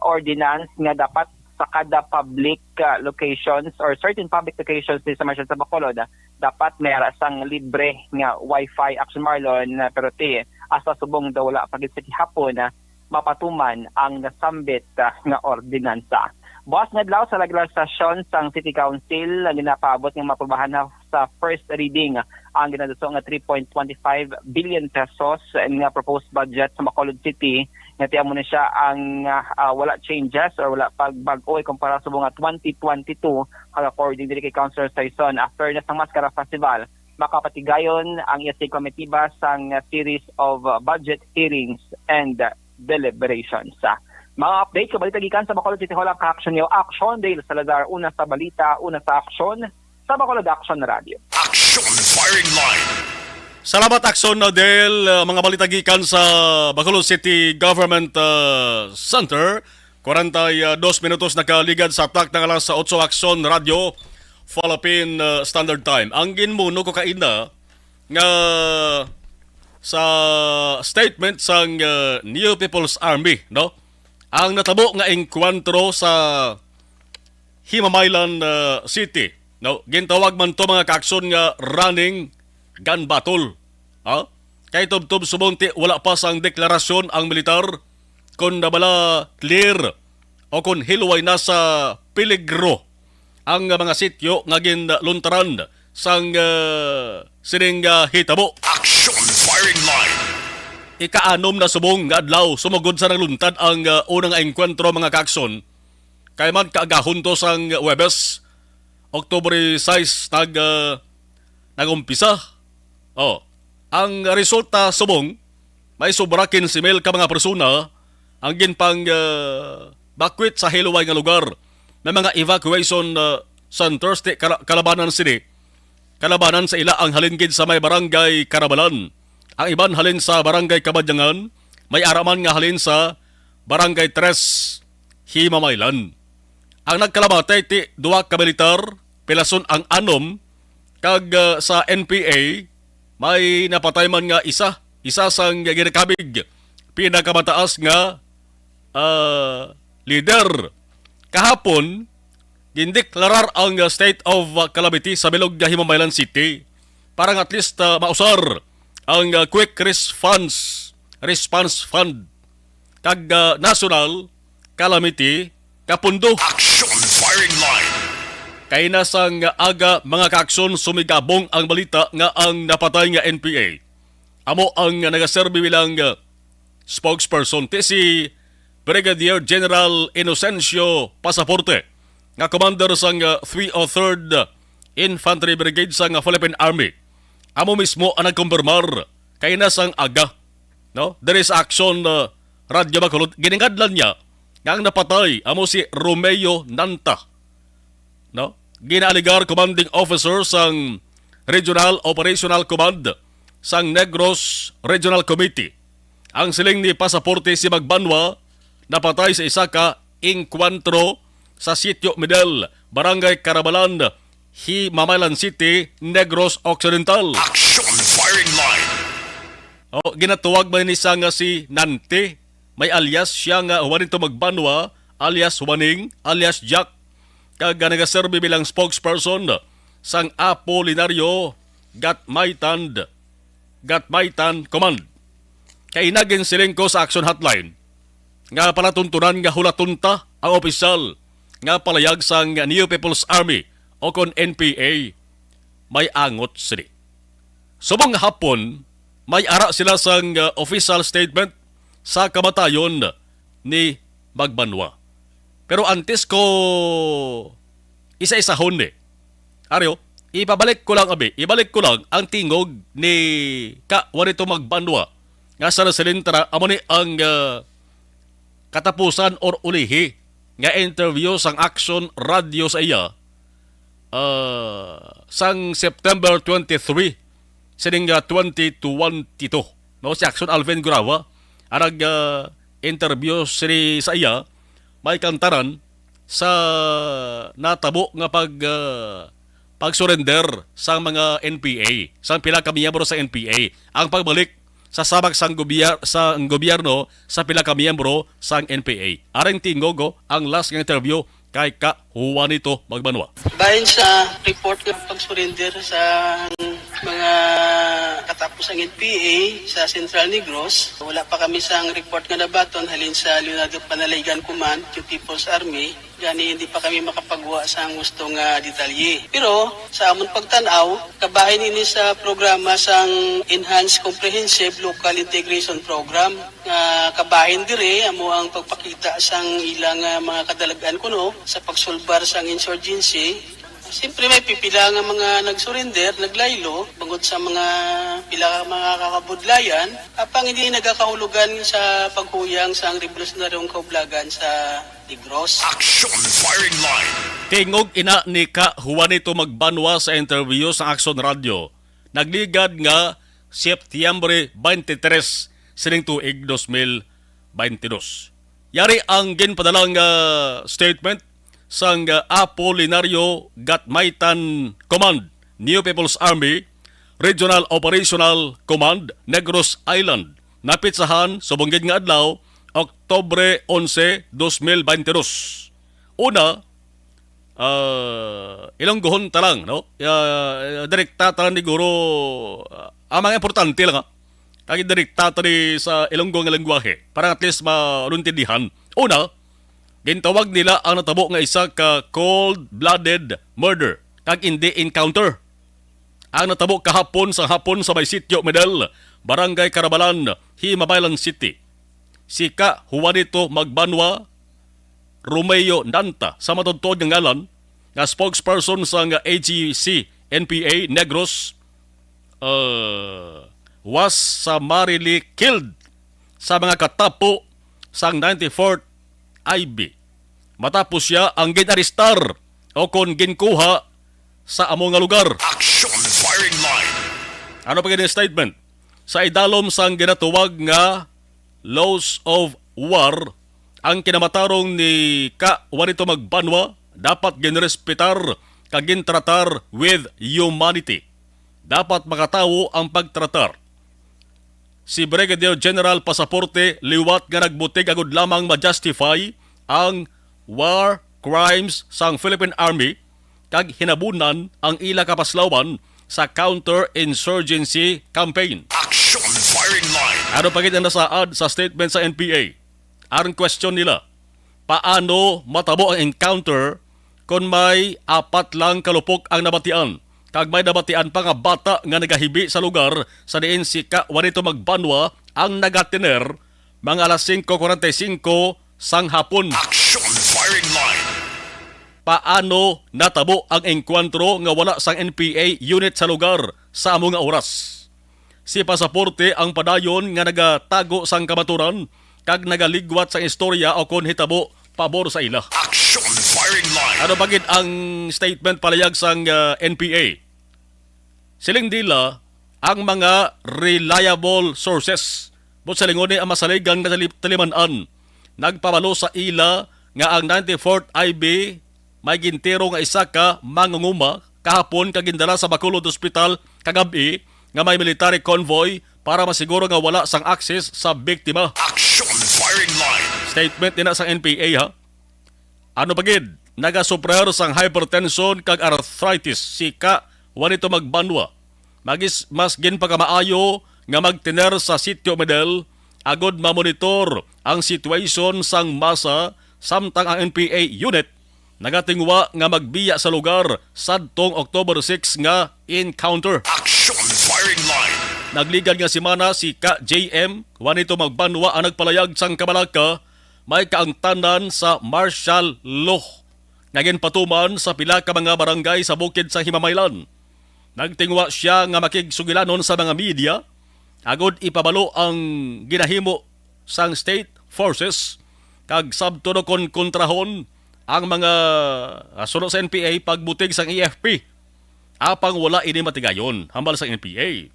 ordinance nga dapat sa kada public locations or certain public locations sa Marlon sa Bacolod dapat mayroon sang libre nga wifi action Marlon pero asa subong daw wala pagit sa hapon mapatuman ang nasambit nga ordinansa. Bukas nga adlaw sa laglang session sang City Council ginapaabot ng maprobahan na sa first reading ang ginaduso nga 3.25 billion pesos nga proposed budget sa Bacolod City. Nga mo na siya ang wala changes or wala pagbag-o kumpara sa mga 2022 according dili kay Councilor Saison after na sang Mascara Festival makapatigayon ang ESC committee ba sang series of budget hearings and deliberations. Mga update sa balita gikan sa Bacolod City Hall ang ka-action niyo. Action Dale Salazar, una sa balita, una sa action sa Bacolod Action Radio. Action Firing Line. Salamat Action Del, mga balita gikan sa Bacolod City Government Center. 42 minutos nakaligad sa atak ng alas sa 8 Action Radio Philippine Standard Time. Ang ginmuno ko kaina nga sa statement sang New People's Army, no? Ang natabo nga engkwentro sa Himamaylan City, no? Gintawag man to mga kaaksyon nga running gun battle. Kay tubtob subonti wala pa sang deklarasyon ang militar kung nabala clear o kung hilway na sa peligro ang mga sityo nga ginluntaran sang sining hitabo. Action Firing Line. Ikaanom na subong nga adlaw sumugod sa nagluntad ang unang engkwentro mga kakson. Kay man kaagahon to sang Webes, Oktubre 6 nagumpisa. Ang resulta subong may sobra 15,000 ka mga persona ang ginpang bakwit sa hiluway nga lugar. May mga evacuation centers kalabanan sini. Kalabanan sa ila ang halingid sa may barangay Karabalan. Ang iban halin sa barangay Kabadyangan, may araman nga halin sa barangay 3 Himamaylan. Ang nagkalabatay ti duwa ka militar, pilason ang anom, kag sa NPA, may napatay man nga isa sang ginakabig, pinakamataas nga leader. Kahapon, gindeklarar ang state of calamity sa bilog Himamaylan City, parang at least mausar ang Quick Response Fund kag National Calamity Kapundo. Action Firing Line. Kay nasang aga mga kaaksyon sumigabong ang balita nga ang napatay nga NPA. Amo ang nagaserbi bilang spokesperson si Brigadier General Inocencio Pasaporte nga commander sang 303rd Infantry Brigade sang Philippine Army. Amo mismo ang nagkumpirmar kay nasang aga, no? There is action Radio Bacolod. Giningadlan niya nga ang napatay amo si Romeo Nanta, no? Ginaaligar commanding officer sang Regional Operational Command sang Negros Regional Committee. Ang siling ni Pasaporte si Magbanwa napatay sa isa ka engkwentro sa Sitio Medel, Barangay Karabalan, Himamaylan City, Negros Occidental. Action Firing Line. Ginatuwag man ni nga si Nante. May alias siya nga Juanito Magbanwa, alias Juaning, alias Jack. Kag nagaserbi bilang spokesperson sang Apolinario Gatmaitan Command. Kay naging silingko sa action hotline. Nga palatuntunan nga hulatunta ang opisyal nga palayag sang New People's Army o kon NPA, may angot sila. Subong hapon, may ara sila sang official statement sa kamatayon ni Magbanwa. Pero antes ko isa-isahon Aryo, ibalik ko lang ang tingog ni Ka Juanito Magbanwa nga sa nasilintara amo ni ang katapusan or ulihi nga interview sang Action Radio sa iya sang September 23 sining 2022 no si Action Alvin Gurawa arag interview sini sa iya may kantaran sa natabo nga pag-surrender sa mga NPA, sa pila ka miyembro sa NPA, ang pagbalik sa sabak sang gobyerno sa pila ka miyembro sa NPA. Aring tingogo ang last nga interview kay Ka Juanito Magbanwa. Bahin sa report ng pag-surrender sa mga katapos ang NPA sa Central Negros, wala pa kami sa report nga nabaton halin sa Leonardo Panaligan Command, yung People's Army, gani hindi pa kami makapagawa sa gustong detalye. Pero sa amon pagtanaw, kabahin ini sa programa sang Enhanced Comprehensive Local Integration Program. Kabahin dire amo ang pagpakita sang ilang mga kadalagan kuno sa pagsulbar sang insurgency. Siyempre may pipila nga mga nagsurrender, naglaylo, bangod sa mga pila mga kakabudlayan, apang hindi nagakahulugan sa paghuyang sa revolusyonaryong kaublagan sa Negros. Action Firing Line. Tingog ina ni Ka Juanito Magbanwa sa interview sa Action Radio. Nagligad nga Setyembre 23 sining tuig 2022. Yari ang ginpadalang statement sang Apolinario Gatmaitan Command, New People's Army, Regional Operational Command, Negros Island. Napitsahan sa bunggid nga adlaw, Oktobre 11, 2022. Una, ilang guhon talang, no? Direkta talang ni Guro, amang importante lang, kaya direkta tali sa Ilonggo nga lengguwahe, para at least maluntindihan. Una, gintawag nila ang natabo nga isa ka cold-blooded murder, kag hindi encounter. Ang natabo kahapon sa may sitio Medel, Barangay Carabalan, Himabaylan City. Si Ka Juanito Magbanwa Romeo Nanta sa matudtod nga ngalan nga spokesperson sa AGC NPA Negros was summarily killed sa mga katapo sa 94th IB. Matapos siya ang ginaristar o kon ginkuha sa amo nga lugar. Action Firing Line. Ano pa ganyan statement? Sa idalom sang ginatuwag nga laws of war, ang kinamatarong ni Ka Juanito Magbanwa dapat ginrespetar kag gintratar with humanity. Dapat makatawo ang pagtratar. Si Brigadier General Pasaporte liwat nga nagbutig agud lamang ma-justify ang war crimes sang Philippine Army kag hinabunan ang ila kapaslawan sa counter-insurgency campaign. Action Firing Line. Ano pagit ang nasaad sa statement sa NPA? Ang question nila, paano matabo ang encounter kung may 4 lang kalupok ang nabatian? Kag may nabatian pa nga bata nga nagahibi sa lugar sa diin si Ka Juanito Magbanwa ang nagatiner mga alas 5:45 sang hapon. Action Firing Line. Paano natabo ang engkwentro nga wala sang NPA unit sa lugar sa amo nga oras? Si Pasaporte ang padayon nga nagatago sang kamaturan kag nagaligwat sang istorya o kon hitabo pabor sa ila. Action Firing Line. Ano bagid ang statement palayag sang NPA? Siling dila ang mga reliable sources. But sa lingon ni ang masaligang na talimanan, nagpabalo sa ila nga ang 94th IB may gintero nga isa ka mangunguma kahapon kagindala sa Bacolod Hospital kagabi nga may military convoy para masiguro nga wala sang access sa biktima. Action Firing Line. Statement nila sa NPA ha. Ano bagid? Nagasuprer sang hypertension kag arthritis si Ka Juanito Magbanwa. Mas ginpakamaayo nga magtiner sa sitio Medel agod mamonitor ang situation sang masa samtang ang NPA unit nagatingwa nga magbiya sa lugar sadtong October 6 nga encounter. Action Firing Line. Nagligad nga simana si Ka JM Juanito Magbanwa ang nagpalayag sang Kabalaka may kaangtanan sa martial law nga ginpatuman sa pila ka mga barangay sa bukid sa Himamaylan. Nagtingwa siya nga makigsugilanon sa mga media agod ipabalo ang ginahimo sang state forces kag sabtuno kon kontrahon ang mga sunod sa NPA pagbutig sang AFP apang wala ini matigayon hambal sa NPA.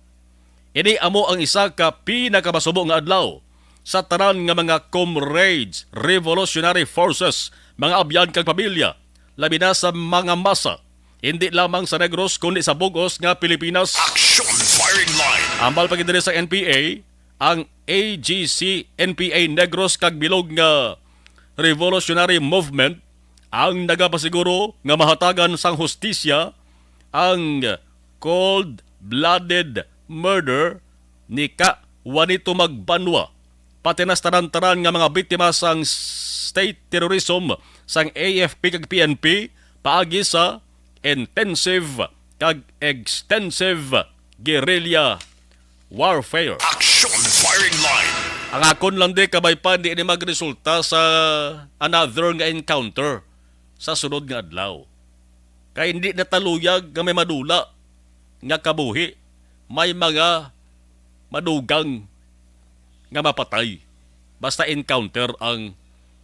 Ini amo ang isa ka pinakamasubo nga adlaw sa tanan nga mga comrades, revolutionary forces, mga abyan kag pamilya, labi na sa mga masa, hindi lamang sa Negros kundi sa bugos nga Pilipinas. Action Firing Line. Ambal pagidiri sa NPA, ang AGC NPA Negros kag bilog nga revolutionary movement ang nagapasiguro nga mahatagan sang hustisya ang cold-blooded murder ni Ka Juanito Magbanwa pati na tanan-tanan nga mga biktima sang state terrorism sang AFP kag PNP paagi sa intensive kag extensive guerrilla warfare. Action Firing Line. Ang akon lang di kabay pa di ni magresulta sa another nga encounter sa sunod nga adlaw. Kaya hindi nataluyag nga may madula nga kabuhi. May mga madugang nga mapatay. Basta encounter ang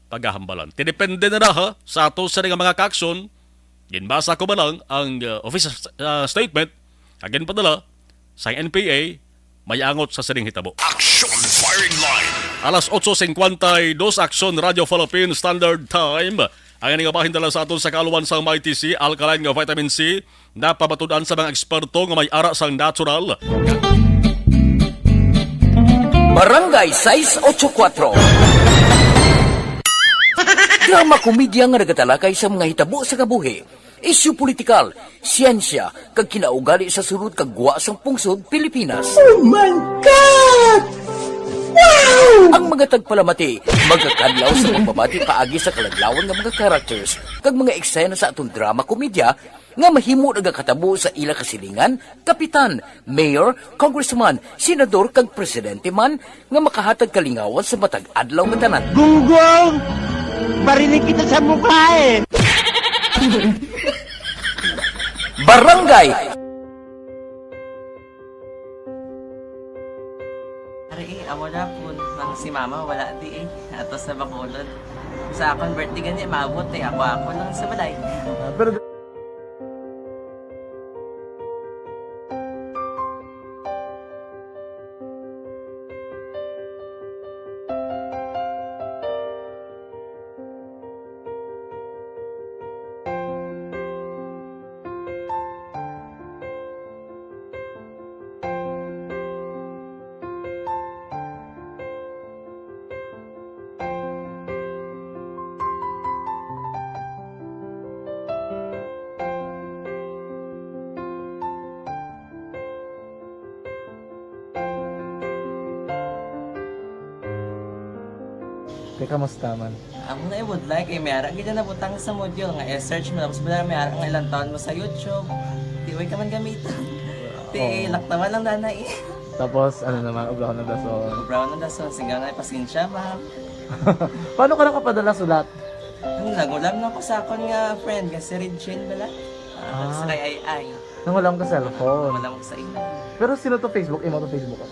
paghahambalan. Tinipende na ha sa ato sa mga kaakson. Ginbasa ko ba lang ang official statement agin padala sa NPA may angot sa sining hitabo. Action Firing Line. Alas 8:52 Action Radio Philippine Standard Time. Ang nga bahin dala sa aton sa kaluwan sa MyTC, alkaline nga vitamin C, na pabatudan sa mga eksperto nga may ara sang natural. Barangay 684. Drama komedya nga nagatalakay sa mga hitabo sa kabuhi, isyu politikal, siyensya, kag kinaugali sa surut kag guwa sang pungsod Pilipinas. Oh my God! Wow! Ang mga tagpalamati, magkakadlaw sa pagbabati paagi sa kalaglawan ng mga characters kag mga eksena sa atong drama komedya nga mahimo nagakatabo sa ila kasilingan, kapitan, mayor, congressman, senador kag presidente man nga makahatag kalingawan sa matag adlaw nga tanan. Gunggong! Barinig kita sa mukha eh! Barangay! Amo na po nang si mama wala di ato sa Bacolod. Sa akong birthday gani maabot ako lang sa balay. Pero kamusta man? Ako na would like mayara gid na butang sa module nga search mo tapos bala mayara nga ilang taon mo sa YouTube. Di way ka man gamitan. Di laktawan lang danay. Tapos ano naman brown na dason. Brown na dason sigaw na pasensya ma'am. Paano ka nakapadala sulat? Nagulam na ko sa akon nga friend nga si Regine bala. Nagsalay ay. Nangulam ka cellphone. Nangulam ko sa ina. Pero sino to Facebook? Imo to Facebook.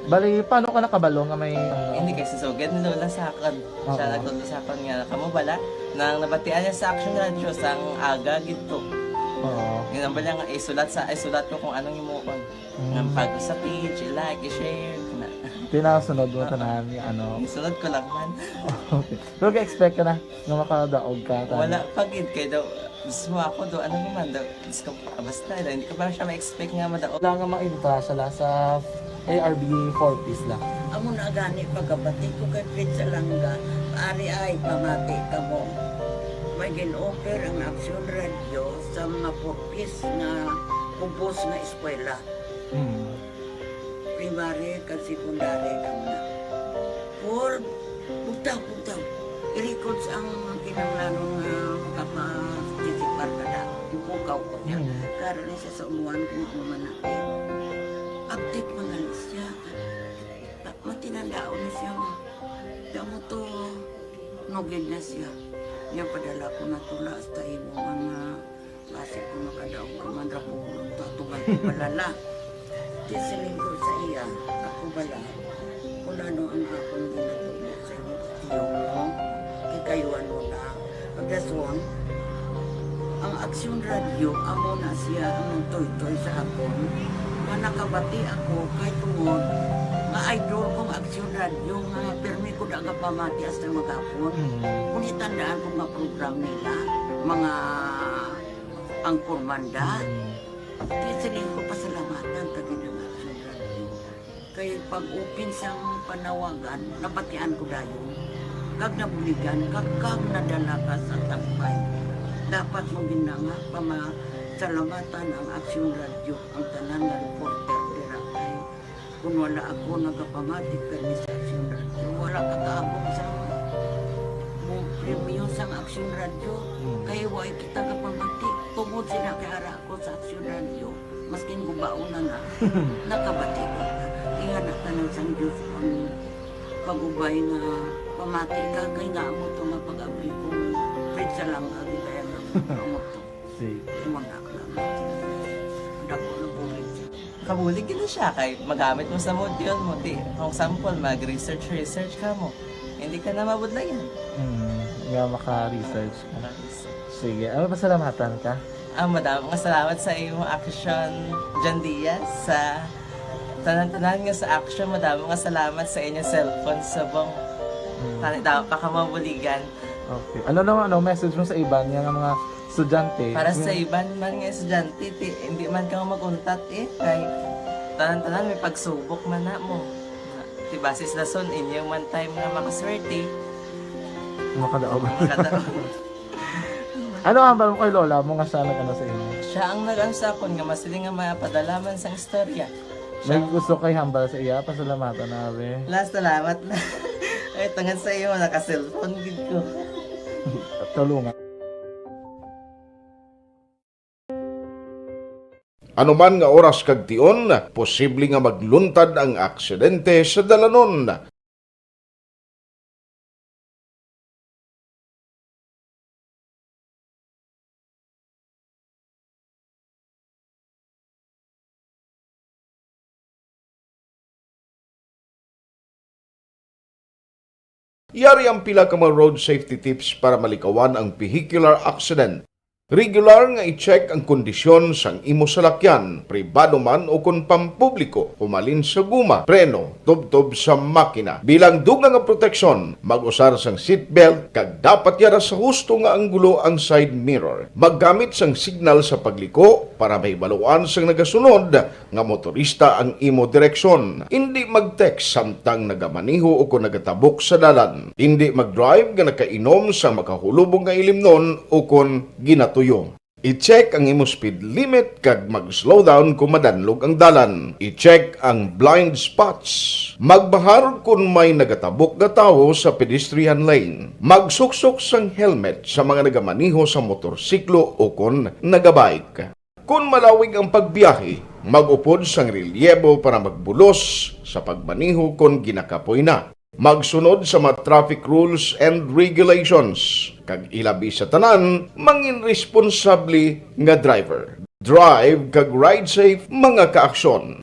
Bali, paano ka nakabalo nga may... Hindi kasi sugad ni Lola sa akin. Siya nagtuto sa akin nga, kamo bala, nang nabatian niya sa Action Radio sang aga gito. Oo. Yun ang bala nga, isulat ko kung anong imukon. Nang pag sa page, i-like, i-share. Pinasunod mo tanan yung ano? Isunod ko lang man. Okay. Pero ka-expect ka na nga makadaog ka? Wala, pagid kayo daw. Gusto mo ako do, ano naman daw, basta hindi ko parang siya ma-expect nga madaog. Wala nga ma-intra siya sa ARB 4 piece lang. Amo na gani pagkabati ko kay Pizza Langga, ari ay pamati ka mo. May gin-offer ang Action Radio sa mga 4 piece na kubos na eskwela. Primary kag secondary ka na. For bugtaw. I-record ang kinanglanong makapag-tisipar ka na. Ipukaw ko niya. Karoon niya sa umuwan kung mamanapin. Update mga siya. Matinandao na siya. Damo to, nogid na siya. Niya padala ko na tula sa imo mga klase ko makadaog ka man rapulong. man ko balala. Tisiling ko sa iya, ako bala. Kung ano ang akong ginatulog sa iyo mo, kikayuan mo na. Pagdason, ang Aksyon Radio, amo na siya ang toy-toy sa akon. Manakabati ako kay tungod nga idol kong Aksyon Radio nga permi ko na nga pamati hasta magapon. Kung itandaan ko nga program nila, mga angkor manda, tisiling ko pasalamatan kagin ng Aksyon Radio. Kaya pag-upin siyang panawagan, napatian ko dayon. Kag nabuligan, kag nadala ka sa tampay. Dapat mong ginanga pamasalamatan ang Aksyon Radio, ang tanan nga reporter dira kay kung wala ako nagapamatik kami sa Aksyon Radio, wala kakaabong sa mong premium sa Aksyon Radio, kaya wala kita kapamatik tungod sila kay ara ako sa Aksyon Radio, maskin gubaon na nga nakabatik ko kaya natanan sang Diyos ang pag-ubay nga pamati ka kay nga mo ito nga pag-abay kong pritsa lang agi kaya nga mo ito. Muna ka lang. Dako na bulig siya. Kabulig na siya kay magamit mo sa module mo. Kung sample, mag-research ka mo. Hindi ka na mabudlayan. Nga maka-research ka na. Sige, ano pasalamatan ka? Madam, salamat sa iyong action, John Diaz, sa tanan-tanan nga sa action. Madam, salamat sa inyong cellphone sa bong dapat pa ka mabuligan. Okay. Ano naman, message mo sa iba niya ng mga estudyante? Para sa iba naman nga estudyante, hindi man ka maguntat kay tanan-tanan may pagsubok man na mo. Basis na son, inyong one time na makaswerte. Makadaog. Ano ang balong kay Lola mo nga sana ka na sa inyo? Siya ang nag-ansakon nga masiling nga mapadalaman sa istorya. May gusto kay hambal sa iya, pasalamatan na be. Last, salamat na. Ay, tangan sa iyo, naka-cellphone gid ko. Tulungan. Ano man nga oras kag tion, posible nga magluntad ang aksidente sa dalanon. Yari ang pila ka mga road safety tips para malikawan ang vehicular accident. Regular nga i-check ang kondisyon sang imo salakyan, pribado man o kung pampubliko, humalin sa guma, preno, tubtob sa makina. Bilang dugang nga proteksyon, mag-usar sang seatbelt, kag dapat yara sa husto nga anggulo ang side mirror. Maggamit sang signal sa pagliko para may baluan sang nagasunod nga motorista ang imo direksyon. Hindi mag-text samtang nagamaniho o kung nagatabok sa dalan. Hindi mag-drive nga nakainom sa makahulubong nga ilimnon o kung ginatuyo. I-check ang imo speed limit kag mag-slow down kung madanlog ang dalan. I-check ang blind spots. Magbahar kung may nagatabok nga tawo sa pedestrian lane. Magsuksok sang helmet sa mga nagamaniho sa motorsiklo o kung nagabike. Kung malawig ang pagbiyahe, mag-upod sang relyebo para magbulos sa pagmaniho kung ginakapoy na. Magsunod sa mga traffic rules and regulations. Kag ilabi sa tanan, mangin responsable nga driver. Drive kag ride safe mga kaaksyon.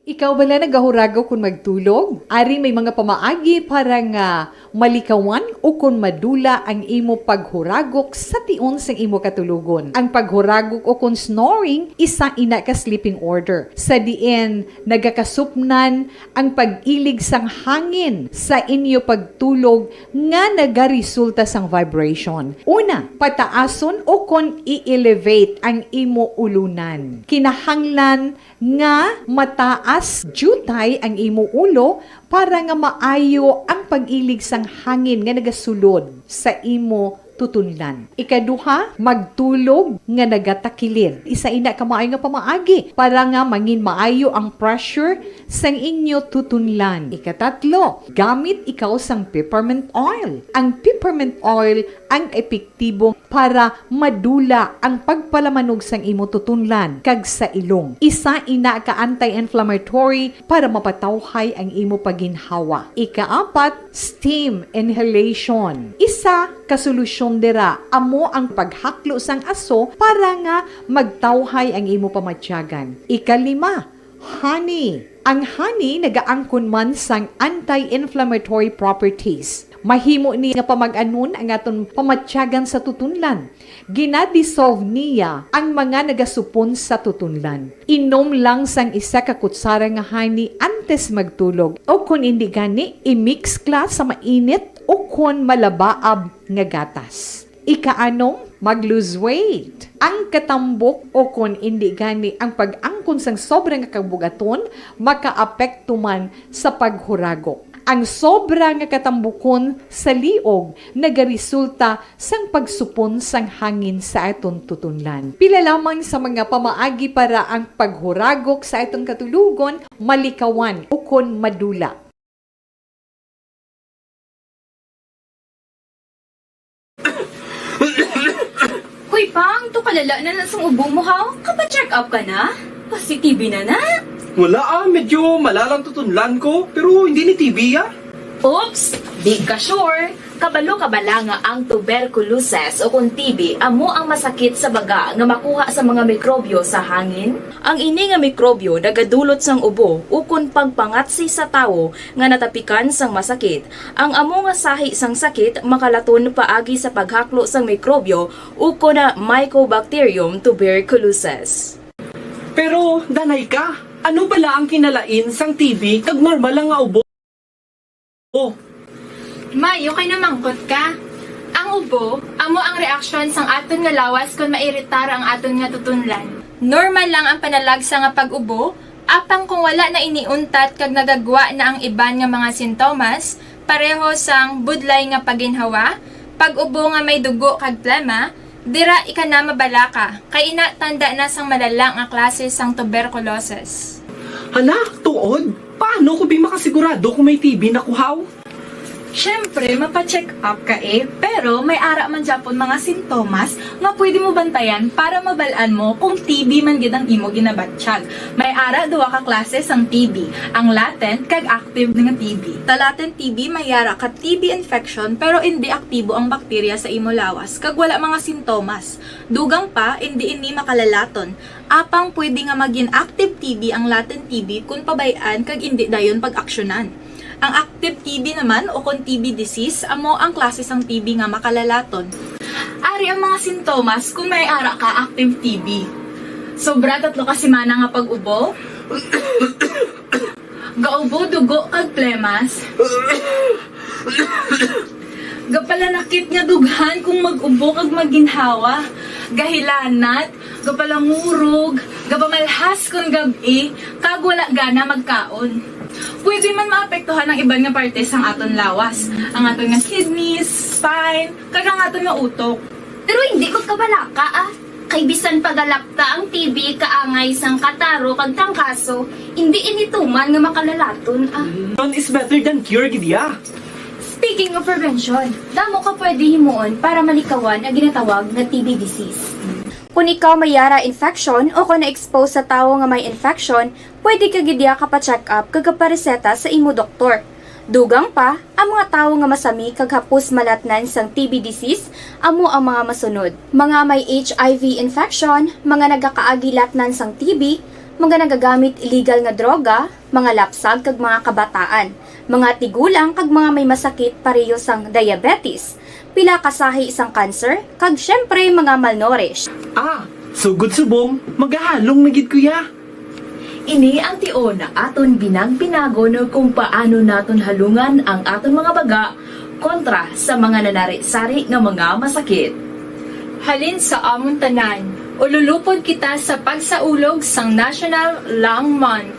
Ikaw bala nagahuragaw kung magtulog? Ari may mga pamaagi para nga malikawan o kung madula ang imo paghuragok sa tion sang imo katulugon. Ang paghuragok o kung snoring, isa ina ka sleeping order. Sa diin, nagakasupnan ang pag-ilig sang hangin sa inyo pagtulog nga nagaresulta sang vibration. Una, pataason o kung i-elevate ang imo ulunan. Kinahanglan nga mataas jutay ang imo ulo para nga maayo ang pag-ilig sang hangin nga nagasulod sa imo tutunlan. Ikaduha, magtulog nga nagatakilid. Isa ina ka maayo nga pamaagi para nga mangin maayo ang pressure sang inyo tutunlan. Ikatatlo, gamit ikaw sang peppermint oil. Ang peppermint oil ang epektibo para madula ang pagpalamanog sang imo tutunlan kag sa ilong. Isa ina ka anti-inflammatory para mapatawhay ang imo paginhawa. Ikaapat, steam inhalation. Isa kasolusyon dira amo ang paghaklo sang aso para nga magtawhay ang imo pamatyagan. Ikalima, honey. Ang honey nagaangkon man sang anti-inflammatory properties. Mahimo ni nga pamag-anon ang aton pamatyagan sa tutunlan. Ginadissolve niya ang mga nagasupon sa tutunlan. Inom lang sang isa ka kutsara nga honey antes magtulog. O kung hindi gani, i-mix kla sa mainit o kung malabaab nga gatas. Ikaanom, mag-lose weight. Ang katambok o kung hindi gani ang pag-angkon sang sobrang kabugaton, makaapekto man sa paghuragok. Ang sobra nga katambukon sa liog nagaresulta sang pagsupon sang hangin sa aton tutunlan. Pila lamang sa mga pamaagi para ang paghuragok sa aton katulugon malikawan o kon madula. Hoy Pang, to kalala na sa ubo mo ha? Kapa-check up ka na? Positive na na? Wala medyo malalang tutunlan ko, pero hindi ni TB Oops! Di ka sure. Kabalo-kabala nga ang tuberculosis o kung TB amo ang masakit sa baga nga makuha sa mga mikrobyo sa hangin. Ang ini nga mikrobyo nagadulot sang ubo o kung pagpangatsi sa tawo nga natapikan sang masakit. Ang amo nga sahi sang sakit makalaton paagi sa paghaklo sang mikrobyo o kung na Mycobacterium tuberculosis. Pero, danay ka, ano bala ang kinalain sang TB kag normal lang nga ubo? May, okay na mangkot ka. Ang ubo, amo ang reaksyon sang aton nga lawas kung mairitar ang aton nga tutunlan. Normal lang ang panalagsa nga pag-ubo, apang kung wala na iniuntat kag nagagwa na ang iban nga mga sintomas, pareho sang budlay nga paginhawa, pag-ubo nga may dugo kag plema, dira ika na mabala ka, kay ina tanda na sang malalang nga klase sang tuberculosis. Hala, tuod? Paano ko makasigurado kung may TB na kuhaw? Siyempre, mapacheck up ka pero may ara man Japon mga sintomas nga pwede mo bantayan para mabalaan mo kung TB man gid ang imo ginabatsyag. May ara duwa ka klase sang TB, ang latent kag active nga TB. Ta latent TB may ara ka TB infection pero hindi aktibo ang bakterya sa imo lawas kag wala mga sintomas. Dugang pa hindi makalalaton. Apang pwede nga maging active TB ang latent TB kung pabayaan kag hindi dayon pag-aksyonan. Ang active TB naman o kung TB disease, amo ang klase sang TB nga makalalaton. Ari ang mga sintomas kung may ara ka active TB. Sobra 3 ka semana nga pag-ubo, gaubo, dugo, kag plemas, gapalanakit nga dughan kung mag-ubo kag maginhawa, gahilanat, gapalangurog, gapamalhas kung gabi, kag wala gana magkaon. Pwede man maapektuhan ang iban nga parte sang aton lawas, ang aton nga kidneys, spine, kag ang aton nga utok. Pero hindi ko kabalaka Kay bisan pagalakta ang TB kaangay sang kataro kag tangkaso, hindi inituman nga makalalaton None is better than cure, gidya. Speaking of prevention, damo ka pwede himuon para malikawan ang ginatawag na TB disease. Kung ikaw may yara infection o kung na-expose sa tao nga may infection, pwede ka gidya ka pa-check up kag pareseta sa imo doktor. Dugang pa, ang mga tao nga masami kag hapos malatnan sang TB disease, amo ang mga masunod. Mga may HIV infection, mga nagakaagilatnan sang TB, mga nagagamit illegal nga droga, mga lapsag kag mga kabataan, mga tigulang kag mga may masakit pareho sang diabetes, pila kasahi isang cancer, kag syempre mga malnourished. Sugod subong, magahalong nagid kuya. Ini ang tion na aton binag-binago no kung paano naton halungan ang aton mga baga kontra sa mga nanari-sari nga mga masakit. Halin sa amon tanan, ululupod kita sa pagsaulog sang National Lung Month.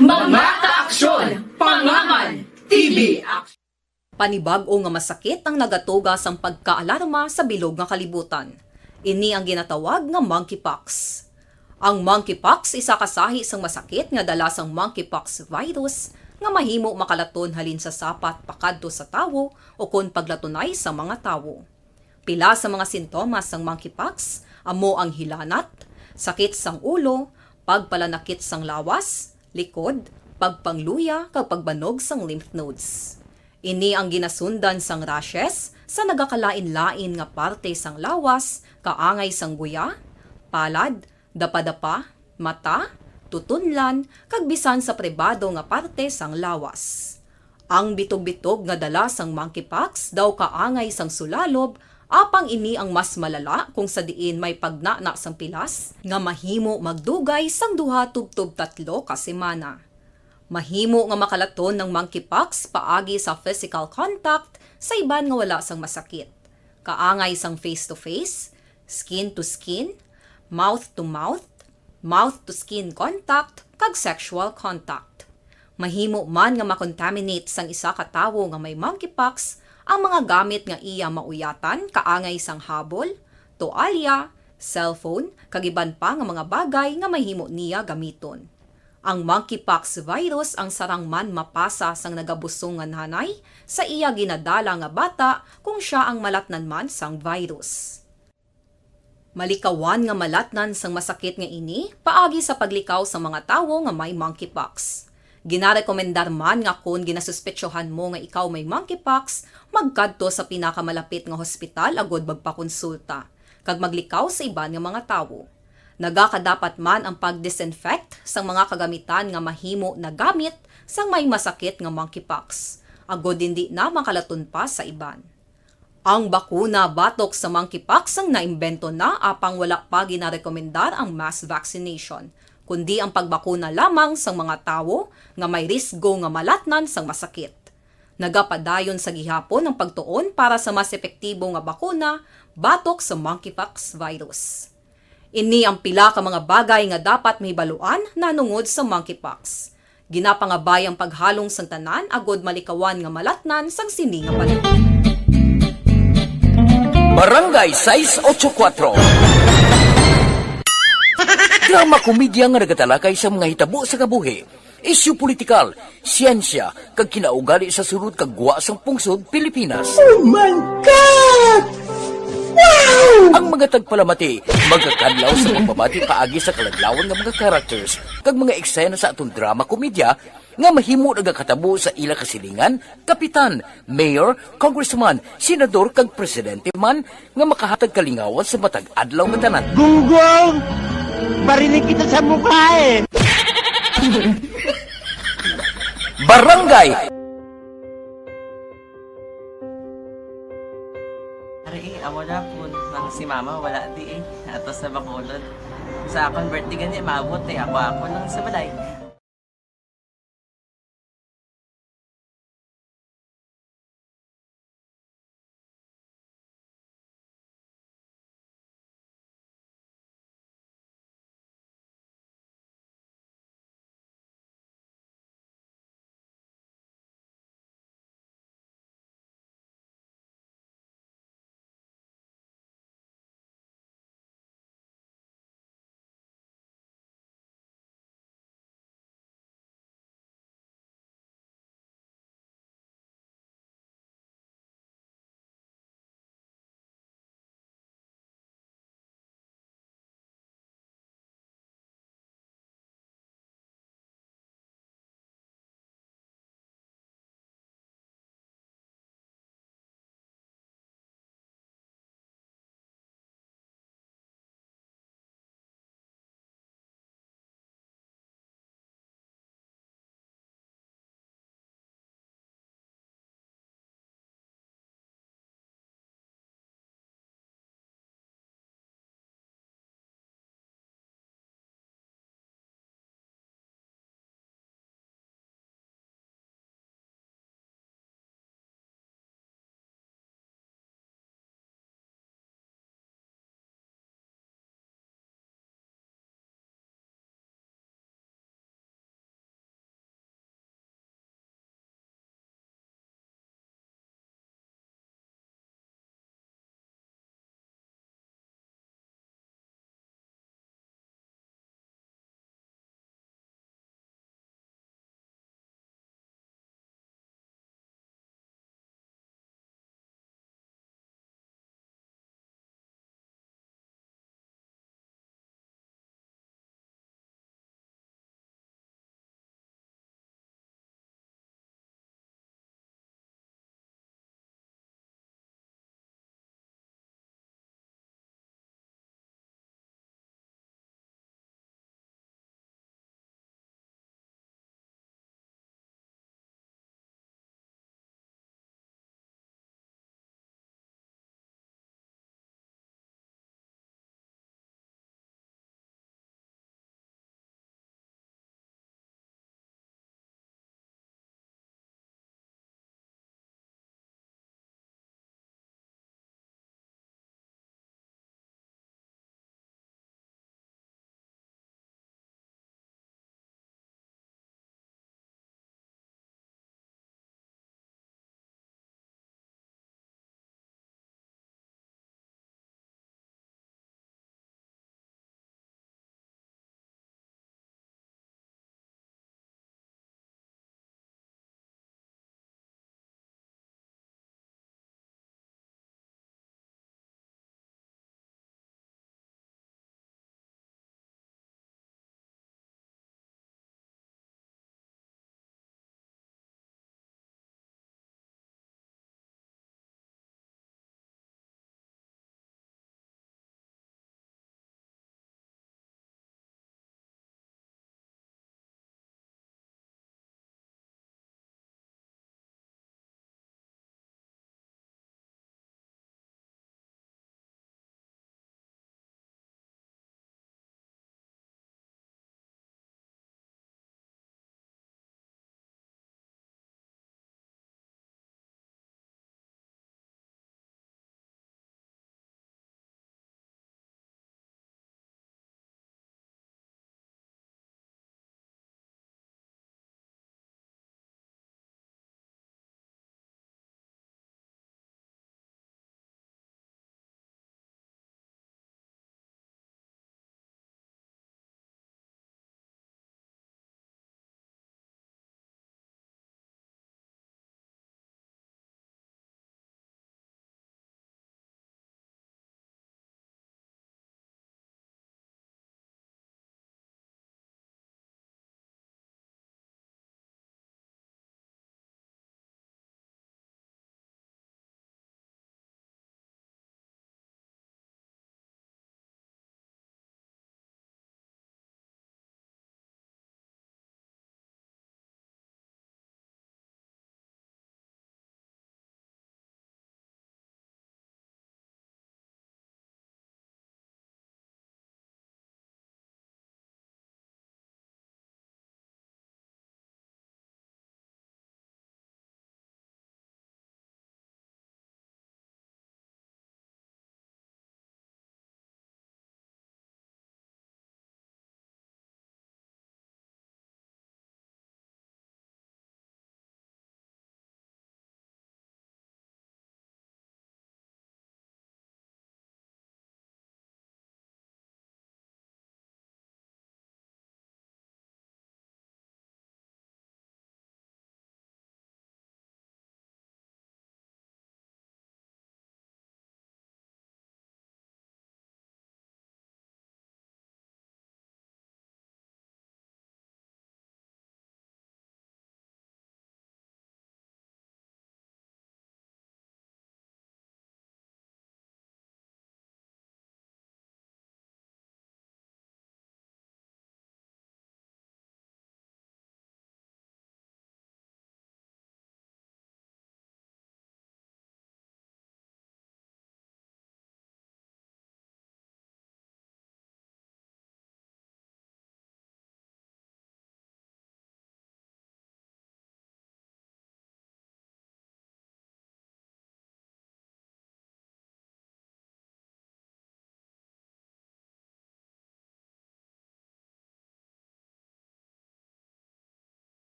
Mga kaaksyon, pangaman, TB Action. Panibag-o nga masakit ang nagatuga sang pagkaalarma sa bilog nga kalibutan. Ini ang ginatawag nga monkeypox. Ang monkeypox isa kasahi sang masakit nga dala sang monkeypox virus nga mahimo makalaton halin sa sapat pakadto sa tawo o kon paglatunay sa mga tawo. Pila sa mga sintomas sang monkeypox amo ang hilanat, sakit sang ulo, pagpalanakit sang lawas, likod, pagpangluya kag pagbanog sang lymph nodes. Ini ang ginasundan sang rashes, sa nagakalain-lain nga parte sang lawas, kaangay sang guya, palad, dapadapa, mata, tutunlan, kag bisan sa pribado nga parte sang lawas. Ang bitog-bitog nga dala sang monkeypox daw kaangay sang sulalob, apang ini ang mas malala kung sa diin may pagnana sang pilas nga mahimo magdugay sang 2 tubtob 3 ka semana. Mahimo nga makalaton ng monkeypox paagi sa physical contact sa iban nga wala sang masakit. Kaangay sang face-to-face, skin-to-skin, mouth-to-mouth, mouth-to-skin contact, kag sexual contact. Mahimo man nga makontaminate sang isa ka tawo nga may monkeypox ang mga gamit nga iya mauyatan kaangay sang habol, toalya, cellphone, kag iban pa nga mga bagay nga mahimo niya gamiton. Ang monkeypox virus ang sarang man mapasa sang nagabusong nga nanay sa iya ginadala nga bata kung siya ang malatnan man sang virus. Malikawan nga malatnan sang masakit nga ini paagi sa paglikaw sa mga tawo nga may monkeypox. Ginarekomendar man nga kung ginasuspetsyohan mo nga ikaw may monkeypox, magkadto sa pinakamalapit nga hospital agod magpakonsulta, kag maglikaw sa iban nga mga tawo. Nagakadapat man ang pag-disinfect sa mga kagamitan nga mahimo na gamit sang may masakit nga monkeypox, agod hindi na makalaton pa sa iban. Ang bakuna batok sa monkeypox ang naimbento na apang wala pa ginarekomendar ang mass vaccination, kundi ang pagbakuna lamang sang mga tawo nga may risgo nga malatnan sang masakit. Nagapadayon sa gihapon ang pagtuon para sa mas epektibo nga bakuna batok sa monkeypox virus. Ini ang pila ka mga bagay nga dapat mahibaluan nanungod sa monkeypox. Ginapangabay ang paghalong sang tanan agod malikawan nga malatnan sang sini nga panahon. Barangay 684. Drama komedya nga nagatalakay sa mga hitabo sa kabuhi, isyu politikal, siyensya, kag kinaugali sa surut kag guwa sang pungsod Pilipinas. Oh my God! Wow! Ang mga tagpalamati, magkakadlaw sa pagbabati paagi sa kalaglawan ng mga characters kag mga eksena sa atong drama komedya nga mahimo nagakatabo sa ila kasilingan, kapitan, mayor, congressman, senador kag presidente man nga makahatag kalingawan sa matag adlaw nga tanan. Gunggong! Barinig kita sa mukha eh! Barangay! Ari, amo na po nang si mama wala di eh. Atos na bakulod. Sa akong birthday gani, maabot eh. Ako nang sa balay.